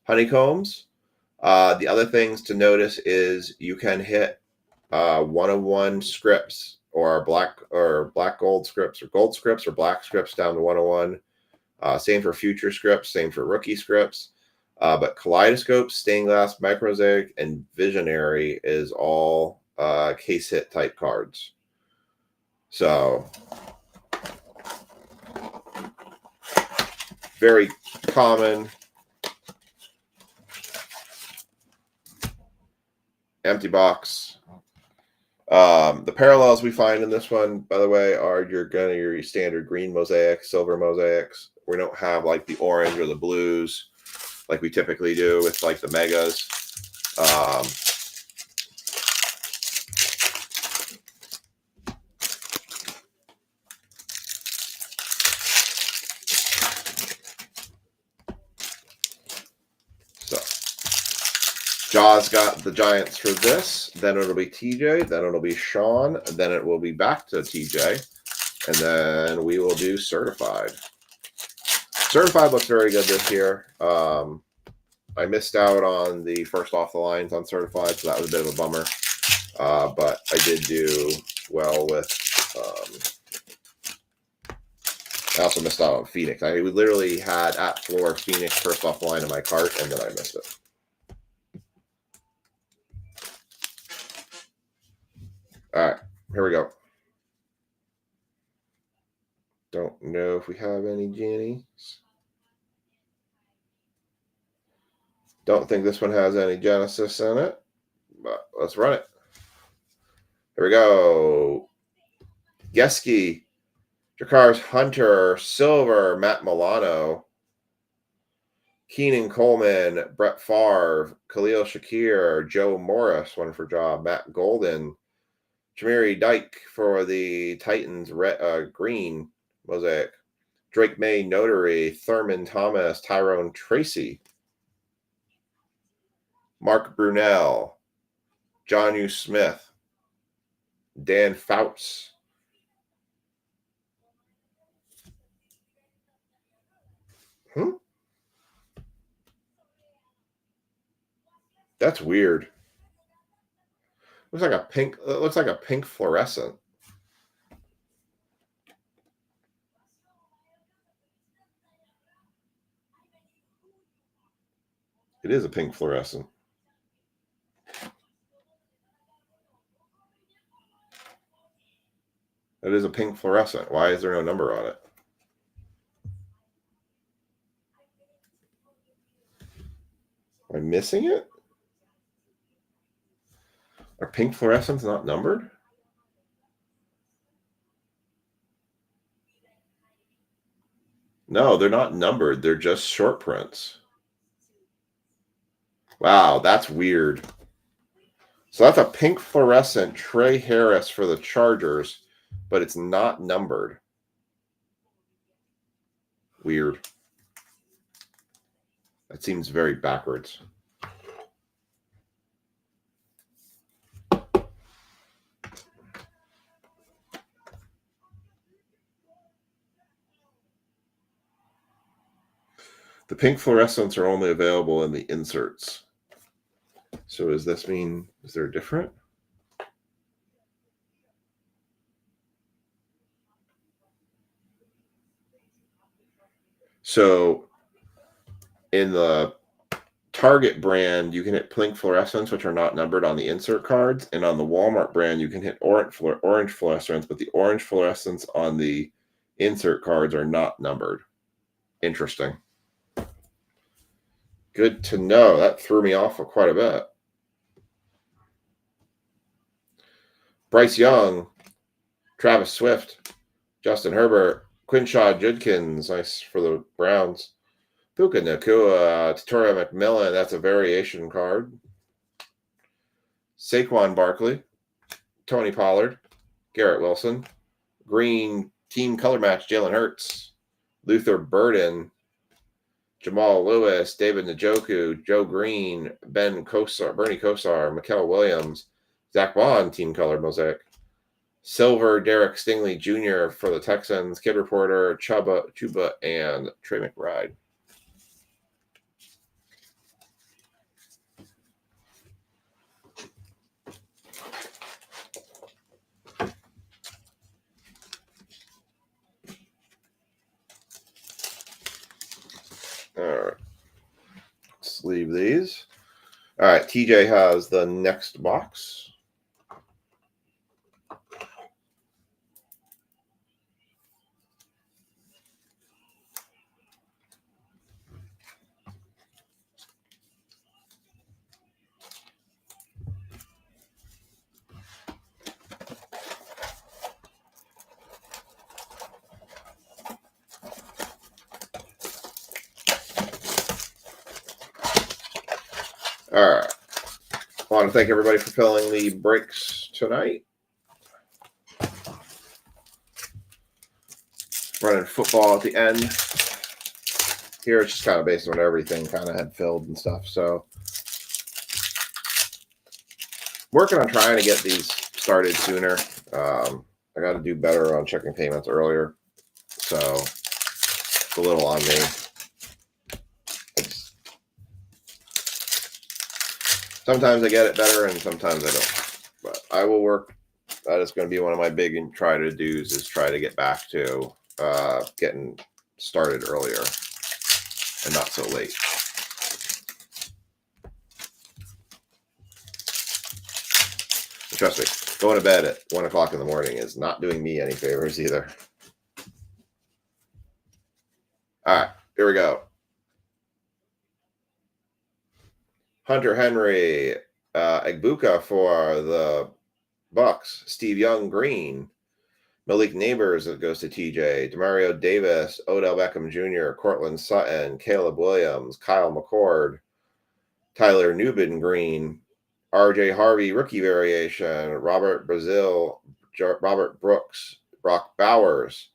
Honeycombs. The other things to notice is you can hit 101 scripts or black gold scripts or gold scripts or black scripts down to 101. Same for future scripts, same for rookie scripts. But Kaleidoscope, Stained Glass, Micromosaic, and Visionary is all case hit type cards. So very common. Empty box. The parallels we find in this one, by the way, are your standard green mosaic, silver mosaics. We don't have like the orange or the blues like we typically do with like the megas. So Jaws got the Giants for this. Then it'll be TJ. Then it'll be Sean. Then it will be back to TJ. And then we will do certified. Certified looks very good this year. I missed out on the first off the lines on certified, so that was a bit of a bummer. But I did do well with. I also missed out on Phoenix. I literally had at floor Phoenix first off the line in my cart, and then I missed it. All right, here we go. Don't know if we have any Jennies. Don't think this one has any Genesis in it, but let's run it. Here we go. Geske, Jakar's Hunter, Silver, Matt Milano, Keenan Coleman, Brett Favre, Khalil Shakir, Joe Morris, one for job, Matt Golden, Jamiri Dyke for the Titans, green mosaic, Drake May Notary, Thurman Thomas, Tyrone Tracy, Mark Brunell, John U. Smith, Dan Fouts, That's weird. Looks like a pink. It looks like a pink fluorescent. It is a pink fluorescent. It is a pink fluorescent. Why is there no number on it? Am I missing it? Are pink fluorescents not numbered? No, they're not numbered. They're just short prints. Wow, that's weird. So that's a pink fluorescent Trey Harris for the Chargers, but it's not numbered. Weird. That seems very backwards. The pink fluorescents are only available in the inserts. So does this mean, is there a different? So in the Target brand, you can hit pink fluorescents, which are not numbered on the insert cards. And on the Walmart brand, you can hit orange fluorescents, but the orange fluorescents on the insert cards are not numbered. Interesting. Good to know. That threw me off for quite a bit. Bryce Young, Travis Swift, Justin Herbert, Quinshaw Judkins, nice for the Browns. Puka Nacua, Torrey McMillan, that's a variation card. Saquon Barkley, Tony Pollard, Garrett Wilson, green team color match, Jalen Hurts, Luther Burden, Jamal Lewis, David Njoku, Joe Green, Bernie Kosar, Mikael Williams, Zach Bond, team color mosaic. Silver, Derek Stingley Jr. for the Texans, Kid Reporter, Chuba, and Trey McBride. All right. Let's leave these. All right. TJ has the next box. All right. I want to thank everybody for filling the breaks tonight. Running football at the end. Here it's just kind of based on everything kind of had filled and stuff. So working on trying to get these started sooner. I got to do better on checking payments earlier, so it's a little on me. Sometimes I get it better, and sometimes I don't. But I will work. That is going to be one of my big and try to do's, is try to get back to getting started earlier and not so late. Trust me, going to bed at 1 o'clock in the morning is not doing me any favors either. All right, here we go. Hunter Henry, Egbuka for the Bucks. Steve Young, green. Malik Neighbors, that goes to TJ. Demario Davis, Odell Beckham Jr., Cortland Sutton, Caleb Williams, Kyle McCord, Tyler Newbin, green. RJ Harvey, rookie variation. Robert Brazil, Robert Brooks, Brock Bowers.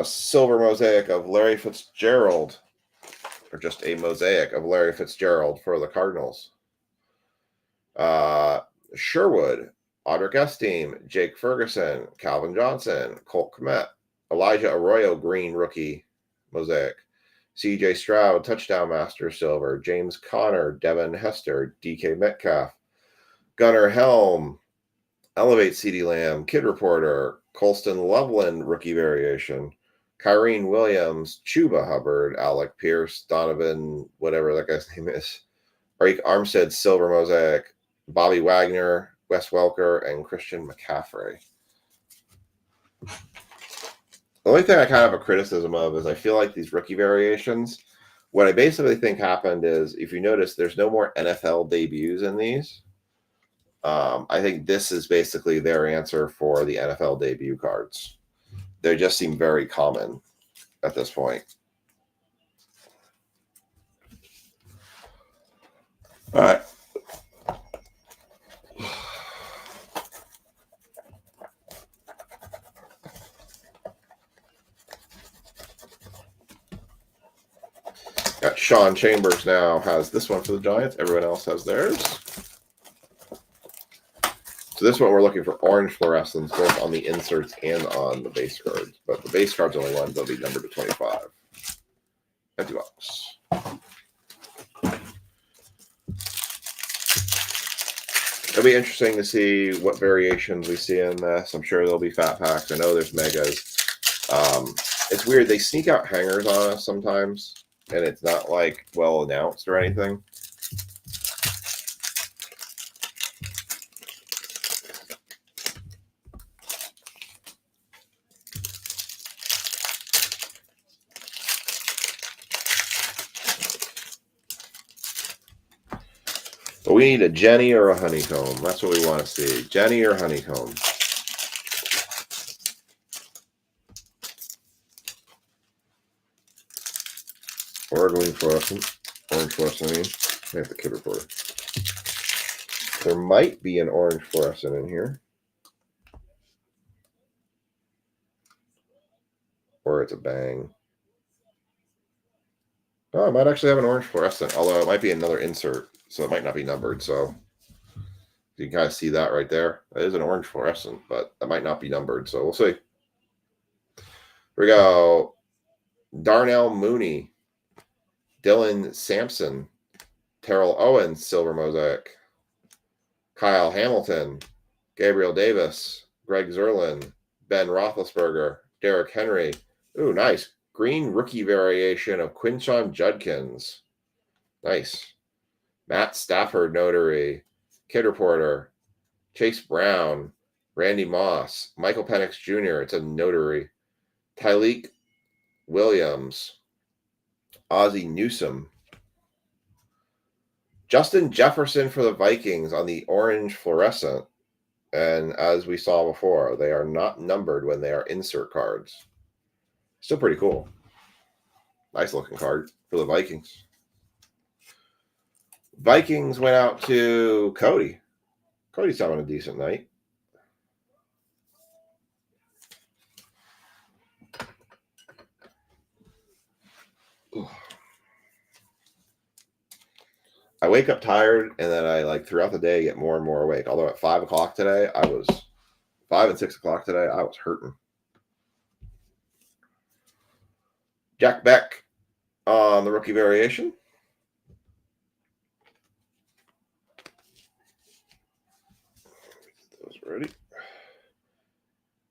Silver mosaic of Larry Fitzgerald, or just a mosaic of Larry Fitzgerald for the Cardinals. Sherwood, Audric Esteen, Jake Ferguson, Calvin Johnson, Colt Kmet, Elijah Arroyo, green rookie mosaic. CJ Stroud, touchdown master silver. James Conner, Devin Hester, DK Metcalf, Gunnar Helm, Elevate CeeDee Lamb, Kid Reporter, Colston Loveland, rookie variation. Kyrene Williams, Chuba Hubbard, Alec Pierce, Donovan, whatever that guy's name is. Arik Armstead, silver mosaic. Bobby Wagner, Wes Welker, and Christian McCaffrey. The only thing I kind of have a criticism of is I feel like these rookie variations, what I basically think happened is, if you notice, there's no more NFL debuts in these. I think this is basically their answer for the NFL debut cards. They just seem very common at this point. All right. Got Sean Chambers now has this one for the Giants. Everyone else has theirs. So this one we're looking for orange fluorescence both on the inserts and on the base cards. But the base cards only ones that'll be numbered to 25. $50. It'll be interesting to see what variations we see in this. I'm sure there'll be fat packs. I know there's megas. It's weird. They sneak out hangers on us sometimes, and it's not like well announced or anything. But we need a Jenny or a honeycomb. That's what we want to see. Jenny or honeycomb. Or green fluorescent. Orange fluorescent, I mean. I have the Kid Reporter. There might be an orange fluorescent in here. Or it's a bang. Oh, I might actually have an orange fluorescent, although it might be another insert, so it might not be numbered. So you can kind of see that right there. That is an orange fluorescent, but that might not be numbered, so we'll see. Here we go. Darnell Mooney, Dylan Sampson, Terrell Owens, silver mosaic. Kyle Hamilton, Gabriel Davis, Greg Zerlin, Ben Roethlisberger, Derrick Henry. Ooh, nice. Green rookie variation of Quinshon Judkins. Nice. Matt Stafford, notary. Kid Reporter. Chase Brown. Randy Moss. Michael Penix Jr. It's a notary. Tyleek Williams. Ozzie Newsome. Justin Jefferson for the Vikings on the orange fluorescent. And as we saw before, they are not numbered when they are insert cards. Still pretty cool. Nice looking card for the Vikings. Vikings went out to Cody. Cody's having a decent night. I wake up tired, and then I throughout the day get more and more awake. Although at 5 o'clock today, 5 and 6 o'clock today, I was hurting. Jack Beck on the rookie variation. Those ready.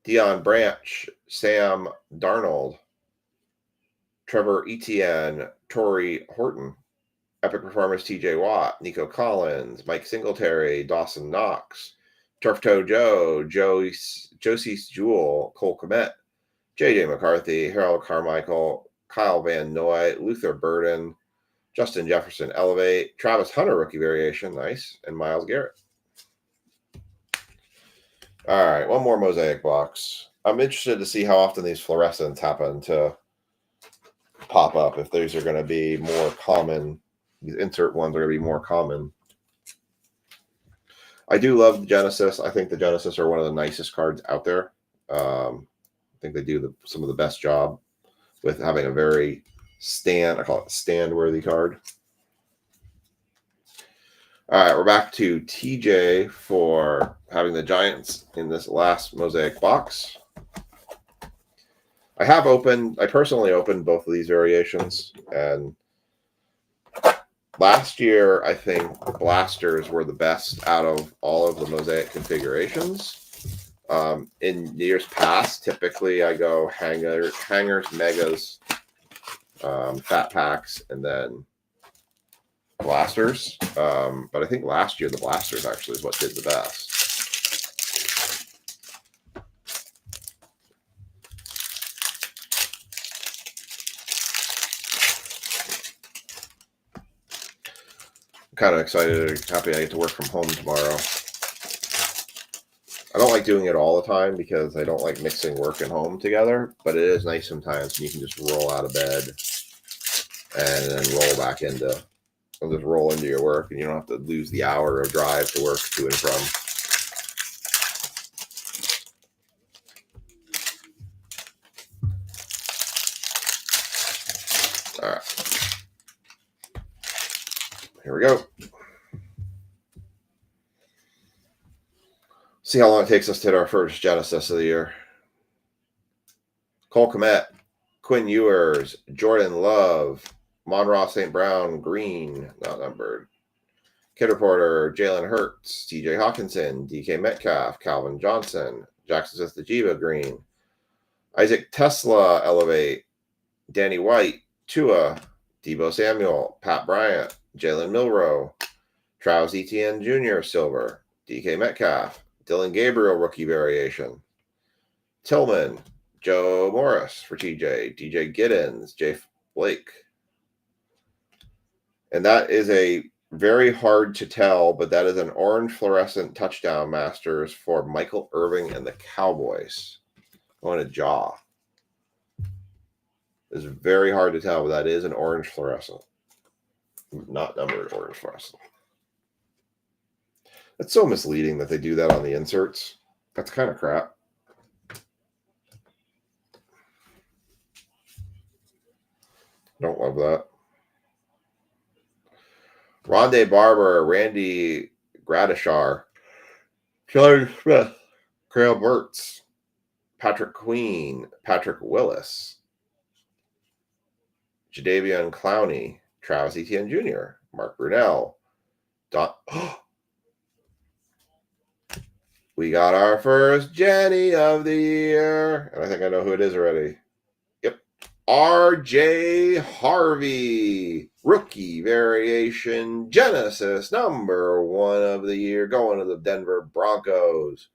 Dion Branch, Sam Darnold, Trevor Etienne, Torrey Horton, Epic Performance TJ Watt, Nico Collins, Mike Singletary, Dawson Knox, Turf Toe Joe, Josie Jewell, Cole Kmet, JJ McCarthy, Harold Carmichael, Kyle Van Noy, Luther Burden, Justin Jefferson Elevate, Travis Hunter rookie variation, nice, and Myles Garrett. All right, one more mosaic box. I'm interested to see how often these fluorescents happen to pop up, if these are going to be more common. These insert ones are going to be more common. I do love the Genesis. I think the Genesis are one of the nicest cards out there. I think they do some of the best job with having a very I call it stand-worthy card. All right, we're back to TJ for having the Giants in this last mosaic box. I personally opened both of these variations, and last year I think blasters were the best out of all of the mosaic configurations. In years past, typically I go hangers, megas, fat packs, and then blasters. But I think last year the blasters actually is what did the best. I'm kind of excited, happy I get to work from home tomorrow. I don't like doing it all the time because I don't like mixing work and home together, but it is nice sometimes when you can just roll out of bed and then roll into your work, and you don't have to lose the hour of drive to work to and from. All right. Here we go. See how long it takes us to hit our first Genesis of the year. Cole Kmet, Quinn Ewers, Jordan Love, Monroe St. Brown, Green, not numbered. Kid Reporter, Jalen Hurts, TJ Hawkinson, DK Metcalf, Calvin Johnson, Jackson Smith-Njigba, Green, Isaac Tesla, Elevate, Danny White, Tua, Deebo Samuel, Pat Bryant, Jalen Milroe, Travis Etienne Jr., Silver, DK Metcalf, Dylan Gabriel, rookie variation, Tillman, Joe Morris for TJ, DJ Giddens, Jay Blake. And that is a very hard to tell, but that is an orange fluorescent touchdown masters for Michael Irving and the Cowboys. Going to jaw. It's very hard to tell, but that is an orange fluorescent. Not numbered orange fluorescent. It's so misleading that they do that on the inserts. That's kind of crap. Don't love that. Rondé Barber, Randy Gradishar, Killer Smith, Crail Mertz, Patrick Queen, Patrick Willis, Jadeveon Clowney, Travis Etienne Jr., Mark Brunell, we got our first Jenny of the year. And I think I know who it is already. Yep. RJ Harvey. Rookie variation. Genesis. Number 1 of the year. Going to the Denver Broncos.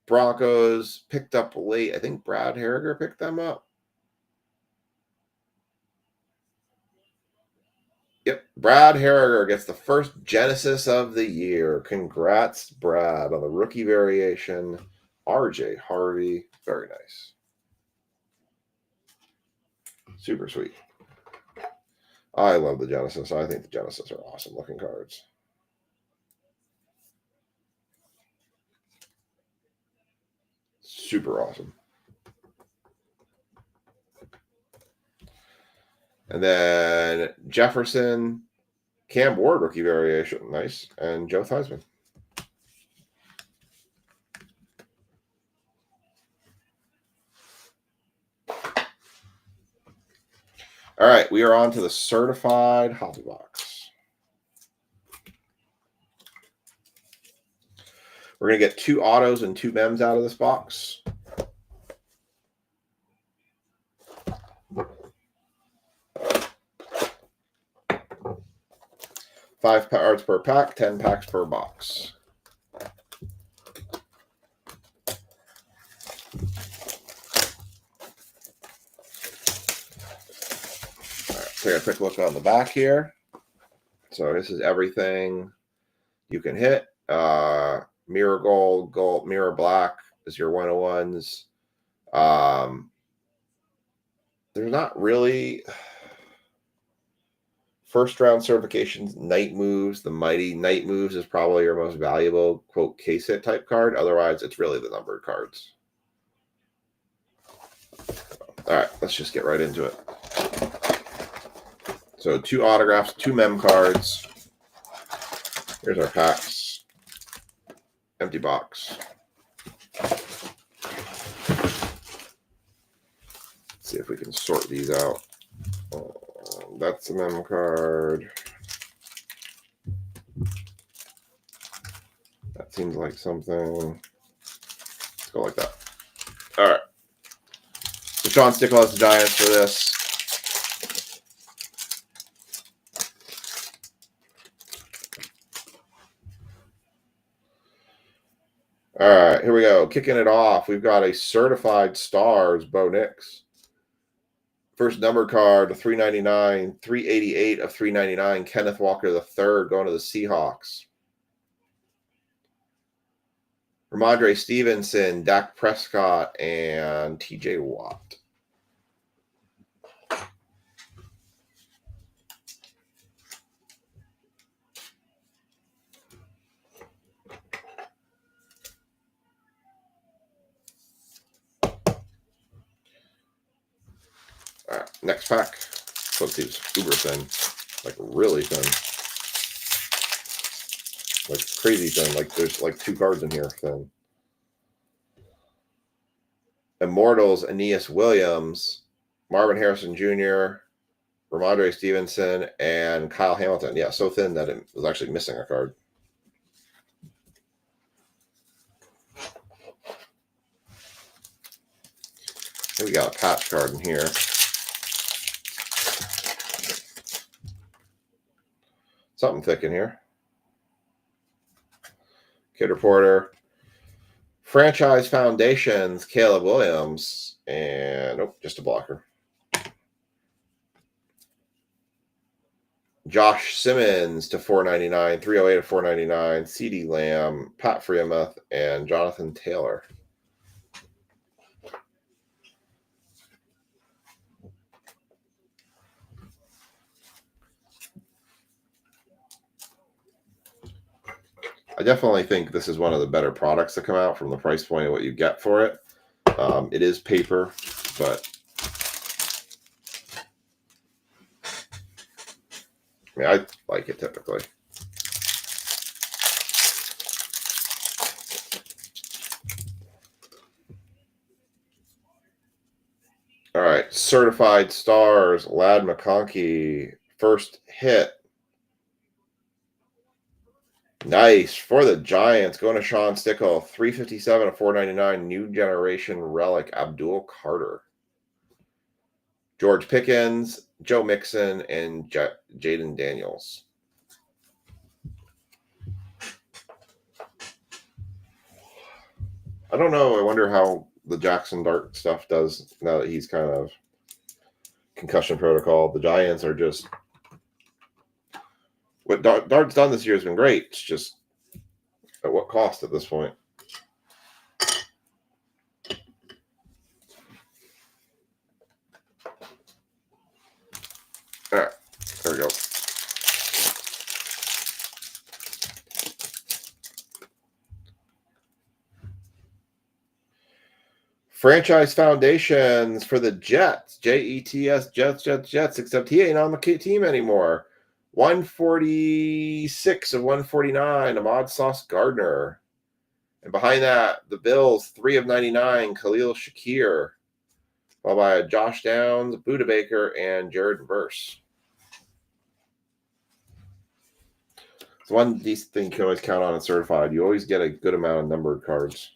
Broncos picked up late. I think Brad Harriger picked them up. Yep, Brad Harriger gets the first Genesis of the year. Congrats, Brad, on the rookie variation. RJ Harvey, very nice. Super sweet. I love the Genesis. I think the Genesis are awesome looking cards. Super awesome. And then Jefferson, Cam Ward, rookie variation. Nice. And Joe Theismann. All right, we are on to the certified hobby box. We're going to get 2 autos and 2 mems out of this box. $5 cards per pack, 10 packs per box. Take a quick look on the back here. So this is everything you can hit. Mirror gold, mirror black is your 101s. There's not really first round certifications. Night Moves, the mighty Night Moves is probably your most valuable quote case hit type card. Otherwise, it's really the numbered cards. All right, let's just get right into it. So 2 autographs, 2 mem cards. Here's our packs. Empty box. Let's see if we can sort these out. That's a mem card. That seems like something. Let's go like that. All right. So Sean Stickle has the Giants for this. All right, here we go. Kicking it off, we've got a certified stars, Bo Nix. First number card, 399, 388 of 399, Kenneth Walker III going to the Seahawks. Ramondre Stevenson, Dak Prescott, and TJ Watt. All right, next pack. So let's see, it's uber thin, like really thin, like crazy thin. Like there's like 2 cards in here thin. Immortals, Aeneas Williams, Marvin Harrison Jr., Ramondre Stevenson, and Kyle Hamilton. Yeah, so thin that it was actually missing a card. Then we got a patch card in here. Something thick in here. Kid Reporter. Franchise Foundations, Caleb Williams, and just a blocker. Josh Simmons to 499, 308 to 499, CeeDee Lamb, Pat Freiermuth, and Jonathan Taylor. I definitely think this is one of the better products to come out from the price point of what you get for it. It is paper, but I mean, I like it typically. All right, certified stars, Ladd McConkey, first hit. Nice for the Giants. Going to Sean Stickle, 357 of 499, new generation relic, Abdul Carter. George Pickens, Joe Mixon, and Jaden Daniels. I don't know. I wonder how the Jackson Dart stuff does now that he's kind of concussion protocol. The Giants are just... What Dart's done this year has been great. It's just at what cost at this point? All right, there we go. Franchise Foundations for the Jets. Jets, Jets, except he ain't on the team anymore. 146 of 149, Ahmad Sauce Gardner. And behind that, the Bills, 3 of 99, Khalil Shakir. Followed by Josh Downs, Buda Baker, and Jared Verse. It's one decent thing you can always count on in certified. You always get a good amount of numbered cards.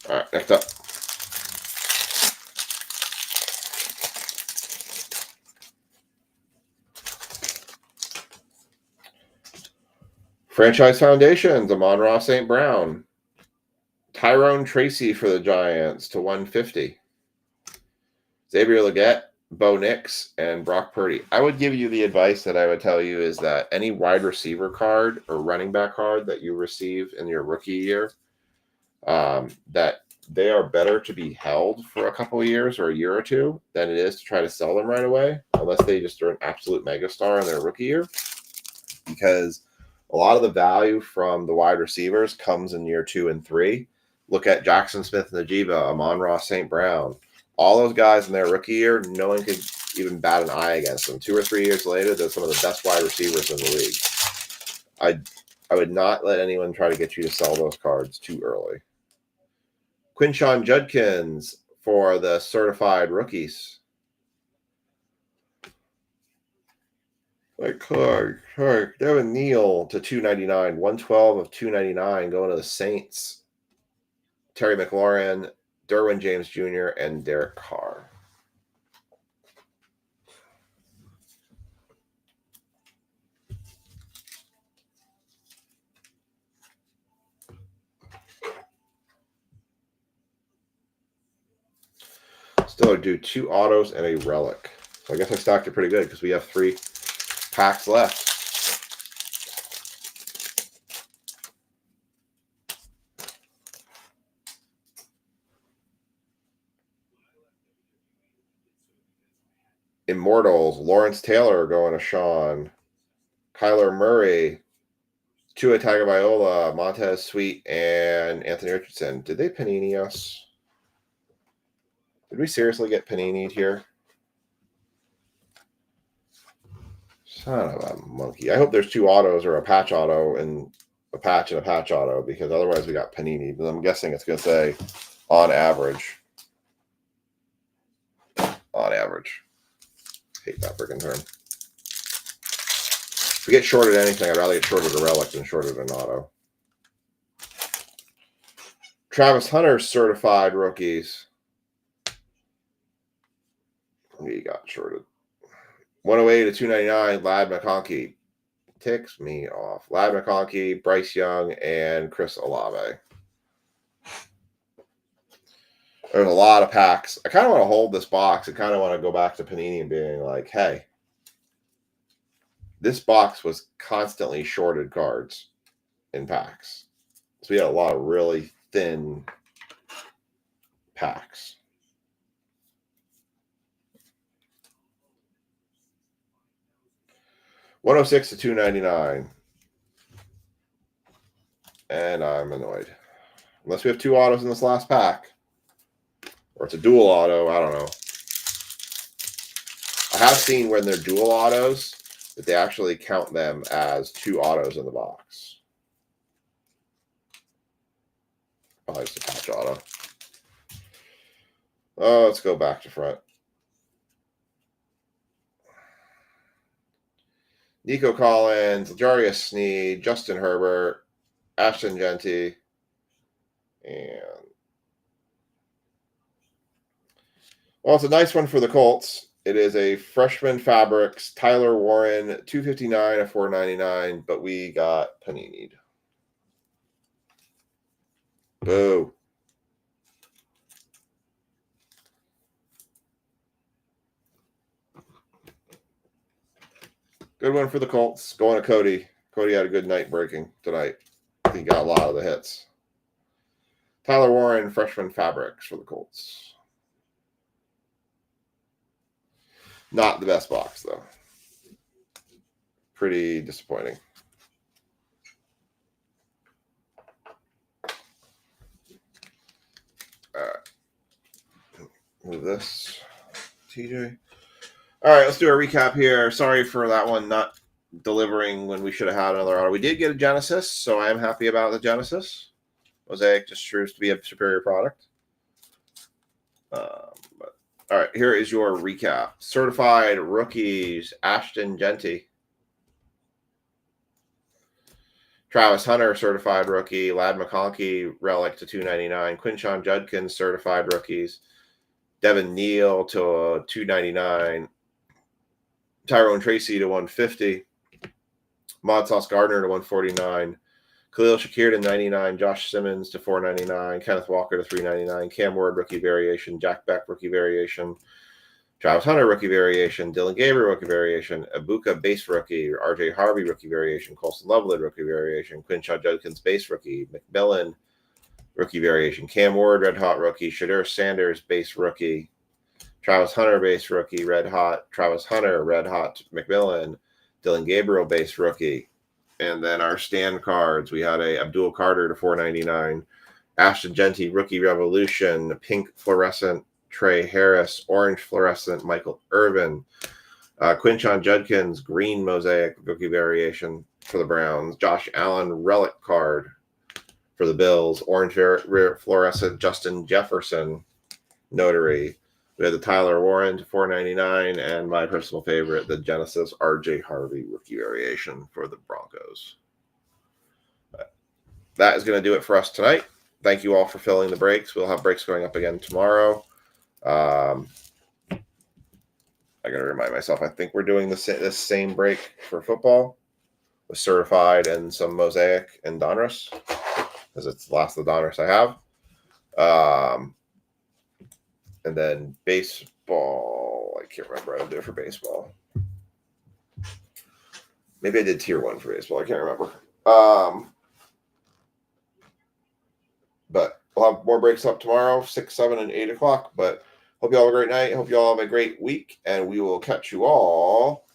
All right, next up. Franchise Foundations, Amon-Ra St. Brown. Tyrone Tracy for the Giants to 150. Xavier Legette, Bo Nix, and Brock Purdy. I would give you the advice that I would tell you is that any wide receiver card or running back card that you receive in your rookie year, that they are better to be held for a couple of years or a year or two than it is to try to sell them right away, unless they just are an absolute megastar in their rookie year. Because a lot of the value from the wide receivers comes in year 2 and 3. Look at Jackson Smith-Njigba, Amon-Ra St. Brown. All those guys in their rookie year, no one could even bat an eye against them. 2 or 3 years later, they're some of the best wide receivers in the league. I would not let anyone try to get you to sell those cards too early. Quinshon Judkins for the certified rookies. Devin Neal to 299, 112 of 299 going to the Saints. Terry McLaurin, Derwin James Jr., and Derek Carr. Still do 2 autos and a relic. So I guess I stocked it pretty good because we have 3 packs left. Immortals, Lawrence Taylor going to Sean. Kyler Murray, Tua Tagovailoa, Montez Sweet, and Anthony Richardson. Did they panini us? Did we seriously get panini'd here? Son of a monkey. I hope there's 2 autos or a patch auto and a patch and a patch auto, because otherwise we got panini. But I'm guessing it's going to say on average. On average. Hate that freaking term. If we get shorted anything, I'd rather get shorted a relic than shorted an auto. Travis Hunter certified rookies. We got shorted. 108 to 299, Ladd McConkey. Ticks me off. Ladd McConkey, Bryce Young, and Chris Olave. There's a lot of packs. I kind of want to hold this box. I kind of want to go back to Panini and being like, hey, this box was constantly shorted cards in packs. So we had a lot of really thin packs. $106 to $299. And I'm annoyed. Unless we have 2 autos in this last pack. Or it's a dual auto. I don't know. I have seen when they're dual autos that they actually count them as 2 autos in the box. Probably just a patch auto. Oh, let's go back to front. Nico Collins, Jarius Sneed, Justin Herbert, Ashton Genty, and well, it's a nice one for the Colts. It is a freshman fabrics, Tyler Warren, 259 of 499, but we got panini'd. Boo. Good one for the Colts. Going to Cody. Cody had a good night breaking tonight. He got a lot of the hits. Tyler Warren, freshman fabrics for the Colts. Not the best box, though. Pretty disappointing. All right. Move this, TJ. All right, let's do a recap here. Sorry for that one not delivering when we should have had another auto. We did get a Genesis, so I am happy about the Genesis. Mosaic just proves to be a superior product. But all right, here is your recap. Certified rookies: Ashton Genty, Travis Hunter, certified rookie; Ladd McConkey, relic to 299; Quinshon Judkins, certified rookies; Devin Neal to 299; Tyrone Tracy to 150; Mod Sauce Gardner to 149; Khalil Shakir to 99; Josh Simmons to 499; Kenneth Walker to 399; Cam Ward rookie variation; Jack Beck rookie variation; Travis Hunter rookie variation; Dylan Gabriel rookie variation; Ibuka base rookie; RJ Harvey rookie variation; Colson Loveland rookie variation; Quinshon Judkins base rookie; McMillan rookie variation; Cam Ward red hot rookie; Shadur Sanders base rookie; Travis Hunter base rookie red hot; Travis Hunter red hot; McMillan; Dylan Gabriel base rookie. And then our stand cards, we had a Abdul Carter to 499, Ashton Genty rookie revolution, pink fluorescent Trey Harris, orange fluorescent Michael Irvin, Quinshon Judkins green mosaic rookie variation for the Browns, Josh Allen relic card for the Bills, orange fluorescent Justin Jefferson notary. We had the Tyler Warren to 499, and my personal favorite, the Genesis RJ Harvey rookie variation for the Broncos. That is going to do it for us tonight. Thank you all for filling the breaks. We'll have breaks going up again tomorrow. I got to remind myself, I think we're doing this same break for football with certified and some mosaic and Donruss, because it's the last of the Donruss I have. And then baseball, I can't remember how to do it for baseball. Maybe I did tier 1 for baseball. I can't remember. But we'll have more breaks up tomorrow, 6, 7, and 8 o'clock. But hope you all have a great night. Hope you all have a great week. And we will catch you all